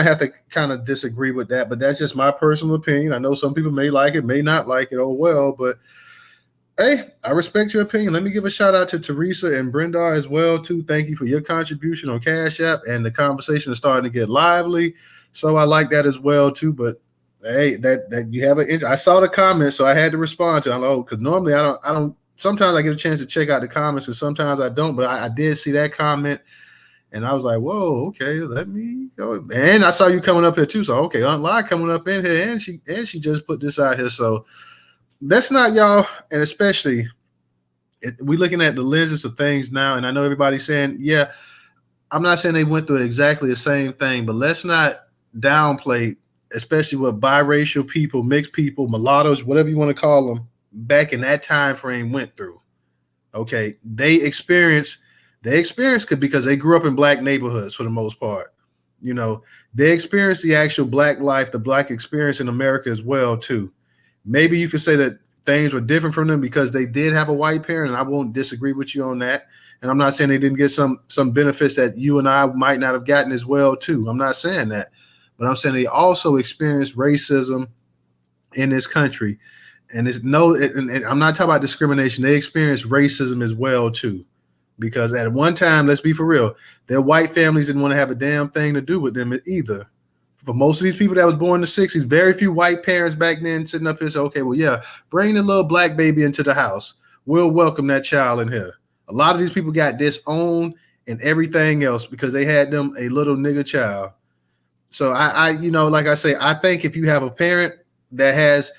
[SPEAKER 2] have to kind of disagree with that. But that's just my personal opinion. I know some people may like it, may not like it. Oh well, but hey, I respect your opinion. Let me give a shout out to Teresa and Brenda as well too. Thank you for your contribution on Cash App, and the conversation is starting to get lively. So I like that as well too. But hey, that you have I saw the comments, so I had to respond to it. Because normally I don't. Sometimes I get a chance to check out the comments, and sometimes I don't. But I did see that comment, and I was like, whoa, okay, let me go. And I saw you coming up here too. So okay, Aunt Lai coming up in here, and she just put this out here. So that's not y'all, and especially we looking at the lenses of things now. And I know everybody's saying, yeah, I'm not saying they went through exactly the same thing, but let's not downplay, especially what biracial people, mixed people, mulattoes, whatever you want to call them, back in that time frame went through. Okay, they experienced because they grew up in black neighborhoods for the most part. You know, they experienced the actual black life, the black experience in America as well too. Maybe you could say that things were different from them because they did have a white parent, and I won't disagree with you on that. And I'm not saying they didn't get some benefits that you and I might not have gotten as well too. I'm not saying that, but I'm saying they also experienced racism in this country, and and I'm not talking about discrimination. They experienced racism as well too, because at one time, let's be for real, their white families didn't want to have a damn thing to do with them either. For most of these people that was born in the 60s, very few white parents back then sitting up here say, okay, well, yeah, bring the little black baby into the house. We'll welcome that child in here. A lot of these people got disowned and everything else because they had them a little nigga child. So I like I say, I think if you have a parent that has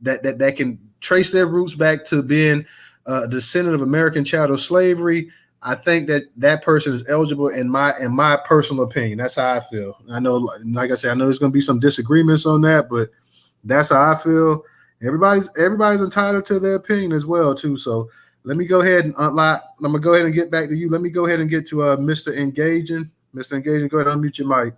[SPEAKER 2] that can trace their roots back to being a descendant of American chattel slavery, I think that person is eligible in my personal opinion. That's how I feel. I know, like I said, I know there's going to be some disagreements on that, but that's how I feel. Everybody's entitled to their opinion as well too. So let me go ahead and I'm gonna go ahead and get back to you. Let me go ahead and get to Mr. Engaging. Mr. Engaging, go ahead and unmute your mic.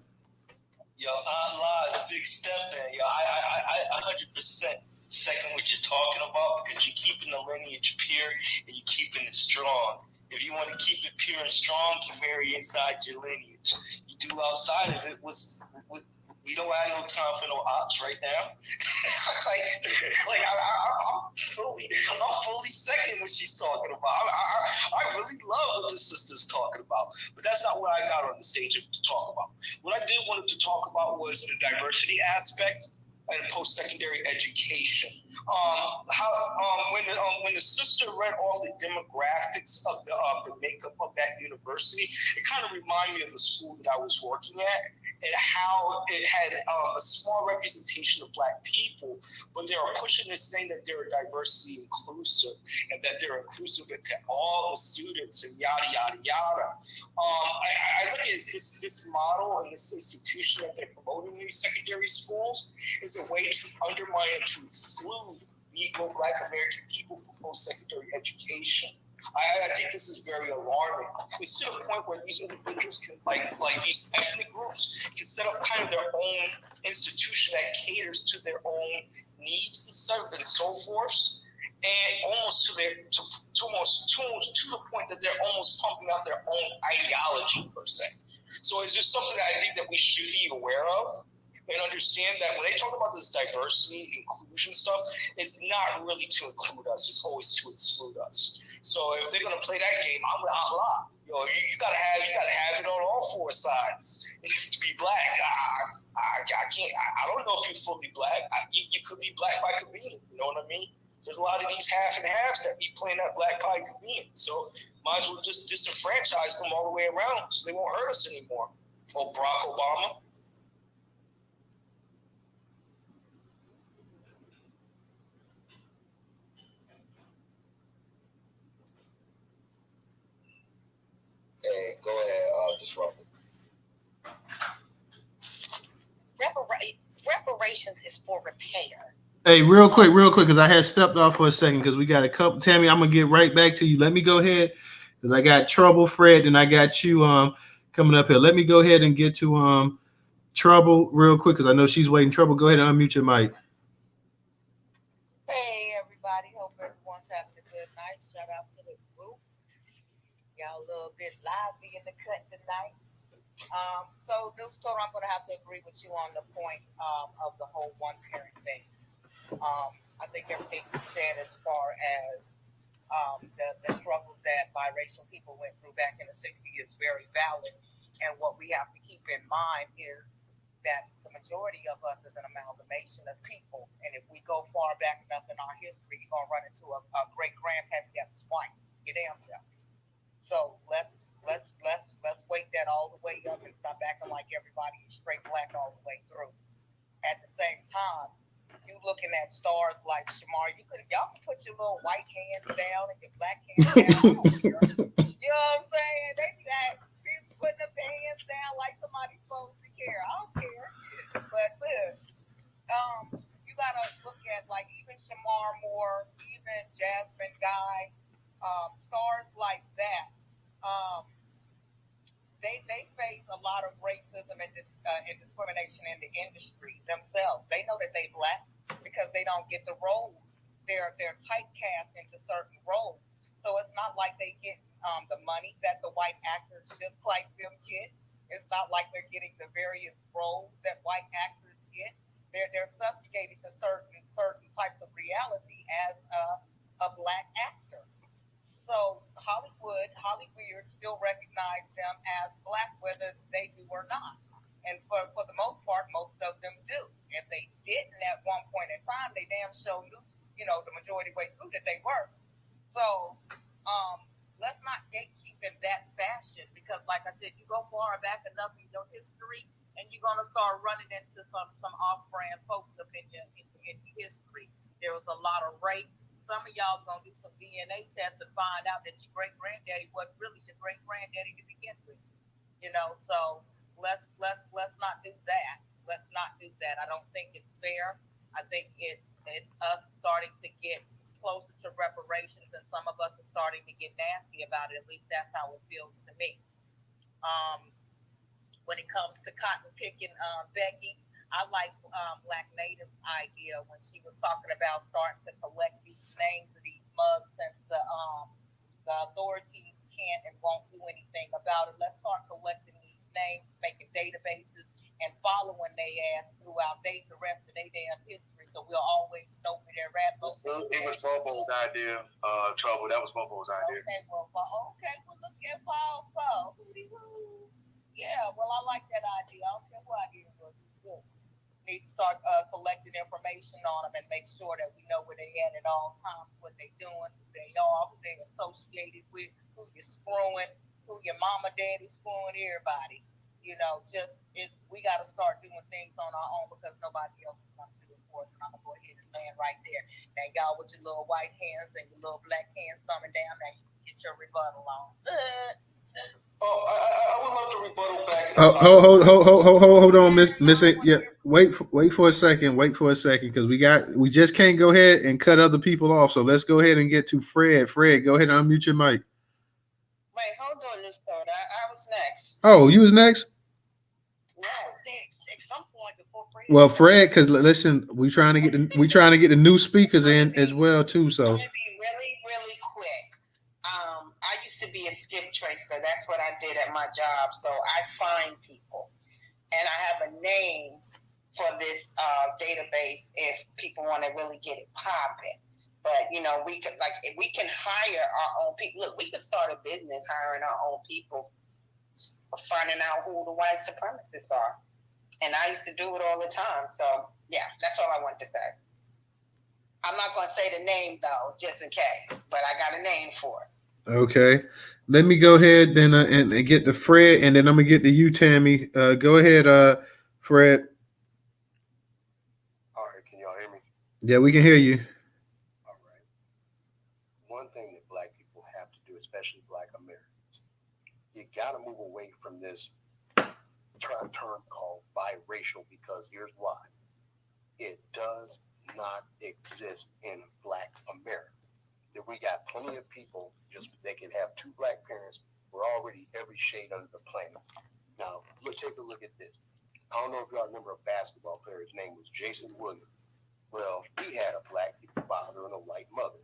[SPEAKER 3] Yo, Aunt La's big step in. Yo, I 100% second what you're talking about because you're keeping the lineage pure and you're keeping it strong. If you want to keep it pure and strong, you marry inside your lineage. You do outside of it, we don't have no time for no ops right now. I'm fully second what she's talking about. I really love what the sister's talking about, but that's not what I got on the stage to talk about. What I did want to talk about was the diversity aspect and post-secondary education. When the sister read off the demographics of the makeup of that university, it kind of reminded me of the school that I was working at and how it had a small representation of Black people, but they are pushing this saying that they're diversity inclusive and that they're inclusive to all the students and yada, yada, yada. I look at this model and this institution that they're promoting in these secondary schools is a way to undermine and to exclude Negro Black American people from post-secondary education. I think this is very alarming. It's to the point where these individuals can, like these ethnic groups, can set up kind of their own institution that caters to their own needs and stuff and so forth, and almost to the point that they're almost pumping out their own ideology per se. So it's just something that I think that we should be aware of and understand that when they talk about this diversity, inclusion stuff, it's not really to include us. It's always to exclude us. So if they're gonna play that game, I'm gonna outlaw. You gotta have it on all four sides to be black. I can't. I don't know if you're fully black. You could be black by convenience. You know what I mean? There's a lot of these half and halves that be playing that black by convenience. So might as well just disenfranchise them all the way around, so they won't hurt us anymore. Oh, Barack Obama.
[SPEAKER 6] Hey, go ahead, Disruptor.
[SPEAKER 10] Reparations is for repair.
[SPEAKER 2] Hey, real quick, because I had stepped off for a second because we got a couple. Tammy, I'm gonna get right back to you. Let me go ahead because I got Trouble, Fred, and I got you coming up here. Let me go ahead and get to Trouble real quick because I know she's waiting. Trouble, go ahead and unmute your mic.
[SPEAKER 9] Hey everybody, hope everyone's having a good night. Shout out to the group. Y'all a little bit lively in the cut tonight. So Newstoter, I'm gonna have to agree with you on the point of the whole one parent thing. I think everything you said as far as the struggles that biracial people went through back in the 60s is very valid. And what we have to keep in mind is that the majority of us is an amalgamation of people. And if we go far back enough in our history, you're gonna run into a great grandparent that was white. Your damn self. So let's wake that all the way up and stop acting like everybody is straight black all the way through. At the same time, you looking at stars like Shamar, y'all can put your little white hands down and your black hands down. You know what I'm saying? They be putting up their hands down like somebody's supposed to care. I don't care. But look, you gotta look at like even Shamar Moore, even Jasmine Guy, stars like that. They face a lot of racism and discrimination in the industry themselves. They know that they black because they don't get the roles. They're typecast into certain roles. So it's not like they get the money that the white actors just like them get. It's not like they're getting the various roles that white actors get. They're subjugated to certain types of reality as a black actor. So Hollywood still recognize them as black whether they do or not. And for the most part, most of them do. If they didn't at one point in time, they damn sure knew, the majority way through that they were. So let's not gatekeep in that fashion because, like I said, you go far back enough in your history and you're going to start running into some off-brand folks up in history. There was a lot of rape. Some of y'all gonna do some DNA tests and find out that your great granddaddy wasn't really your great granddaddy to begin with. So let's not do that. Let's not do that. I don't think it's fair. I think it's us starting to get closer to reparations, and some of us are starting to get nasty about it. At least that's how it feels to me. When it comes to cotton picking, Becky, I like Black Native's idea when she was talking about starting to collect these names of these mugs since the authorities can't and won't do anything about it. Let's start collecting these names, making databases, and following their ass throughout the rest of their damn history, so we'll always know where they're at.
[SPEAKER 4] It was Bobo's idea, Trouble. That was Bobo's idea.
[SPEAKER 9] Okay, well, look at Paul. Hootie-hoo. Yeah, well, I like that idea. I don't care what idea it was. It's good. Need to start collecting information on them and make sure that we know where they at all times, what they doing, who they are, who they associated with, who you're screwing, who your mama, daddy screwing, everybody. We got to start doing things on our own because nobody else is going to do it for us. And I'm going to go ahead and land right there. Now, y'all with your little white hands and your little black hands thumbing down, now you can get your rebuttal on.
[SPEAKER 3] I would love to rebuttal back
[SPEAKER 2] Hold on, Miss. Yeah, wait for a second. Wait for a second, because we just can't go ahead and cut other people off. So let's go ahead and get to Fred. Fred, go ahead and unmute your mic.
[SPEAKER 8] Wait, hold on, Newstoter. I was next.
[SPEAKER 2] Oh, you was next.
[SPEAKER 10] I was next at some point before Fred.
[SPEAKER 2] Well, Fred, because listen, we trying to get the new speakers in as well too. So
[SPEAKER 8] I'm gonna be really, really quick. I used to be a skip tracer. That's what I did at my job. So I find people, and I have a name for this database if people want to really get it popping. But we could if we can hire our own people. Look, we could start a business hiring our own people, finding out who the white supremacists are. And I used to do it all the time. So yeah, that's all I want to say. I'm not going to say the name though, just in case. But I got a name for it.
[SPEAKER 2] okay, let me go ahead then and get to Fred, and then I'm gonna get to you, Tammy. Go ahead, Fred.
[SPEAKER 11] All right, can y'all hear me?
[SPEAKER 2] Yeah, we can hear you.
[SPEAKER 11] All right. One thing that Black people have to do, especially Black Americans, you got to move away from this term called biracial, because here's why. It does not exist in Black America. If we got plenty of people, just they can have two Black parents, we're already every shade under the planet. Now, take a look at this. I don't know if y'all remember a basketball player. His name was Jason Williams. Well, he had a Black father and a white mother.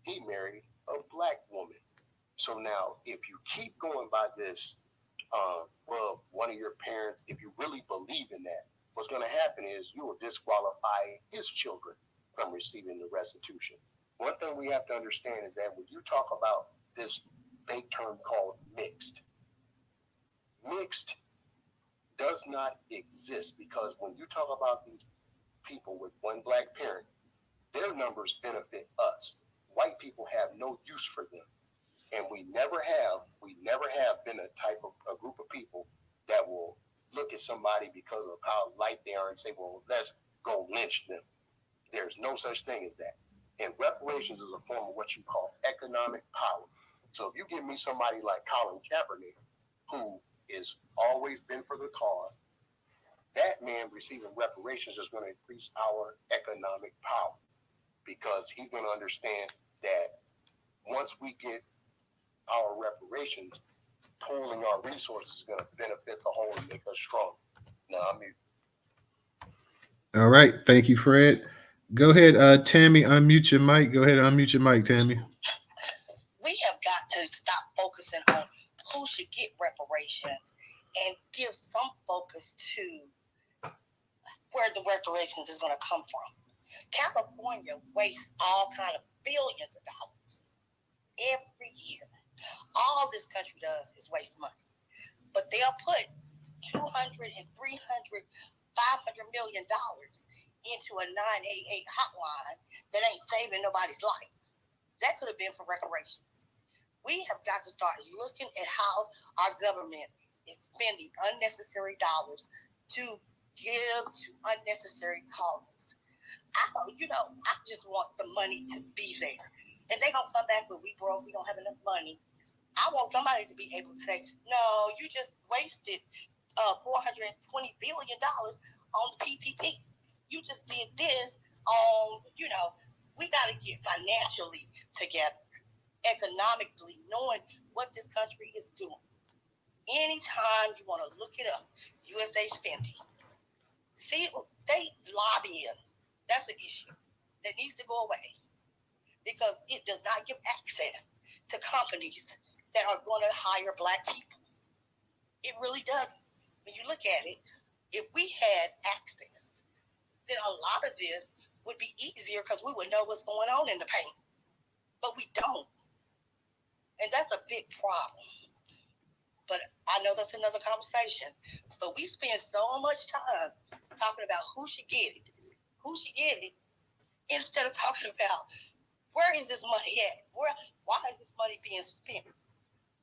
[SPEAKER 11] He married a Black woman. So now, if you keep going by this, one of your parents, if you really believe in that, what's going to happen is you will disqualify his children from receiving the restitution. One thing we have to understand is that when you talk about this fake term called mixed does not exist, because when you talk about these people with one Black parent, their numbers benefit us. White people have no use for them. And we never have been a group of people that will look at somebody because of how light they are and say, well, let's go lynch them. There's no such thing as that. And reparations is a form of what you call economic power. So if you give me somebody like Colin Kaepernick, who is always been for the cause, that man receiving reparations is going to increase our economic power, because he's going to understand that once we get our reparations, pooling our resources is going to benefit the whole and make us strong. Now,
[SPEAKER 2] All right, thank you, Fred. Go ahead, Tammy. Unmute your mic. Go ahead and unmute your mic, Tammy.
[SPEAKER 10] We have got to stop focusing on who should get reparations and give some focus to where the reparations is going to come from. California wastes all kind of billions of dollars every year. All this country does is waste money. But they'll put $200 and $300, $500 million into a 988 hotline that ain't saving nobody's life. That could have been for reparations. We have got to start looking at how our government is spending unnecessary dollars to give to unnecessary causes. I just want the money to be there. And they're going to come back with, we broke, we don't have enough money. I want somebody to be able to say, no, you just wasted $420 billion on the PPP. You just did this on, we got to get financially together, economically, knowing what this country is doing. Anytime you want to look it up, USA spending. See, they lobbying. That's an issue that needs to go away, because it does not give access to companies that are going to hire Black people. It really doesn't. When you look at it, if we had access, then a lot of this would be easier, because we would know what's going on in the paint. But we don't. And that's a big problem. But I know that's another conversation. But we spend so much time talking about who should get it, instead of talking about where is this money at? Why is this money being spent?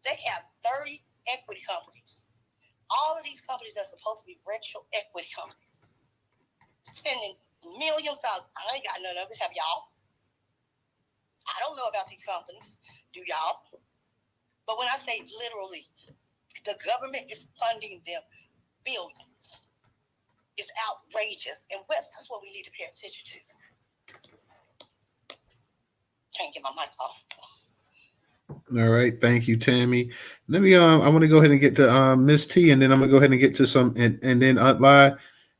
[SPEAKER 10] They have 30 equity companies. All of these companies are supposed to be racial equity companies, spending millions of dollars. I ain't got none of it. Have y'all? I don't know about these companies. Do y'all? But when I say literally, the government is funding them billions. It's outrageous, and that's what we need to pay attention to. Can't get my mic off.
[SPEAKER 2] All right, thank you, Tammy. Let me I want to go ahead and get to Miss T, and then I'm gonna go ahead and get to some, and then Lie,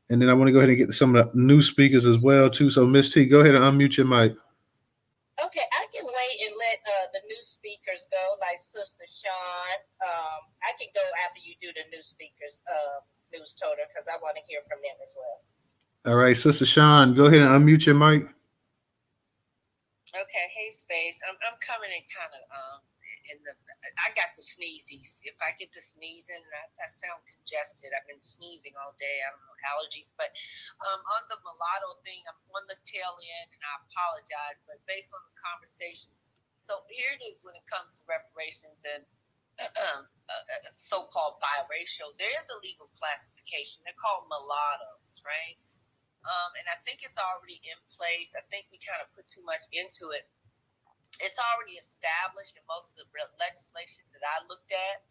[SPEAKER 2] and then I want to go ahead and get to some of the new speakers as well too. So Miss T, go ahead and unmute your mic.
[SPEAKER 9] Okay, I can wait and let the new speakers go, like Sister Sean. I can go after you do the new speakers, Newstoter, because I want to hear from them as well.
[SPEAKER 2] All right, Sister Sean, go ahead and unmute your mic.
[SPEAKER 12] Okay, hey Space. I'm coming in kind of in the. I got the sneezies. If I get to sneezing, I sound congested. I've been sneezing all day. I don't know, allergies. But on the mulatto thing, I'm on the tail end, and I apologize. But based on the conversation, so here it is when it comes to reparations and so-called biracial. There is a legal classification. They're called mulattoes, right? And I think it's already in place. I think we kind of put too much into it. It's already established in most of the legislation that I looked at,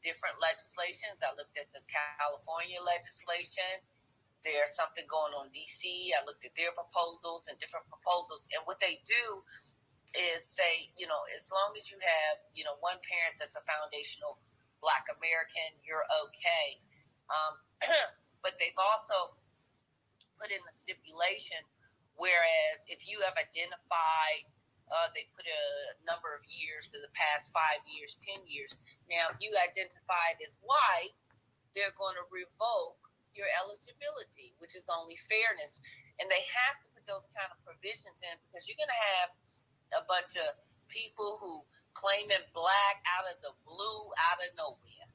[SPEAKER 12] different legislations. I looked at the California legislation. There's something going on in D.C. I looked at their proposals and different proposals. And what they do is say, as long as you have, one parent that's a foundational Black American, you're okay. But they've also put in the stipulation, whereas if you have identified, they put a number of years to the past 5 years, 10 years. Now, if you identified as white, they're going to revoke your eligibility, which is only fairness. And they have to put those kind of provisions in because you're going to have a bunch of people who claiming Black out of the blue, out of nowhere.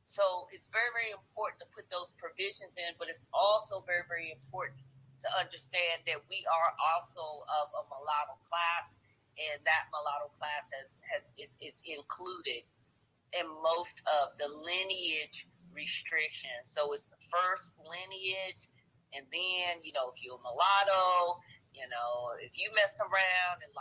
[SPEAKER 12] So it's very, very important to put those provisions in, but it's also very, very important to understand that we are also of a mulatto class, and that mulatto class is included in most of the lineage restrictions. So it's first lineage, and then, if you're a mulatto, if you messed around and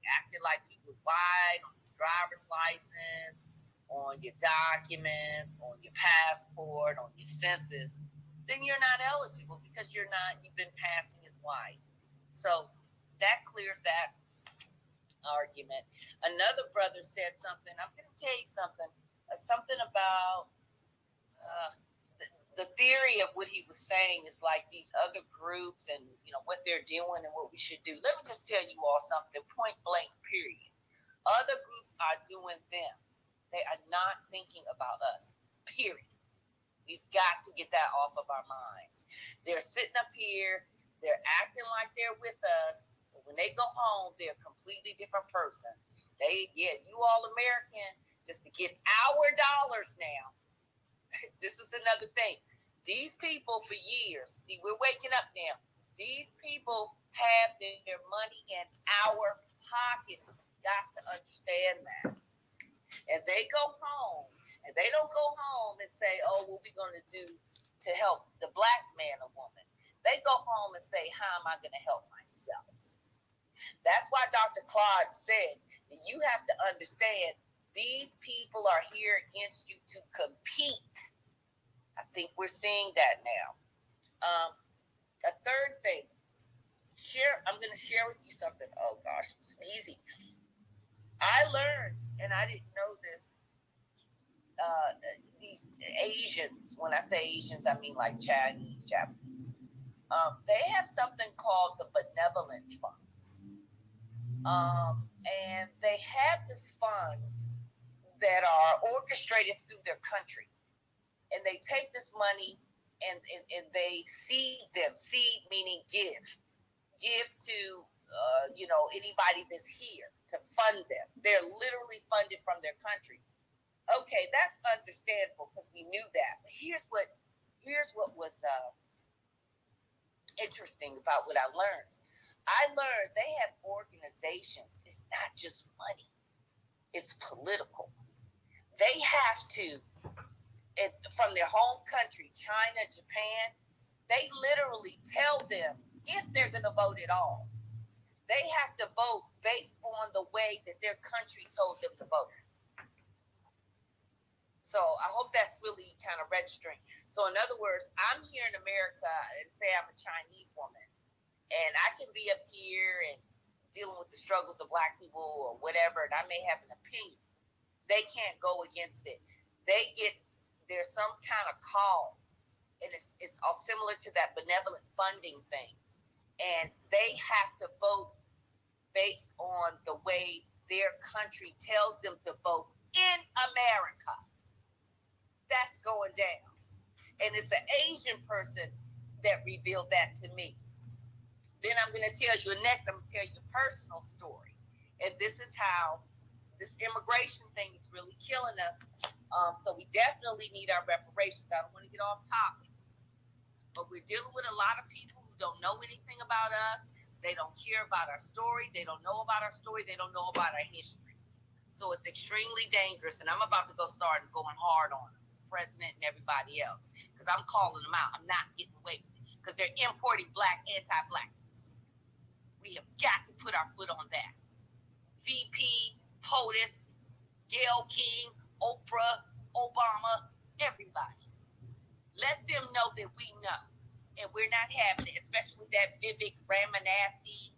[SPEAKER 12] acted like you were white on your driver's license, on your documents, on your passport, on your census, then you're not eligible because you've been passing as white. So that clears that argument. Another brother said something. I'm going to tell you something about the theory of what he was saying is like these other groups and, what they're doing and what we should do. Let me just tell you all something, point blank, period. Other groups are doing them. They are not thinking about us, period. We've got to get that off of our minds. They're sitting up here, they're acting like they're with us, but when they go home, they're a completely different person. You all American, just to get our dollars now. This is another thing. These people for years, see, we're waking up now. These people have their money in our pockets. You've got to understand that. And they go home, and they don't go home and say, oh, what are we going to do to help the Black man or woman? They go home and say, how am I going to help myself? That's why Dr. Claude said that you have to understand these people are here against you to compete. I think we're seeing that now. A third thing, I'm going to share with you something. Oh, gosh, it's easy. I learned, and I didn't know this, these Asians, when I say Asians, I mean like Chinese, Japanese. They have something called the benevolent funds. And they have these funds that are orchestrated through their country. And they take this money and they seed them. Seed meaning give. Give to anybody that's here to fund them. They're literally funded from their country. Okay, that's understandable because we knew that. But here's what was interesting about what I learned. I learned they have organizations. It's not just money. It's political. They have to, from their home country, China, Japan, they literally tell them if they're going to vote at all. They have to vote based on the way that their country told them to vote. So I hope that's really kind of registering. So in other words, I'm here in America and say I'm a Chinese woman, and I can be up here and dealing with the struggles of Black people or whatever, and I may have an opinion. They can't go against it. There's some kind of call, and it's all similar to that benevolent funding thing. And they have to vote based on the way their country tells them to vote in America. That's going down. And it's an Asian person that revealed that to me. Then I'm going to tell you next, I'm going to tell you a personal story. And this is how this immigration thing is really killing us. So we definitely need our reparations. I don't want to get off topic. But we're dealing with a lot of people who don't know anything about us. They don't care about our story. They don't know about our story. They don't know about our history. So it's extremely dangerous. And I'm about to start going hard on them. President and everybody else, because I'm calling them out. I'm not getting away with it because they're importing Black anti-Blackness. We have got to put our foot on that. VP, POTUS, Gayle King, Oprah, Obama, everybody. Let them know that we know, and we're not having it, especially with that Vivek Ramanassi,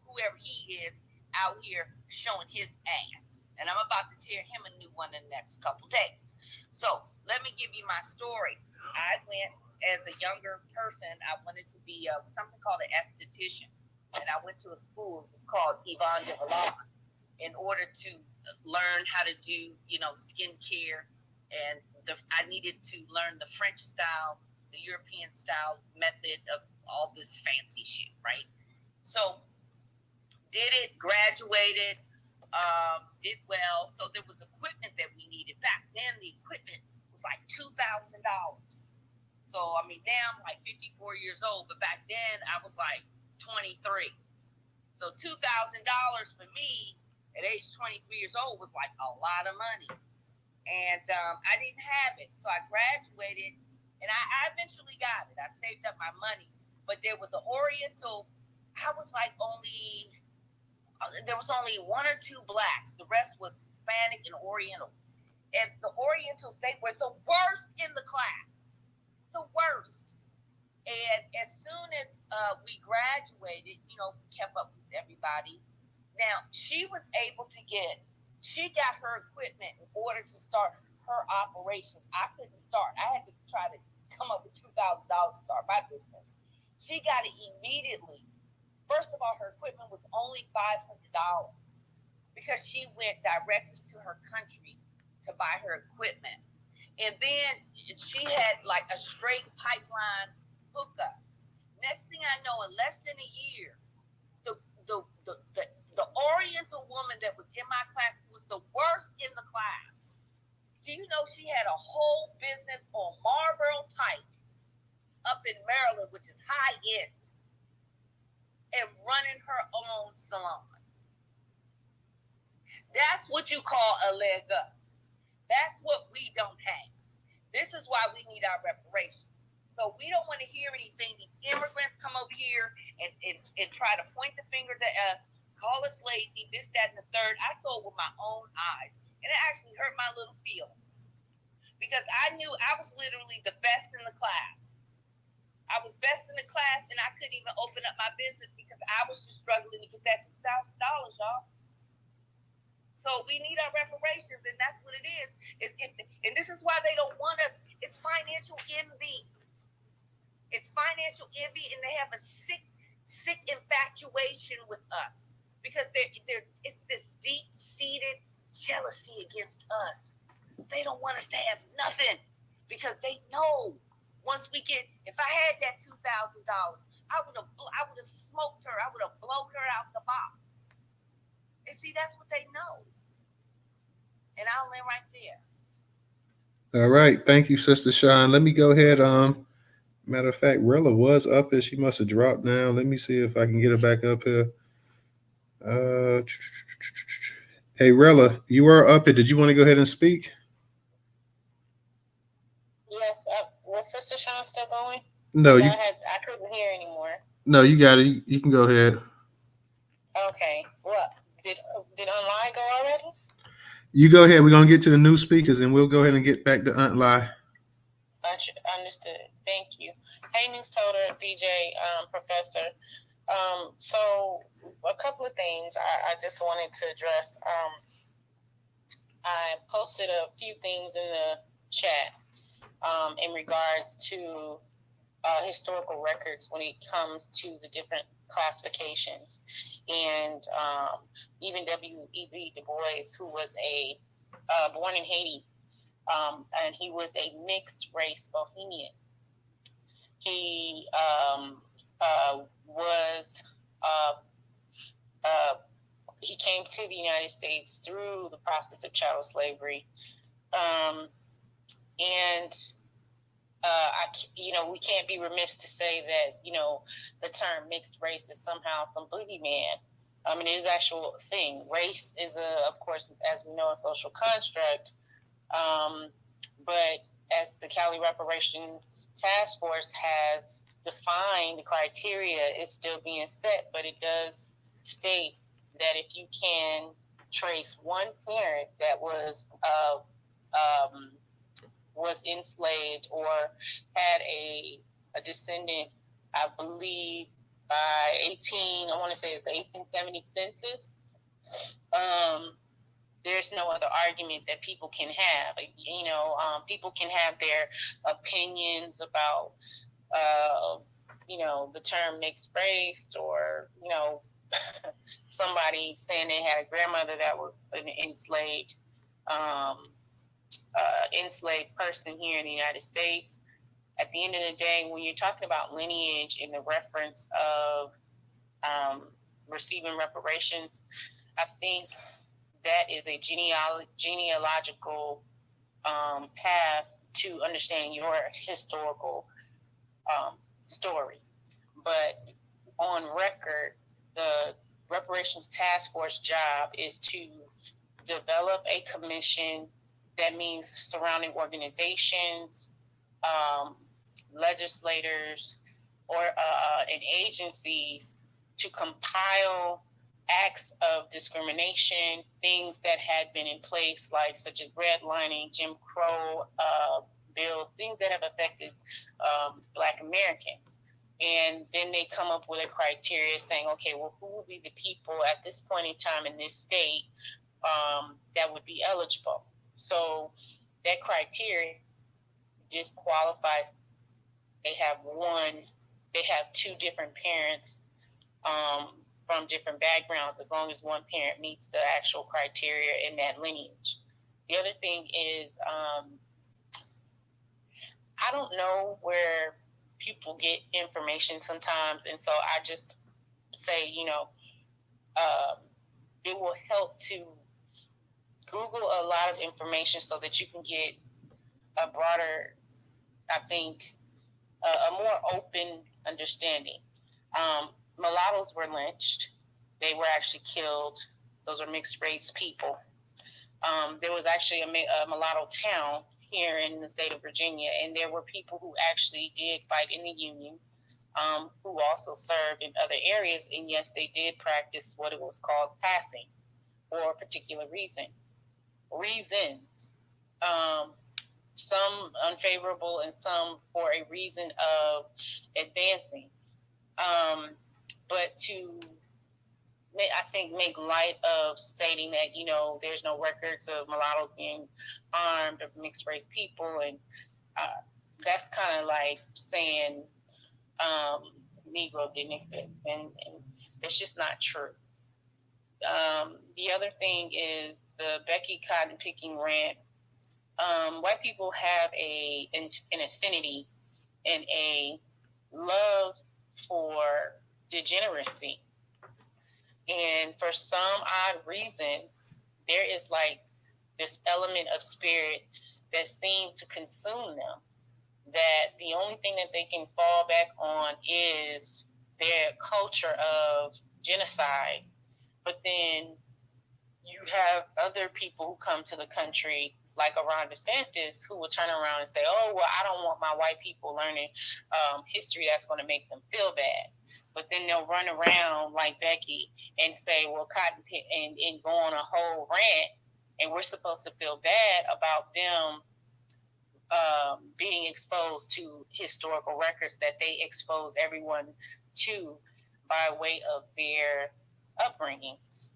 [SPEAKER 12] whoever he is, out here showing his ass. And I'm about to tear him a new one in the next couple days. So let me give you my story. I went as a younger person. I wanted to be something called an esthetician, and I went to a school. It was called Yvonne de Vallon, in order to learn how to do, skincare, and I needed to learn the French style, the European style method of all this fancy shit, right? So did it, graduated. Did well. So there was equipment that we needed. Back then, the equipment was like $2,000. So, now I'm like 54 years old, but back then I was like 23. So $2,000 for me at age 23 years old was like a lot of money. And I didn't have it. So I graduated, and I eventually got it. I saved up my money. But there was an Oriental, there was only one or two Blacks. The rest was Hispanic and Orientals. And the Orientals, they were the worst in the class. The worst. And as soon as we graduated, kept up with everybody. Now, she got her equipment in order to start her operation. I couldn't start. I had to try to come up with $2,000 to start my business. She got it immediately. First of all, her equipment was only $500 because she went directly to her country to buy her equipment. And then she had like a straight pipeline hookup. Next thing I know, in less than a year, the Oriental woman that was in my class, who was the worst in the class, do you know she had a whole business on Marlboro Pike up in Maryland, which is high end, and running her own salon? That's what you call a leg up. That's what we don't have. This is why we need our reparations. So we don't want to hear anything. These immigrants come over here and try to point the fingers at us, call us lazy, this, that, and the third. I saw it with my own eyes, and it actually hurt my little feelings because I knew I was literally the best in the class. I was best in the class, and I couldn't even open up my business because I was just struggling to get that $2,000, y'all. So we need our reparations, and that's what it is. And this is why they don't want us. It's financial envy. It's financial envy, and they have a sick infatuation with us because it's this deep-seated jealousy against us. They don't want us to have nothing because they know once we get. If I had that $2,000, I would have smoked her. I would have blown her out the box. And see, that's what they know. And I'll end right there.
[SPEAKER 2] All right. Thank you, Sister Sean. Let me go ahead. Matter of fact, Rella was up and she must have dropped down. Let me see if I can get her back up here. Hey, Rella, you were up here. Did you want to go ahead and speak?
[SPEAKER 8] Yes. Was Sister Sean still going?
[SPEAKER 2] No,
[SPEAKER 8] I couldn't hear anymore.
[SPEAKER 2] No, you got it. You can go ahead.
[SPEAKER 8] Okay. What did online go already?
[SPEAKER 2] You go ahead. We're gonna get to the new speakers, and we'll go ahead and get back to Aunt Lie.
[SPEAKER 13] Understood. Thank you. Hey, Newstoter, DJ, Professor. So a couple of things I just wanted to address. I posted a few things in the chat in regards to historical records when it comes to the different classifications. And even W.E.B. Du Bois, who was born in Haiti, and he was a mixed race Bohemian. He he came to the United States through the process of chattel slavery, and we can't be remiss to say that the term mixed race is somehow some boogeyman. It is an actual thing. Race is of course, as we know, a social construct, but as the Cali Reparations Task Force has defined, the criteria is still being set, but it does state that if you can trace one parent that was enslaved or had a descendant, I believe by 1870 census, there's no other argument that people can have. People can have their opinions about, the term mixed race, or, somebody saying they had a grandmother that was an enslaved person here in the United States. At the end of the day, when you're talking about lineage in the reference of receiving reparations, I think that is a genealogical path to understanding your historical story. But on record, the Reparations Task Force job is to develop a commission. That means surrounding organizations, legislators, and agencies to compile acts of discrimination, things that had been in place, such as redlining, Jim Crow bills, things that have affected Black Americans. And then they come up with a criteria saying, okay, well, who will be the people at this point in time in this state that would be eligible? So that criteria disqualifies. They have two different parents from different backgrounds, as long as one parent meets the actual criteria in that lineage. The other thing is, I don't know where people get information sometimes, and so I just say, it will help to Google a lot of information so that you can get a broader, I think, a more open understanding. Mulattoes were lynched. They were actually killed. Those are mixed race people. There was actually a mulatto town here in the state of Virginia, and there were people who actually did fight in the Union, who also served in other areas, and yes, they did practice what it was called passing for a particular reasons. Some unfavorable and some for a reason of advancing. But to, I think, make light of stating that, there's no records of mulattoes being armed or mixed race people. And that's kind of like saying Negro didn't exist. And it's just not true. The other thing is the Becky cotton picking rant. White people have an affinity and a love for degeneracy. And for some odd reason, there is this element of spirit that seems to consume them, that the only thing that they can fall back on is their culture of genocide. But then you have other people who come to the country, like Ron DeSantis, who will turn around and say, oh, well, I don't want my white people learning history that's going to make them feel bad. But then they'll run around like Becky and say, well, cotton pick, and go on a whole rant and we're supposed to feel bad about them being exposed to historical records that they expose everyone to by way of their upbringings.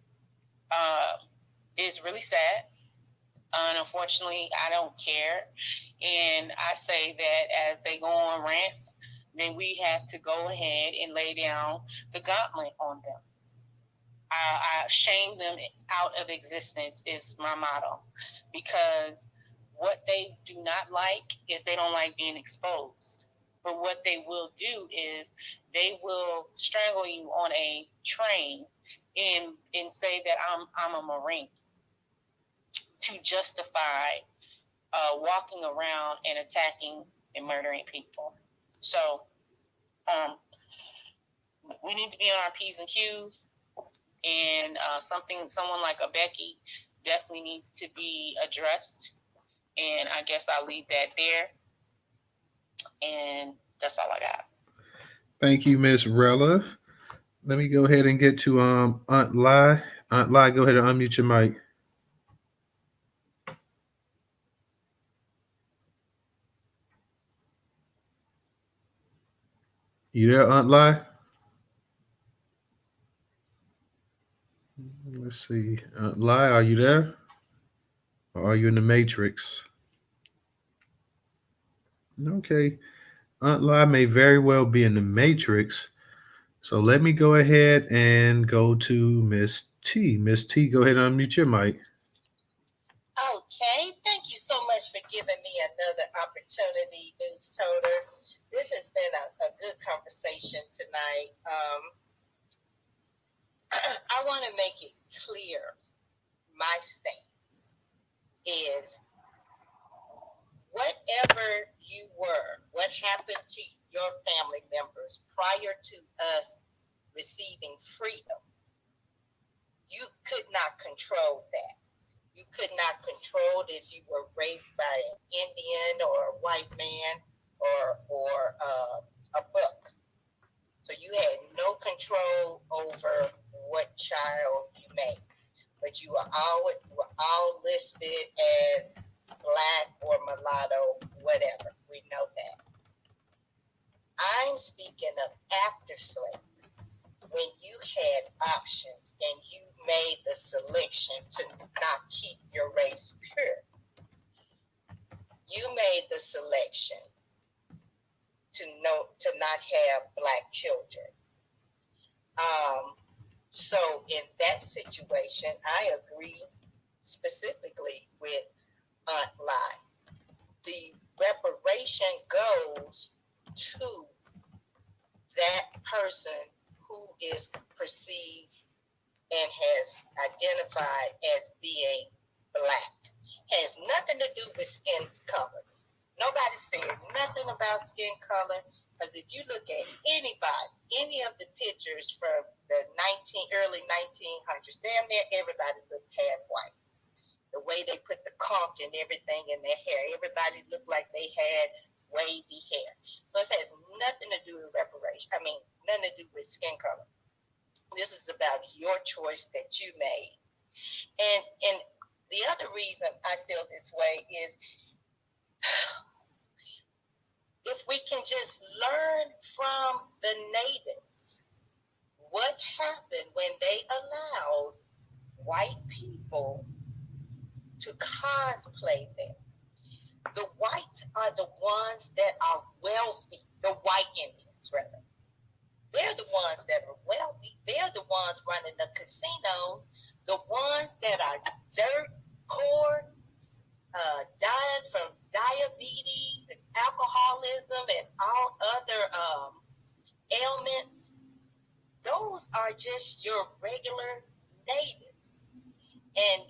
[SPEAKER 13] It's really sad. Unfortunately, I don't care. And I say that as they go on rants, then we have to go ahead and lay down the gauntlet on them. I shame them out of existence is my motto, because what they do not like is they don't like being exposed. But what they will do is they will strangle you on a train and say that I'm a Marine to justify walking around and attacking and murdering people. So we need to be on our P's and Q's, and someone like a Becky definitely needs to be addressed. And I guess I'll leave that there. And that's all I got.
[SPEAKER 2] Thank you, Miss Rella. Let me go ahead and get to Aunt Lai. Aunt Lai, go ahead and unmute your mic. You there, Aunt Lai? Let's see. Aunt Lai, are you there? Or are you in the Matrix? Okay. Aunt Lai may very well be in the Matrix. So let me go ahead and go to Miss T. Miss T, go ahead and unmute your mic.
[SPEAKER 9] Okay, thank you so much for giving me another opportunity, Newstoter. This has been a good conversation tonight. I want to make it clear my stance is whatever you were, what happened to your family members prior to us receiving freedom, you could not control that. You could not control if you were raped by an Indian or a white man or a buck. So you had no control over what child you made. But you were all listed as black or mulatto, whatever. We know that. I'm speaking of after slavery, when you had options and you made the selection to not keep your race pure. You made the selection to not have black children. So in that situation, I agree specifically with Aunt Lai. The reparation goes to that person who is perceived and has identified as being black. Has nothing to do with skin color. Nobody said nothing about skin color, because if you look at any of the pictures from the early 1900s, damn near everybody looked half white. The way they put the conch and everything in their hair, everybody looked like they had wavy hair. So it has nothing to do with reparation. Nothing to do with skin color. This is about your choice that you made. And the other reason I feel this way is if we can just learn from the natives what happened when they allowed white people to cosplay them. The whites are the ones that are wealthy, the white Indians rather. They're the ones that are wealthy. They're the ones running the casinos, the ones that are dirt poor, dying from diabetes and alcoholism and all other ailments. Those are just your regular natives. And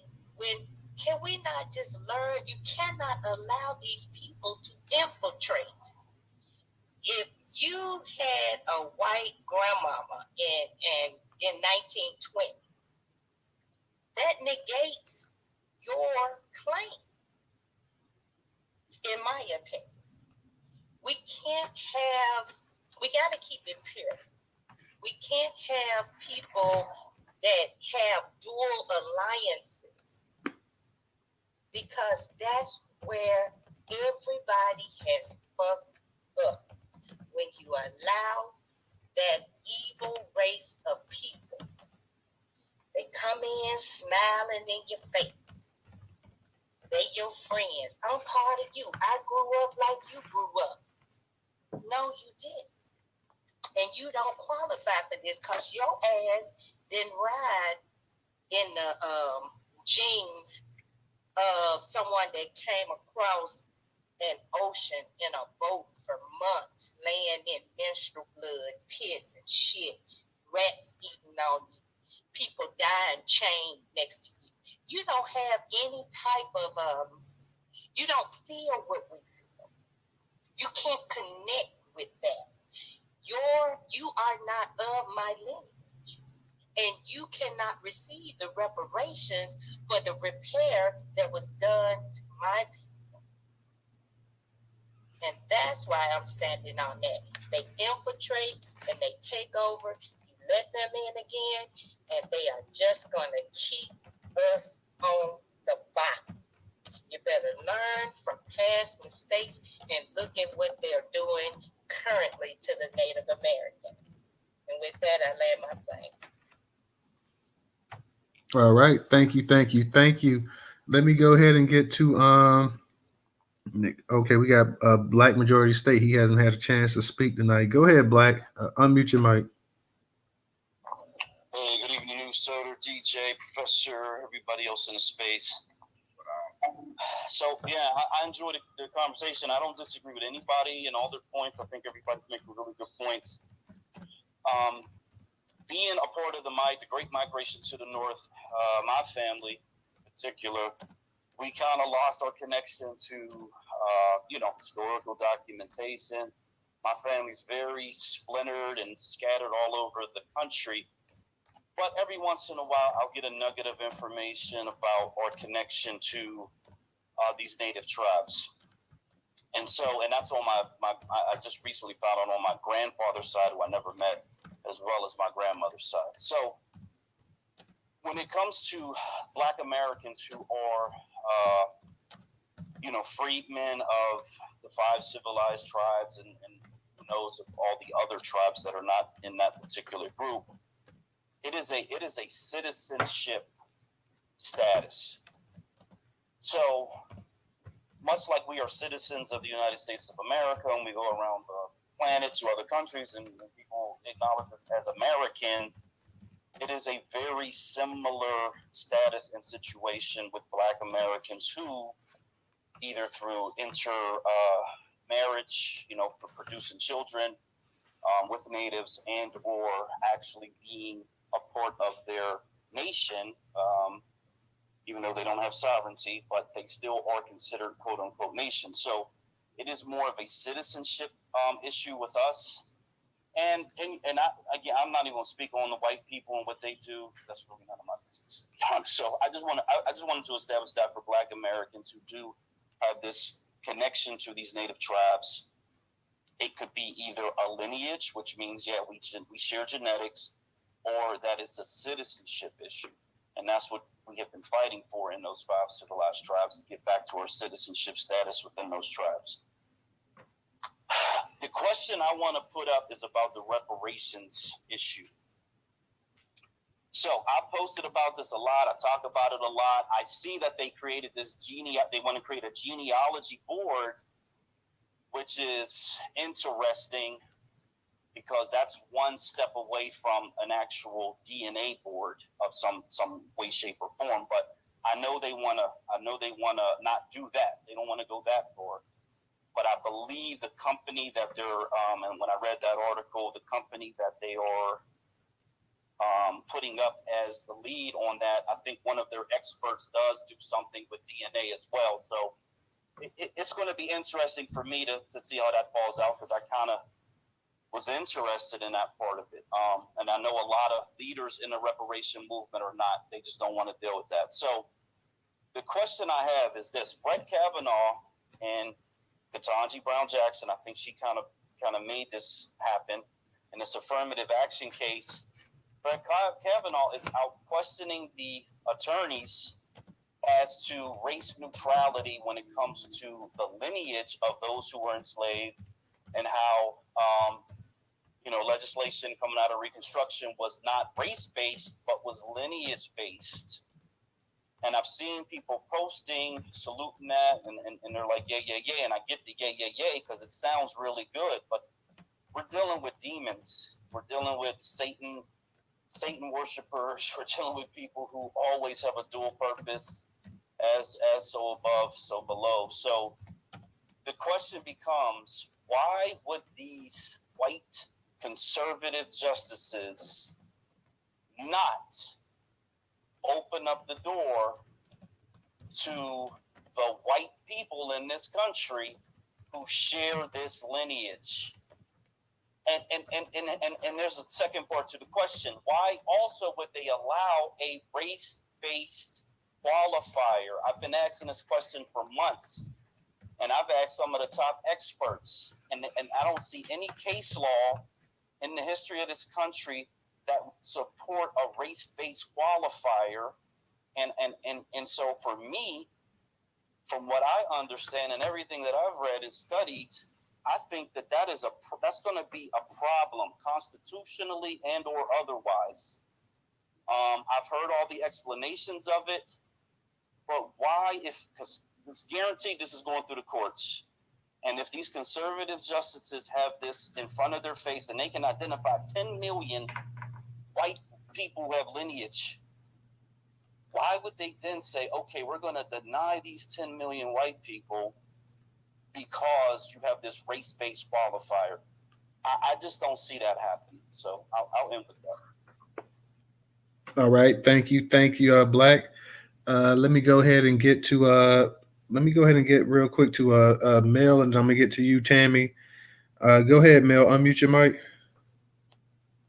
[SPEAKER 9] can we not just learn? You cannot allow these people to infiltrate. If you had a white grandmama in 1920, that negates your claim, in my opinion. We got to keep it pure. We can't have people that have dual alliances because that's where everybody has fucked up. When you allow that evil race of people, they come in smiling in your face. They your friends. I'm part of you. I grew up like you grew up. No, you didn't. And you don't qualify for this because your ass didn't ride in the genes of someone that came across an ocean in a boat for months, laying in menstrual blood, piss and shit, rats eating on you, people dying chained next to you. You don't have any type of, you don't feel what we feel. You can't connect with that. You are not of my lineage, and you cannot receive the reparations for the repair that was done to my people. And that's why I'm standing on that. They infiltrate and they take over. You let them in again, and they are just going to keep us on the bottom. You better learn from past mistakes and look at what they're doing currently to the Native Americans. And with that, I land my plane.
[SPEAKER 2] All right. Thank you. Let me go ahead and get to Nick. Okay, we got Black Majority State. He hasn't had a chance to speak tonight. Go ahead, Black. Unmute your mic.
[SPEAKER 14] Hey, good evening, Newstoter, DJ, Professor, everybody else in the space. So, yeah, I enjoyed the conversation. I don't disagree with anybody and all their points. I think everybody's making really good points. Being a part of the Great Migration to the North, my family in particular, we kind of lost our connection to, historical documentation. My family's very splintered and scattered all over the country. But every once in a while, I'll get a nugget of information about our connection to these native tribes. And that's on I just recently found out on my grandfather's side, who I never met, as well as my grandmother's side. So when it comes to Black Americans who are, freedmen of the 5 civilized tribes and who knows of all the other tribes that are not in that particular group, it is a citizenship status. So much like we are citizens of the United States of America and we go around the planet to other countries and people acknowledge us as American, it is a very similar status and situation with Black Americans who, either through marriage, for producing children with natives and or actually being a part of their nation, even though they don't have sovereignty, but they still are considered quote unquote nation. So it is more of a citizenship issue with us. And I'm not even going to speak on the white people and what they do, because that's really none of my business. So I just wanted to establish that for Black Americans who do have this connection to these native tribes. It could be either a lineage, which means, we share genetics, or that is a citizenship issue. And that's what we have been fighting for in those 5 civilized tribes, to get back to our citizenship status within those tribes. The question I want to put up is about the reparations issue. So I posted about this a lot. I talk about it a lot. I see that they created they want to create a genealogy board, which is interesting because that's one step away from an actual DNA board of some way, shape, or form. But I know they want to not do that. They don't want to go that far. But I believe the company that they're, and when I read that article, the company that they are putting up as the lead on that, I think one of their experts does do something with DNA as well. So it's going to be interesting for me to see how that falls out, because I kind of was interested in that part of it. And I know a lot of leaders in the reparation movement are not. They just don't want to deal with that. So the question I have is this: Brett Kavanaugh and Ketanji Brown Jackson, I think she kind of made this happen in this affirmative action case. Brett Kavanaugh is out questioning the attorneys as to race neutrality when it comes to the lineage of those who were enslaved, and how legislation coming out of Reconstruction was not race-based but was lineage-based. And I've seen people posting, saluting that, and they're like, yeah, yeah, yeah. And I get the yeah, yeah, yeah, because it sounds really good. But we're dealing with demons. We're dealing with Satan worshipers. We're dealing with people who always have a dual purpose, as so above, so below. So the question becomes, why would these white conservative justices not open up the door to the white people in this country who share this lineage? And there's a second part to the question. Why also would they allow a race-based qualifier? I've been asking this question for months, and I've asked some of the top experts, and I don't see any case law in the history of this country that would support a race-based qualifier. And so for me, from what I understand and everything that I've read and studied, I think that's going to be a problem constitutionally and or otherwise. I've heard all the explanations of it, but why? Because it's guaranteed this is going through the courts. And if these conservative justices have this in front of their face and they can identify 10 million white people who have lineage, why would they then say, okay, we're going to deny these 10 million white people because you have this race-based qualifier? I just don't see that happening. So I'll end with that.
[SPEAKER 2] All right. Thank you, Black. Let me go ahead and get real quick to Mel, and I'm gonna get to you, Tammy. Go ahead, Mel. Unmute your mic.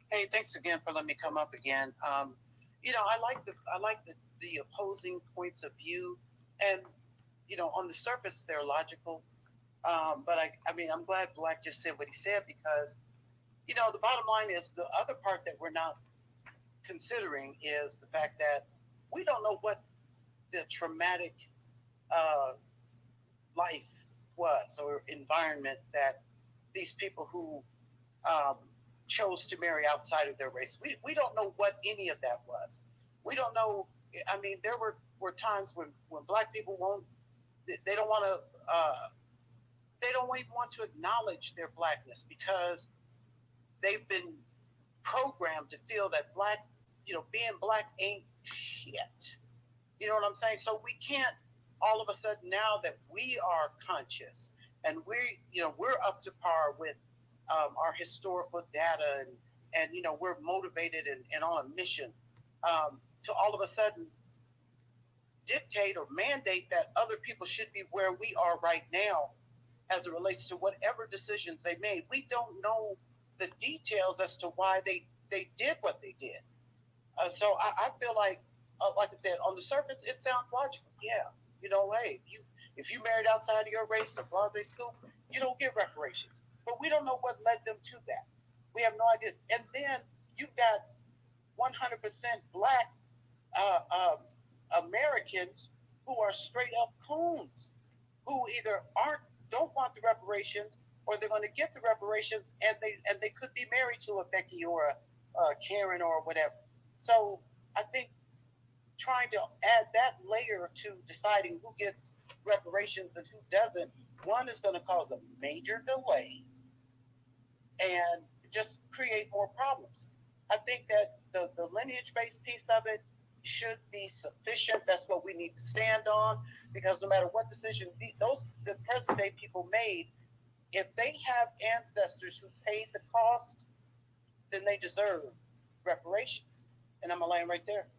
[SPEAKER 5] Hey, thanks again for letting me come up again. I like the opposing points of view, and on the surface they're logical. But I'm glad Black just said what he said, because the bottom line is, the other part that we're not considering is the fact that we don't know what the traumatic life was or environment that these people who chose to marry outside of their race. We don't know what any of that was. We don't know. There were times when Black people they don't even want to acknowledge their Blackness, because they've been programmed to feel that being Black ain't shit. You know what I'm saying? So we can't all of a sudden, now that we are conscious and we're up to par with our historical data, and we're motivated and on a mission, to all of a sudden dictate or mandate that other people should be where we are right now as it relates to whatever decisions they made. We don't know the details as to why they did what they did. So I feel like I said, on the surface, it sounds logical. Yeah, hey, if you married outside of your race or blase school, you don't get reparations. But we don't know what led them to that. We have no idea. And then you've got 100% Black Americans who are straight up coons, who either don't want the reparations, or they're going to get the reparations, and they could be married to a Becky or a Karen or whatever. So I think trying to add that layer to deciding who gets reparations and who doesn't, one, is going to cause a major delay and just create more problems. I think that the lineage-based piece of it should be sufficient. That's what we need to stand on, because no matter what decision the present day people made, if they have ancestors who paid the cost, then they deserve reparations. And I'm gonna land right there.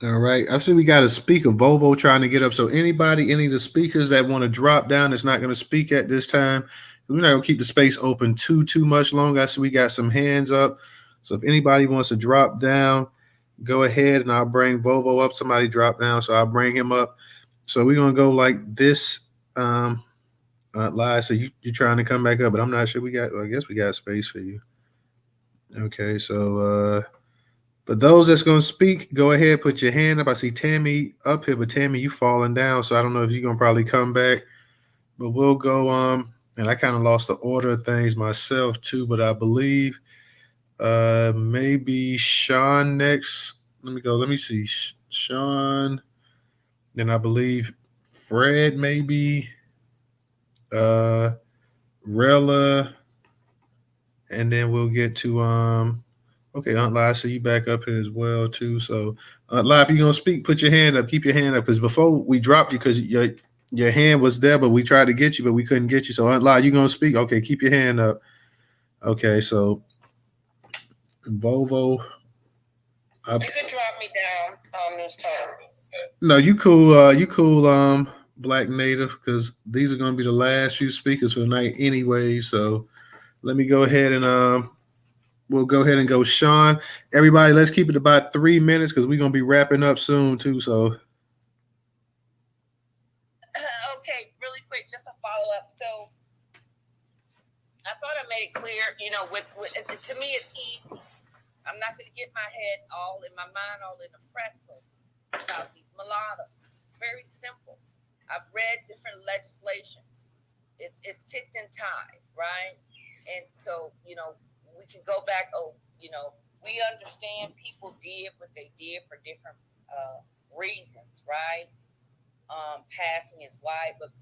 [SPEAKER 2] All right. I see we got a speaker, Volvo, trying to get up. So any of the speakers that want to drop down is not going to speak at this time. We're not going to keep the space open too much longer. I see we got some hands up. So if anybody wants to drop down, go ahead, and I'll bring Volvo up. Somebody drop down, so I'll bring him up. So we're going to go like this. Live. So you're trying to come back up, but I'm not sure I guess we got space for you. Okay. So For those that's gonna speak, go ahead, put your hand up. I see Tammy up here, but Tammy, you falling down, so I don't know if you're gonna probably come back. But we'll go and I kind of lost the order of things myself too, but I believe maybe Sean next. Let me see. Sean, then I believe Fred maybe, Rella, and then we'll get to okay, Aunt Lai, I see you back up here as well too. So Aunt Lai, if you're gonna speak, put your hand up, keep your hand up, because before we dropped you because your hand was there, but we tried to get you, but we couldn't get you. So Aunt Lai, you gonna speak? Okay, keep your hand up. Okay, so Volvo.
[SPEAKER 10] You could drop me down, Newstoter.
[SPEAKER 2] No, you cool, Black Native, because these are gonna be the last few speakers for the night anyway. So let me go ahead and we'll go ahead and go Sean. Everybody, let's keep it about 3 minutes because we're gonna be wrapping up soon too. So
[SPEAKER 9] Okay, really quick, just a follow up. So I thought I made it clear, with to me it's easy. I'm not going to get my head all in my mind, all in a pretzel about these mulattoes. It's very simple. I've read different legislations. It's ticked and tied, right? And so, we can go back. We understand people did what they did for different reasons, right? Passing is white, but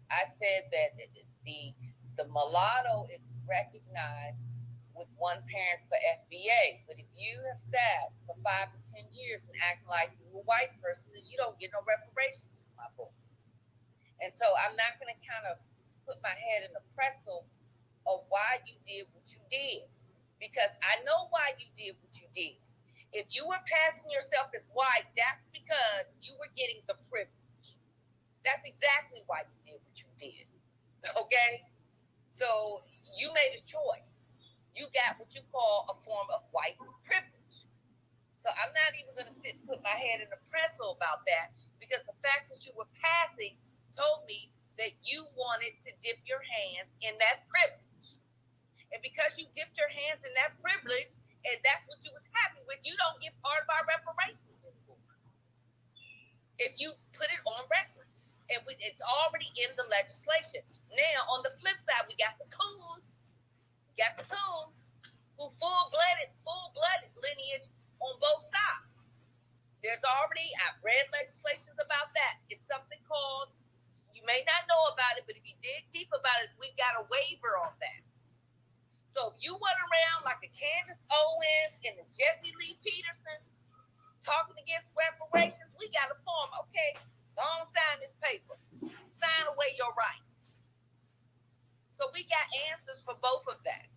[SPEAKER 9] I said that the mulatto is recognized with one parent for FBA, but if you have sat for 5 to 10 years and acting like you're a white person, then you don't get no reparations, my boy. And so I'm not going to kind of put my head in a pretzel of why you did what you did, because I know why you did what you did. If you were passing yourself as white, that's because you were getting the privilege. That's exactly why you did what you did. Okay? So you made a choice. You got what you call a form of white privilege. So I'm not even going to sit and put my head in a pretzel about that, because the fact that you were passing told me that you wanted to dip your hands in that privilege. And because you dipped your hands in that privilege, and that's what you was happy with, you don't get part of our reparations anymore. If you put it on record. And it's already in the legislation. Now, on the flip side, we got the coons. Who full-blooded lineage on both sides. There's already, I've read legislations about that. It's something called, you may not know about it, but if you dig deep about it, we've got a waiver on that. So if you went around like a Candace Owens and a Jesse Lee Peterson talking against reparations, we got a form. Okay, don't sign this paper. Sign away your rights. So we got answers for both of that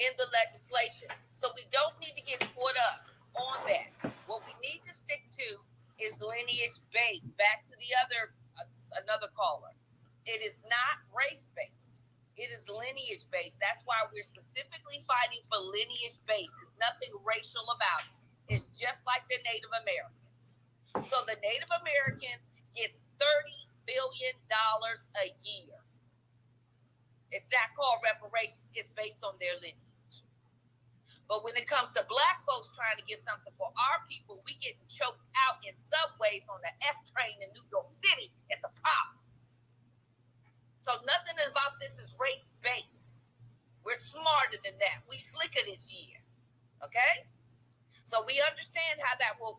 [SPEAKER 9] in the legislation. So we don't need to get caught up on that. What we need to stick to is lineage-based. Back to the another caller. It is not race-based. It is lineage-based. That's why we're specifically fighting for lineage-based. There's nothing racial about it. It's just like the Native Americans. So the Native Americans gets $30 billion a year. It's not called reparations. It's based on their lineage. But when it comes to black folks trying to get something for our people, we getting choked out in subways on the F train in New York City. It's a problem. So nothing about this is race-based. We're smarter than that. We slicker this year. Okay? So we understand how that will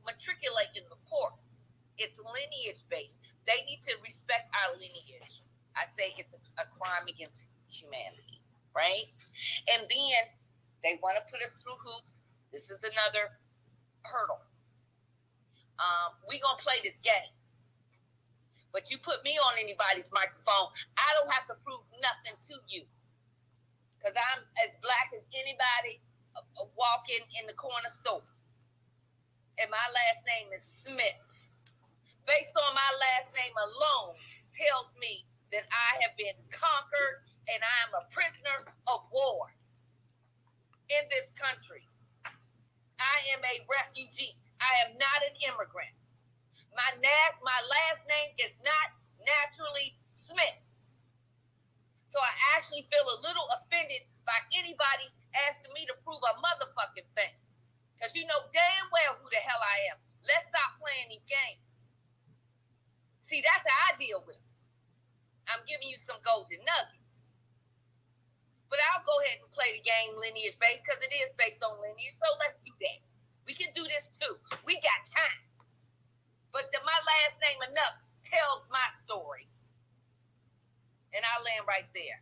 [SPEAKER 9] matriculate in the courts. It's lineage-based. They need to respect our lineage. I say it's a crime against humanity, right? And then they want to put us through hoops. This is another hurdle. We're going to play this game. But you put me on anybody's microphone, I don't have to prove nothing to you. Because I'm as black as anybody walking in the corner store. And my last name is Smith. Based on my last name alone tells me that I have been conquered and I am a prisoner of war in this country. I am a refugee. I am not an immigrant. My last name is not naturally Smith. So I actually feel a little offended by anybody asking me to prove a motherfucking thing.
[SPEAKER 12] Because you know damn well who the hell I am. Let's stop playing these games. See, that's how I deal with them. I'm giving you some golden nuggets. But I'll go ahead and play the game lineage based because it is based on lineage. So let's do that. We can do this too. We got time. But my last name enough tells my story. And I'll land right there.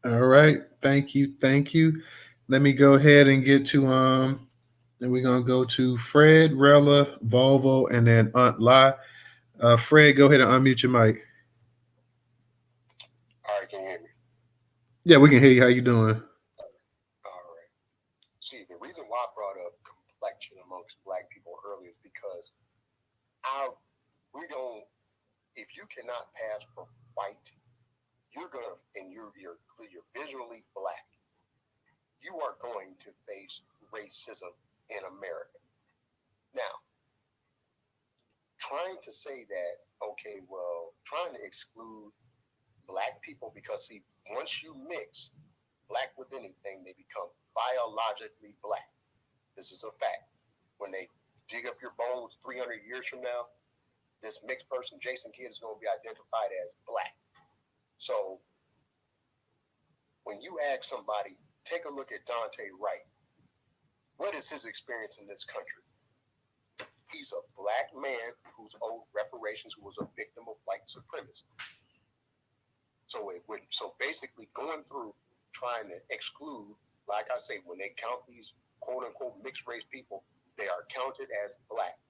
[SPEAKER 2] All right. Thank you. Thank you. Let me go ahead and get to then we're gonna go to Fred, Rella, Volvo, and then Aunt La. Fred, go ahead and unmute your mic.
[SPEAKER 11] All right, can you hear me?
[SPEAKER 2] Yeah, we can hear you. How you doing?
[SPEAKER 11] All right. See, the reason why I brought up complexion amongst black people earlier is because if you cannot pass for white, and you're visually black, you are going to face racism in America. Now, trying to say that, okay, well, trying to exclude black people because, see, once you mix black with anything, they become biologically black. This is a fact. When they dig up your bones 300 years from now, this mixed person, Jason Kidd, is going to be identified as black. So when you ask somebody, take a look at Dante Wright. What is his experience in this country? He's a black man who's owed reparations, who was a victim of white supremacy. So basically going through trying to exclude, like I say, when they count these quote unquote mixed race people, they are counted as black.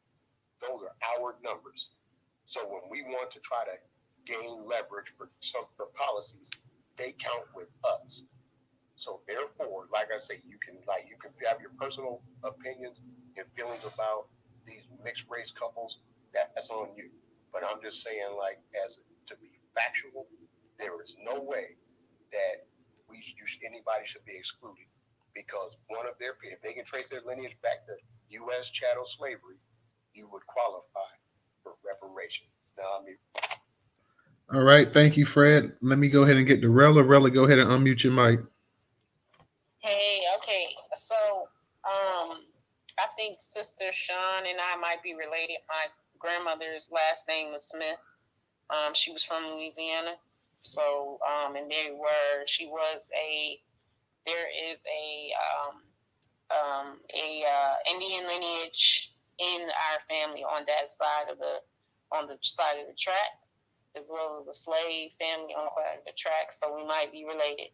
[SPEAKER 11] Those are our numbers. So when we want to try to gain leverage for policies, they count with us. So therefore, like I say, you can have your personal opinions and feelings about these mixed race couples. That's on you. But I'm just saying, like, to be factual, there is no way that anybody should be excluded because if they can trace their lineage back to U.S. chattel slavery, you would qualify for reparations. Now,
[SPEAKER 2] All right. Thank you, Fred. Let me go ahead and get to Rella. Rella, go ahead and unmute your mic.
[SPEAKER 13] Hey, okay. So, I think Sister Sean and I might be related. My grandmother's last name was Smith. She was from Louisiana. So, and there is a Indian lineage in our family on the side of the track, as well as a slave family on the side of the track. So we might be related.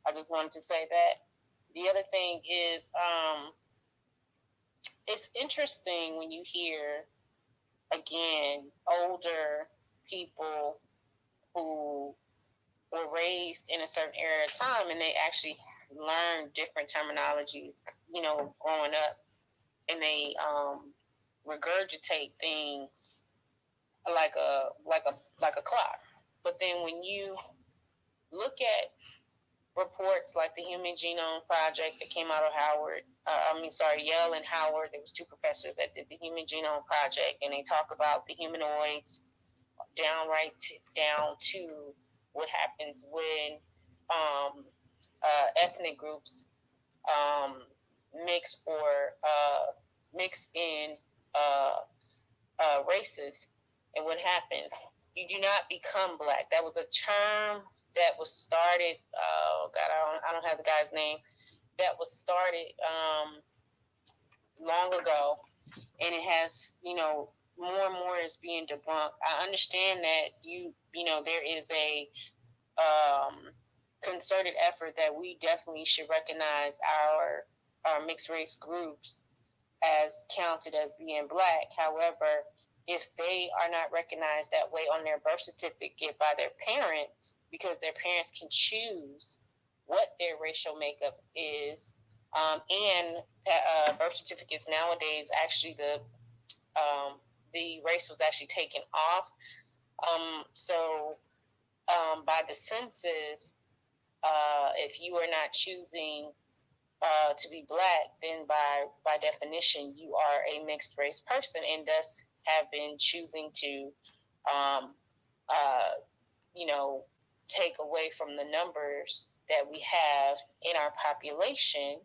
[SPEAKER 13] I just wanted to say that. The other thing is, it's interesting when you hear, again, older people who were raised in a certain era of time and they actually learn different terminologies, growing up, and they regurgitate things like a clock. But then when you look at reports like the Human Genome Project that came out of Yale and Howard. There was two professors that did the Human Genome Project, and they talk about the humanoids down to what happens when ethnic groups mix in races, and what happened. You do not become black. That was a term that was started. Oh God, I don't have the guy's name. That was started long ago, and it has more and more is being debunked. I understand that there is a concerted effort that we definitely should recognize our mixed race groups as counted as being black. However, if they are not recognized that way on their birth certificate by their parents, because their parents can choose what their racial makeup is, and birth certificates nowadays, actually the race was actually taken off. So by the census, if you are not choosing to be black, then by definition you are a mixed race person, and thus have been choosing to take away from the numbers that we have in our population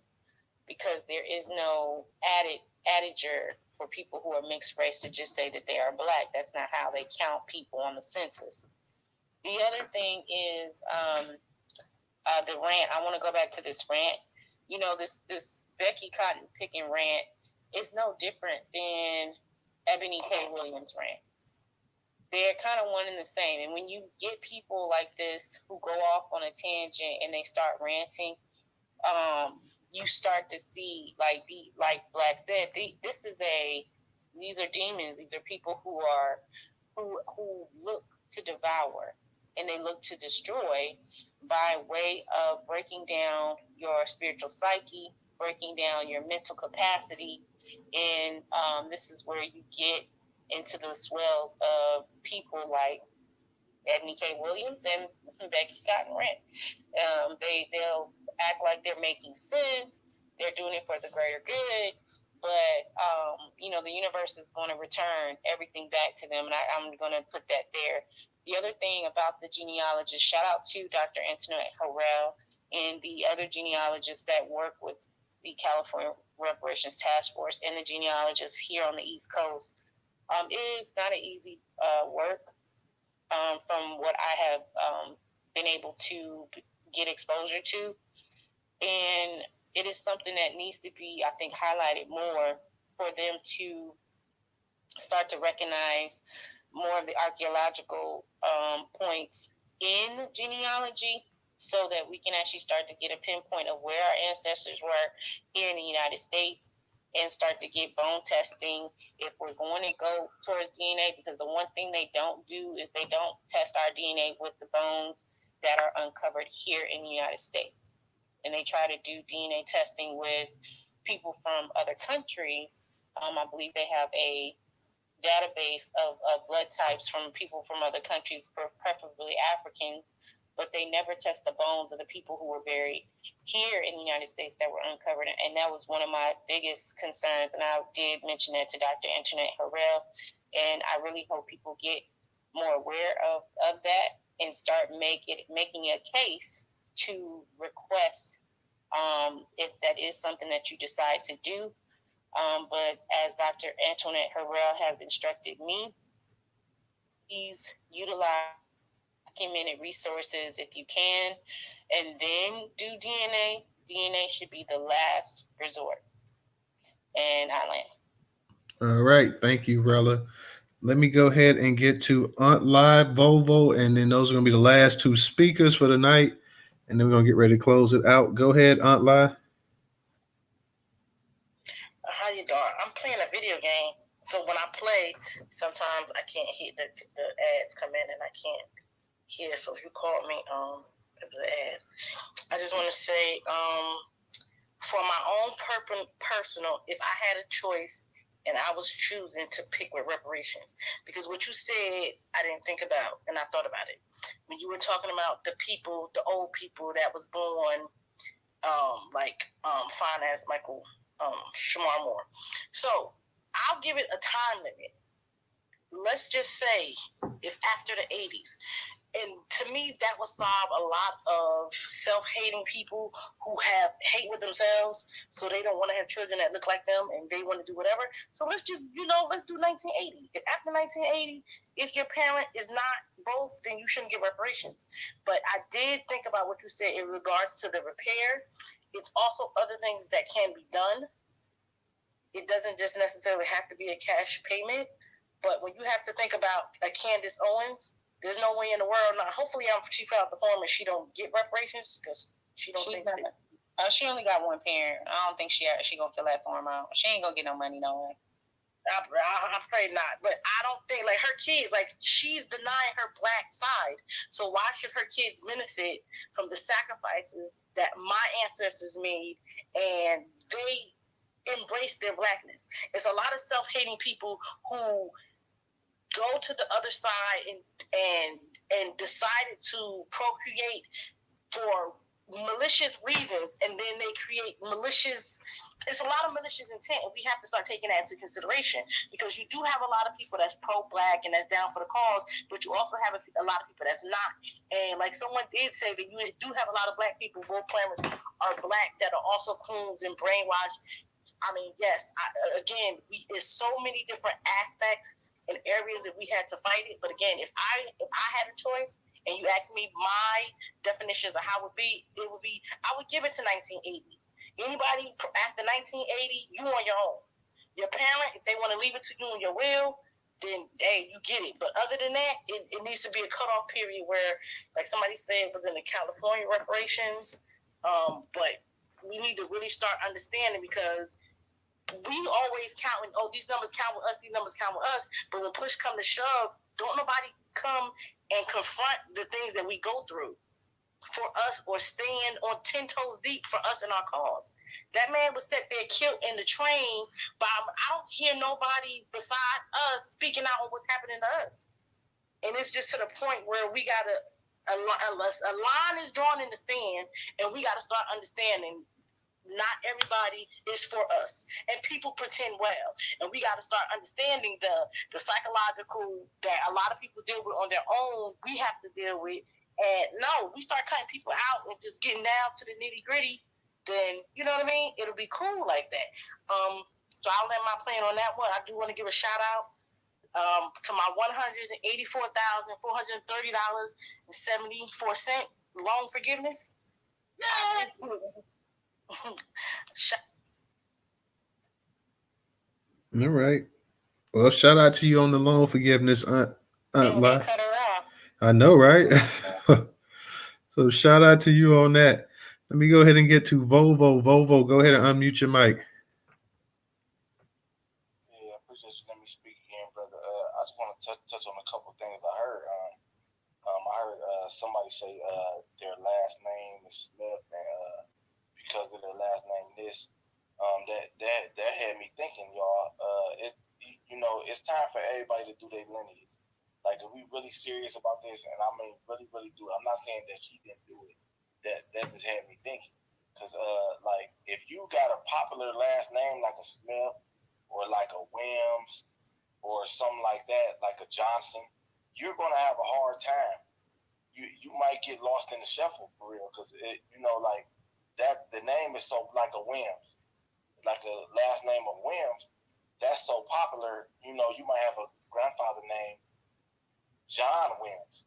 [SPEAKER 13] because there is no addiger for people who are mixed race to just say that they are black. That's not how they count people on the census. The other thing is the rant. I want to go back to this rant. You know, this Becky cotton picking rant is no different than Ebony K. Williams rant. They're kind of one and the same. And when you get people like this who go off on a tangent and they start ranting, you start to see, like Black said, these are demons. These are people who look to devour, and they look to destroy by way of breaking down your spiritual psyche, breaking down your mental capacity, and this is where you get into the swells of people like Ebony K. Williams and Becky Cotton Rant. They'll act like they're making sense. They're doing it for the greater good, but the universe is going to return everything back to them, and I'm going to put that there. The other thing about the genealogist, shout out to Dr. Antoinette Harrell and the other genealogists that work with the California Reparations Task Force and the genealogists here on the East Coast. It is not an easy work from what I have been able to get exposure to. And it is something that needs to be, I think, highlighted more for them to start to recognize more of the archaeological points in genealogy, so that we can actually start to get a pinpoint of where our ancestors were here in the United States, and start to get bone testing if we're going to go towards DNA, because the one thing they don't do is they don't test our DNA with the bones that are uncovered here in the United States. And they try to do DNA testing with people from other countries. I believe they have a database of blood types from people from other countries, preferably Africans, but they never test the bones of the people who were buried here in the United States that were uncovered. And that was one of my biggest concerns. And I did mention that to Dr. Antoinette Harrell. And I really hope people get more aware of that and start making a case to request if that is something that you decide to do. But as Dr. Antoinette Harrell has instructed me, please utilize documented resources if you can, and then do DNA. DNA should be the last resort. And I land.
[SPEAKER 2] All right. Thank you, Rella. Let me go ahead and get to Aunt Live, Volvo, and then those are going to be the last two speakers for the night. And then we're going to get ready to close it out. Go ahead, Aunt Live.
[SPEAKER 10] How you doing? I'm playing a video game, so when I play, sometimes I can't hear the ads come in, and I can't hear. So if you call me, it was an ad. I just want to say, for my own personal, if I had a choice and I was choosing to pick with reparations, because what you said I didn't think about, and I thought about it when you were talking about the people, the old people that was born, finance Michael. Shamar Moore. So I'll give it a time limit. Let's just say if after the 80s. And to me, that would solve a lot of self-hating people who have hate with themselves, so they don't want to have children that look like them, and they want to do whatever. So let's just, let's do 1980. If after 1980, if your parent is not both, then you shouldn't give reparations. But I did think about what you said in regards to the repair. It's also other things that can be done. It doesn't just necessarily have to be a cash payment. But when you have to think about a Candace Owens, there's no way in the world. Now, hopefully, she filled out the form and she don't get reparations, because she don't think that.
[SPEAKER 13] She only got one parent. I don't think she gonna fill that form out. She ain't gonna get no money, no way.
[SPEAKER 10] I pray not. But I don't think, her kids, she's denying her black side. So why should her kids benefit from the sacrifices that my ancestors made, and they embrace their blackness? It's a lot of self-hating people who go to the other side and decided to procreate for malicious reasons, and then they create malicious. It's a lot of malicious intent, and we have to start taking that into consideration, because you do have a lot of people that's pro-black and that's down for the cause, but you also have a lot of people that's not. And like someone did say, that you do have a lot of black people, role players are black, that are also coons and brainwashed. I mean, yes, there's so many different aspects and areas that we had to fight it. But again, if I had a choice, and you ask me my definitions of how it would be, I would give it to 1980. Anybody after 1980, you on your own. Your parent, if they want to leave it to you in your will, then hey, you get it. But other than that, it needs to be a cutoff period where, like somebody said, it was in the California reparations. But we need to really start understanding, because we always counting, oh, these numbers count with us, these numbers count with us. But when push come to shove, don't nobody come and confront the things that we go through for us, or stand on 10 toes deep for us and our cause. That man was sat there killed in the train, but I don't hear nobody besides us speaking out on what's happening to us. And it's just to the point where we got to, a line is drawn in the sand, and we got to start understanding not everybody is for us, and people pretend well, and we got to start understanding the psychological that a lot of people deal with on their own. We have to deal with, and no, we start cutting people out and just getting down to the nitty gritty. Then you know what I mean. It'll be cool like that. So I'll let my plan on that one. I do want to give a shout out to my $184,430.74 loan forgiveness. Yes.
[SPEAKER 2] All right. Well, shout out to you on the loan forgiveness, Aunt La.
[SPEAKER 10] Cut her off.
[SPEAKER 2] I know, right? So shout out to you on that. Let me go ahead and get to Volvo. Volvo, go ahead and unmute your mic.
[SPEAKER 1] Yeah, I appreciate you letting me speak again, brother. I just want to touch on a couple of things I heard. I heard somebody say their last name is Smith, and because of their last name this, that had me thinking, y'all. It's time for everybody to do their lineage. Like, if we really serious about this, and I mean really, really do it. I'm not saying that she didn't do it. That just had me thinking, because like, if you got a popular last name like a Smith or like a Williams or something like that, like a Johnson, you're gonna have a hard time. You might get lost in the shuffle for real, because like that, the name is so, like a Williams, like a last name of Williams, that's so popular. You might have a grandfather named John Williams,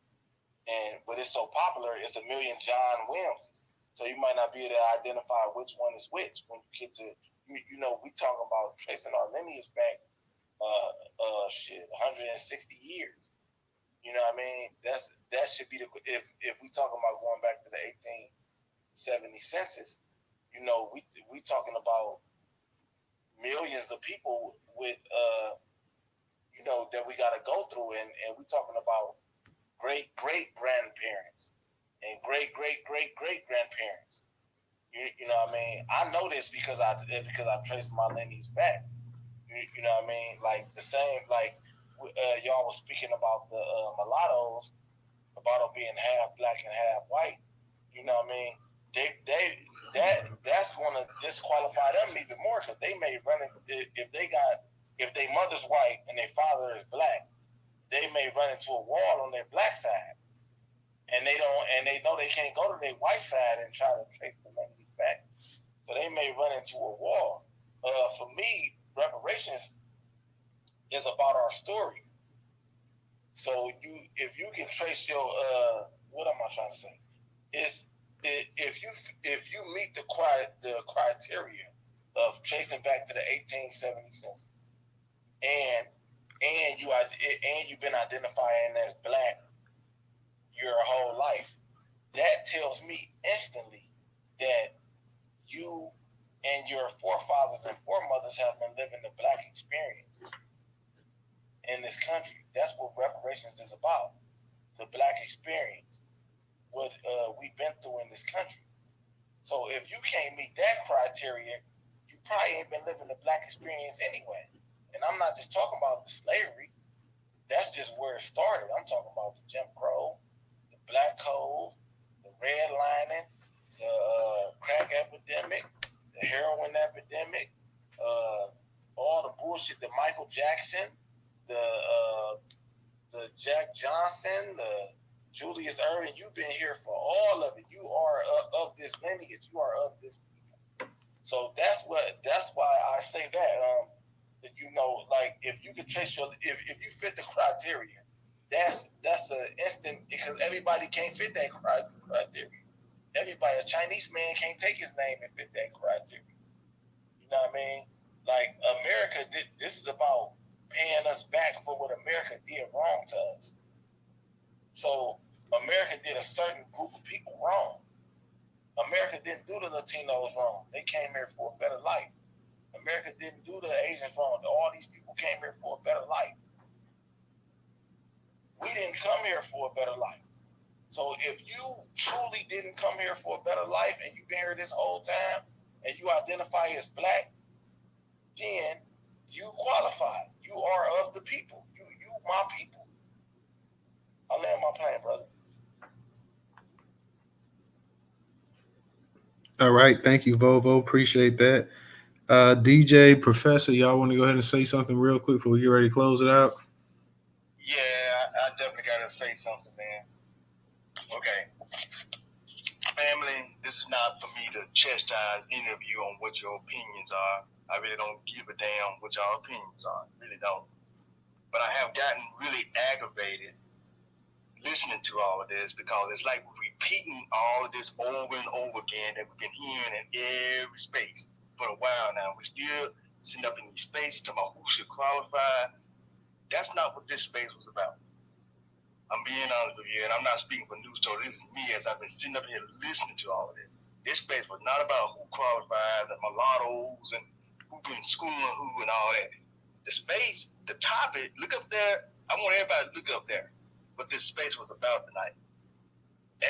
[SPEAKER 1] but it's so popular, it's a million John Williamses. So you might not be able to identify which one is which when you get to, we talking about tracing our lineage back 160 years. You know what I mean? That should be if we talking about going back to the 1870 census. We talking about millions of people with that we got to go through, and we talking about great grandparents and great grandparents. You know what I mean? I know this because I traced my lineage back. You know what I mean? Like the same, like y'all was speaking about the mulattoes, mulatto being half black and half white. You know what I mean? That's going to disqualify them even more, because they may run if their mother's white and their father is black, they may run into a wall on their black side, and they know they can't go to their white side and try to trace the lineage back, so they may run into a wall. For me, reparations is about our story. So if you can trace your what am I trying to say? If you meet the criteria of tracing back to the 1870 census, and you've been identifying as black your whole life, that tells me instantly that you and your forefathers and foremothers have been living the black experience in this country. That's what reparations is about, the black experience, what we've been through in this country. So if you can't meet that criteria, you probably ain't been living the black experience anyway. And I'm not just talking about the slavery. That's just where it started. I'm talking about the Jim Crow, the Black Code, the redlining, the shit, the Michael Jackson, the Jack Johnson, the Julius Erving, you've been here for all of it. You are of this lineage. You are of this people. So that's why I say that. You know, like if you could trace if you fit the criteria, that's an instant, because everybody can't fit that criteria. Everybody, a Chinese man can't take his name and fit that criteria. You know what I mean? Like America, this is about paying us back for what America did wrong to us. So America did a certain group of people wrong. America didn't do the Latinos wrong. They came here for a better life. America didn't do the Asians wrong. All these people came here for a better life. We didn't come here for a better life. So if you truly didn't come here for a better life and you've been here this whole time and you identify as black, then you qualify. You are of the people. You my people. I land my plane, brother.
[SPEAKER 2] All right. Thank you, Vovo. Appreciate that. DJ, Professor, y'all want to go ahead and say something real quick before we get ready to close it out?
[SPEAKER 4] Yeah, I definitely got to say something, man. Okay. Family, this is not for me to chastise any of you on what your opinions are. I really don't give a damn what your opinions are. Really don't. But I have gotten really aggravated listening to all of this, because it's like we're repeating all of this over and over again that we've been hearing in every space for a while now. We're still sitting up in these spaces talking about who should qualify. That's not what this space was about. I'm being honest with you, and I'm not speaking for Newstoter. This is me, as I've been sitting up here listening to all of this. This space was not about who qualifies and mulattoes and who been schooling who and all that. The space, the topic, look up there. I want everybody to look up there what this space was about tonight.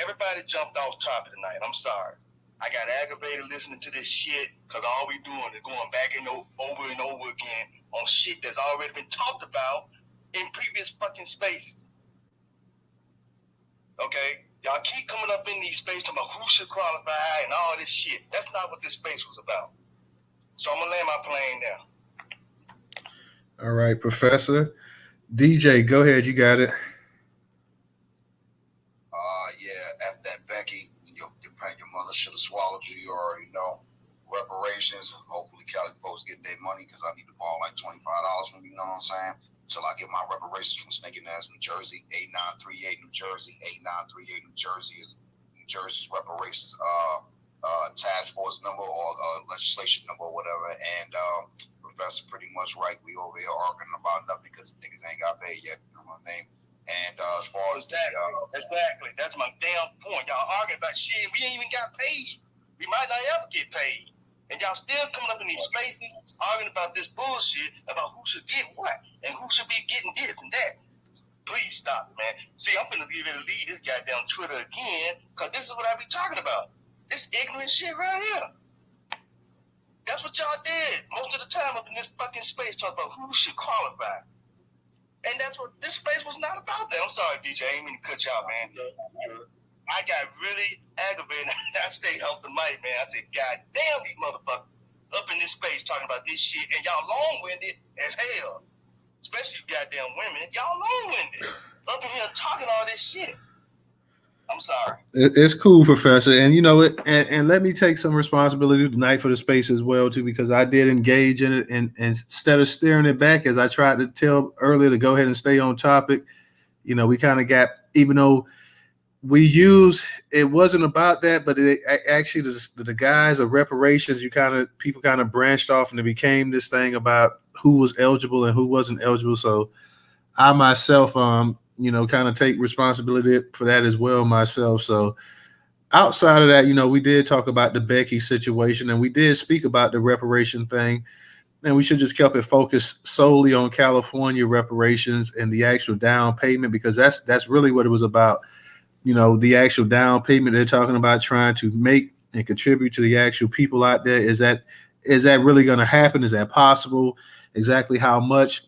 [SPEAKER 4] Everybody jumped off topic tonight. I'm sorry. I got aggravated listening to this shit, because all we doing is going back and over again on shit that's already been talked about in previous fucking spaces. Okay? Y'all keep coming up in these spaces talking about who should qualify and all this shit. That's not what this space was about. So I'm going to land my plane now.
[SPEAKER 2] All right, Professor. DJ, go ahead. You got it.
[SPEAKER 6] Yeah, after that, Becky, your mother should have swallowed you. You already know. Reparations. Hopefully, Cali folks get their money, because I need to borrow like $25 from you. You know what I'm saying? Until I get my reparations from Snake and Nass, New Jersey, 8938 New Jersey, 8938 New Jersey is New Jersey's reparations task force number or legislation number or whatever. And Professor pretty much right. We over here arguing about nothing because niggas ain't got paid yet. You know what I mean? And as far as
[SPEAKER 4] exactly, that's my damn point. Y'all arguing about shit. We ain't even got paid. We might not ever get paid. And y'all still coming up in these spaces arguing about this bullshit about who should get what and who should be getting this and that. Please stop it, man. See, I'm finna give it a lead this goddamn Twitter again, because this is what I be talking about. This ignorant shit right here. That's what y'all did most of the time up in this fucking space, talking about who should qualify. And that's what this space was not about that. I'm sorry, DJ. I ain't mean to cut y'all, man. I got really aggravated. I stayed off the mic, man. I said, God damn, these motherfuckers up in this space talking about this shit, and y'all long-winded as hell. Especially you goddamn women. Y'all long-winded. Up in here talking all this shit. I'm sorry.
[SPEAKER 2] It's cool, Professor. And you know it. And let me take some responsibility tonight for the space as well, too, because I did engage in it. And instead of steering it back, as I tried to tell earlier to go ahead and stay on topic, you know, we kind of got, even though it wasn't about that, but it actually, the guys of reparations, people kind of branched off and it became this thing about who was eligible and who wasn't eligible. So I myself, you know, kind of take responsibility for that as well myself. So outside of that, you know, we did talk about the Becky situation and we did speak about the reparation thing, and we should just kept it focused solely on California reparations and the actual down payment, because that's really what it was about. You know, the actual down payment they're talking about trying to make and contribute to the actual people out there. Is that really going to happen? Is that possible? Exactly how much?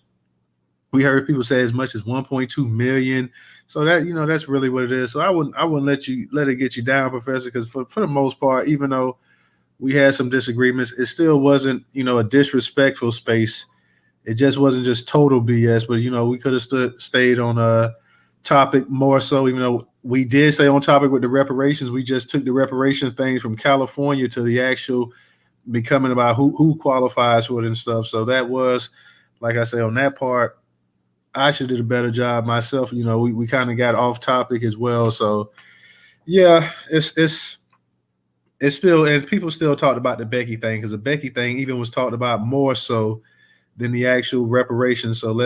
[SPEAKER 2] We heard people say as much as 1.2 million. So that, you know, that's really what it is. So I wouldn't let it get you down, Professor, because for the most part, even though we had some disagreements, it still wasn't, you know, a disrespectful space. it just wasn't just total BS. But we could have stayed on a topic more so. Even though we did stay on topic with the reparations, we just took the reparation things from California to the actual becoming about who qualifies for it and stuff. So that was, like I say, on that part, I should have did a better job myself. We kind of got off topic as well. So yeah, it's still, and people still talked about the Becky thing, because the Becky thing even was talked about more so than the actual reparations. So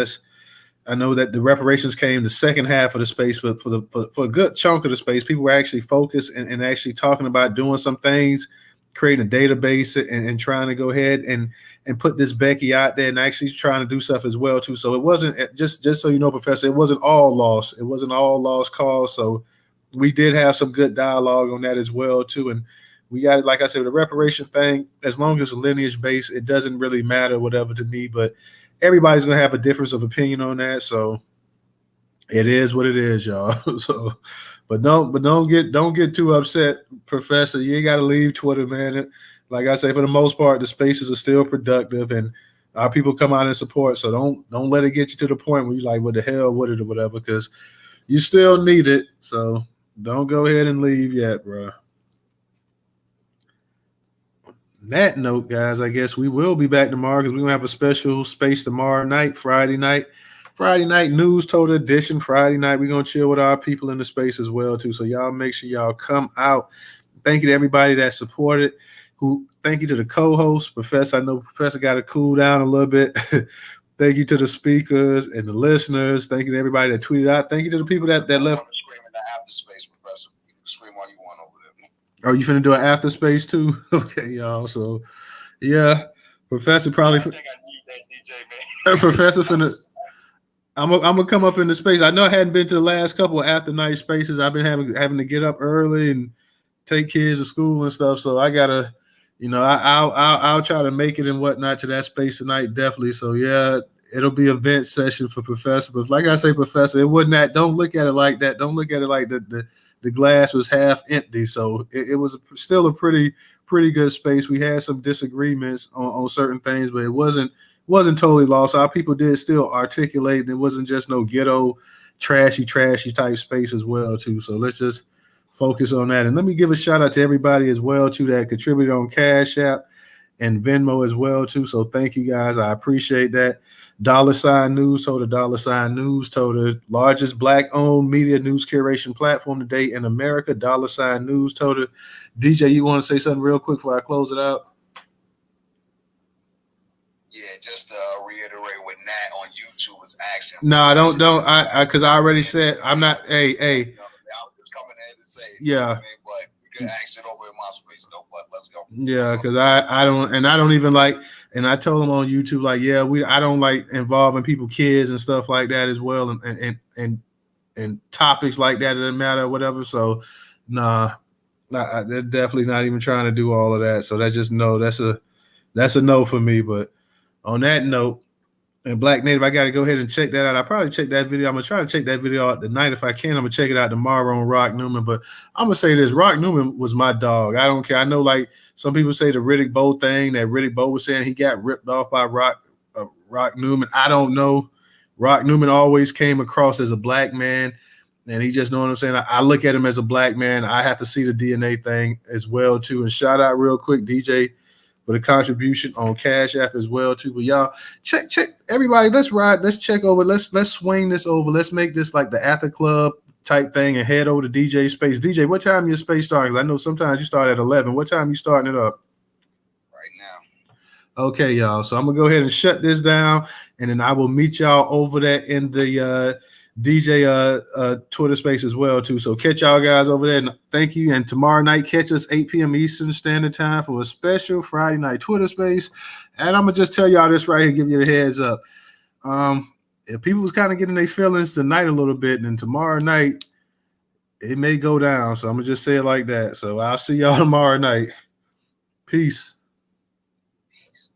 [SPEAKER 2] I know that the reparations came the second half of the space, but for a good chunk of the space, people were actually focused and actually talking about doing some things, creating a database and trying to go ahead and put this Becky out there and actually trying to do stuff as well too. So it wasn't just so you know, Professor, it wasn't all lost. It wasn't all lost cause. So we did have some good dialogue on that as well too. And we got, like I said, the reparation thing, as long as it's lineage based, it doesn't really matter whatever to me, but everybody's going to have a difference of opinion on that. So it is what it is, y'all. So, but don't get too upset, Professor. You ain't got to leave Twitter, man. Like I say, for the most part, the spaces are still productive and our people come out and support. So don't let it get you to the point where you're like, what the hell, what it or whatever, because you still need it. So don't go ahead and leave yet, bro. That note, guys, I guess we will be back tomorrow because we're going to have a special space tomorrow night, Friday night Newstoter edition. Friday night, we're going to chill with our people in the space as well, too. So y'all make sure y'all come out. Thank you to everybody that supported. Thank you to the co-host, Professor. I know Professor got to cool down a little bit. Thank you to the speakers and the listeners. Thank you to everybody that tweeted out. Thank you to the people that left.
[SPEAKER 6] Screaming the after space, Professor. You can scream all you want over there.
[SPEAKER 2] Oh, you finna do an after space too? Okay, y'all. So, yeah, Professor probably. I think I need that, DJ, man. Professor finna. I'm gonna come up in the space. I know I hadn't been to the last couple of after night spaces. I've been having to get up early and take kids to school and stuff. So I gotta, I'll try to make it and whatnot to that space tonight, definitely. So yeah, it'll be a vent session for Professor. But like I say, Professor, it wasn't that. Don't look at it like that. Don't look at it like the glass was half empty. So it was still a pretty good space. We had some disagreements on certain things, but it wasn't totally lost. Our people did still articulate, and it wasn't just no ghetto, trashy type space as well, too. So let's just focus on that. And let me give a shout out to everybody as well, too, that contributed on Cash App and Venmo as well, too. So thank you guys. I appreciate that. $sign Newstoter, $sign Newstoter, largest Black-owned media news curation platform today in America, $sign Newstoter. DJ, you want to say something real quick before I close it out?
[SPEAKER 6] Yeah, just to reiterate what Nat on YouTube was asking.
[SPEAKER 2] No, don't. I because I already said I'm not. Hey.
[SPEAKER 6] I was just coming in to say.
[SPEAKER 2] Yeah.
[SPEAKER 6] But we can ask it over in my space. No, but let's go.
[SPEAKER 2] Yeah, because I don't even like. And I told them on YouTube, like, yeah, I don't like involving people, kids and stuff like that as well, and topics like that doesn't matter or whatever. So, nah, they're definitely not even trying to do all of that. So that's just no. That's a no for me. But on that note, and Black Native, I got to go ahead and check that out. I probably check that video. I'm going to try to check that video out tonight if I can. I'm going to check it out tomorrow on Rock Newman. But I'm going to say this. Rock Newman was my dog. I don't care. I know, like, some people say the Riddick Bowe thing, that Riddick Bowe was saying he got ripped off by Rock Newman. I don't know. Rock Newman always came across as a black man, and he just know what I'm saying. I look at him as a black man. I have to see the DNA thing as well, too. And shout out real quick, DJ, for the contribution on Cash App as well too. But y'all check everybody. Let's check over. Let's swing this over. Let's make this like the After Club type thing and head over to DJ space. DJ, what time your space starting? I know sometimes you start at 11. What time you starting it up?
[SPEAKER 6] Right now.
[SPEAKER 2] Okay, y'all. So I'm gonna go ahead and shut this down, and then I will meet y'all over there in the DJ Twitter space as well too. So catch y'all guys over there, and thank you. And tomorrow night, catch us 8 p.m. Eastern Standard Time for a special Friday night Twitter space. And I'm gonna just tell y'all this right here, give you the heads up. If people was kind of getting their feelings tonight a little bit, then tomorrow night it may go down. So I'm gonna just say it like that. So I'll see y'all tomorrow night. Peace.
[SPEAKER 6] Peace.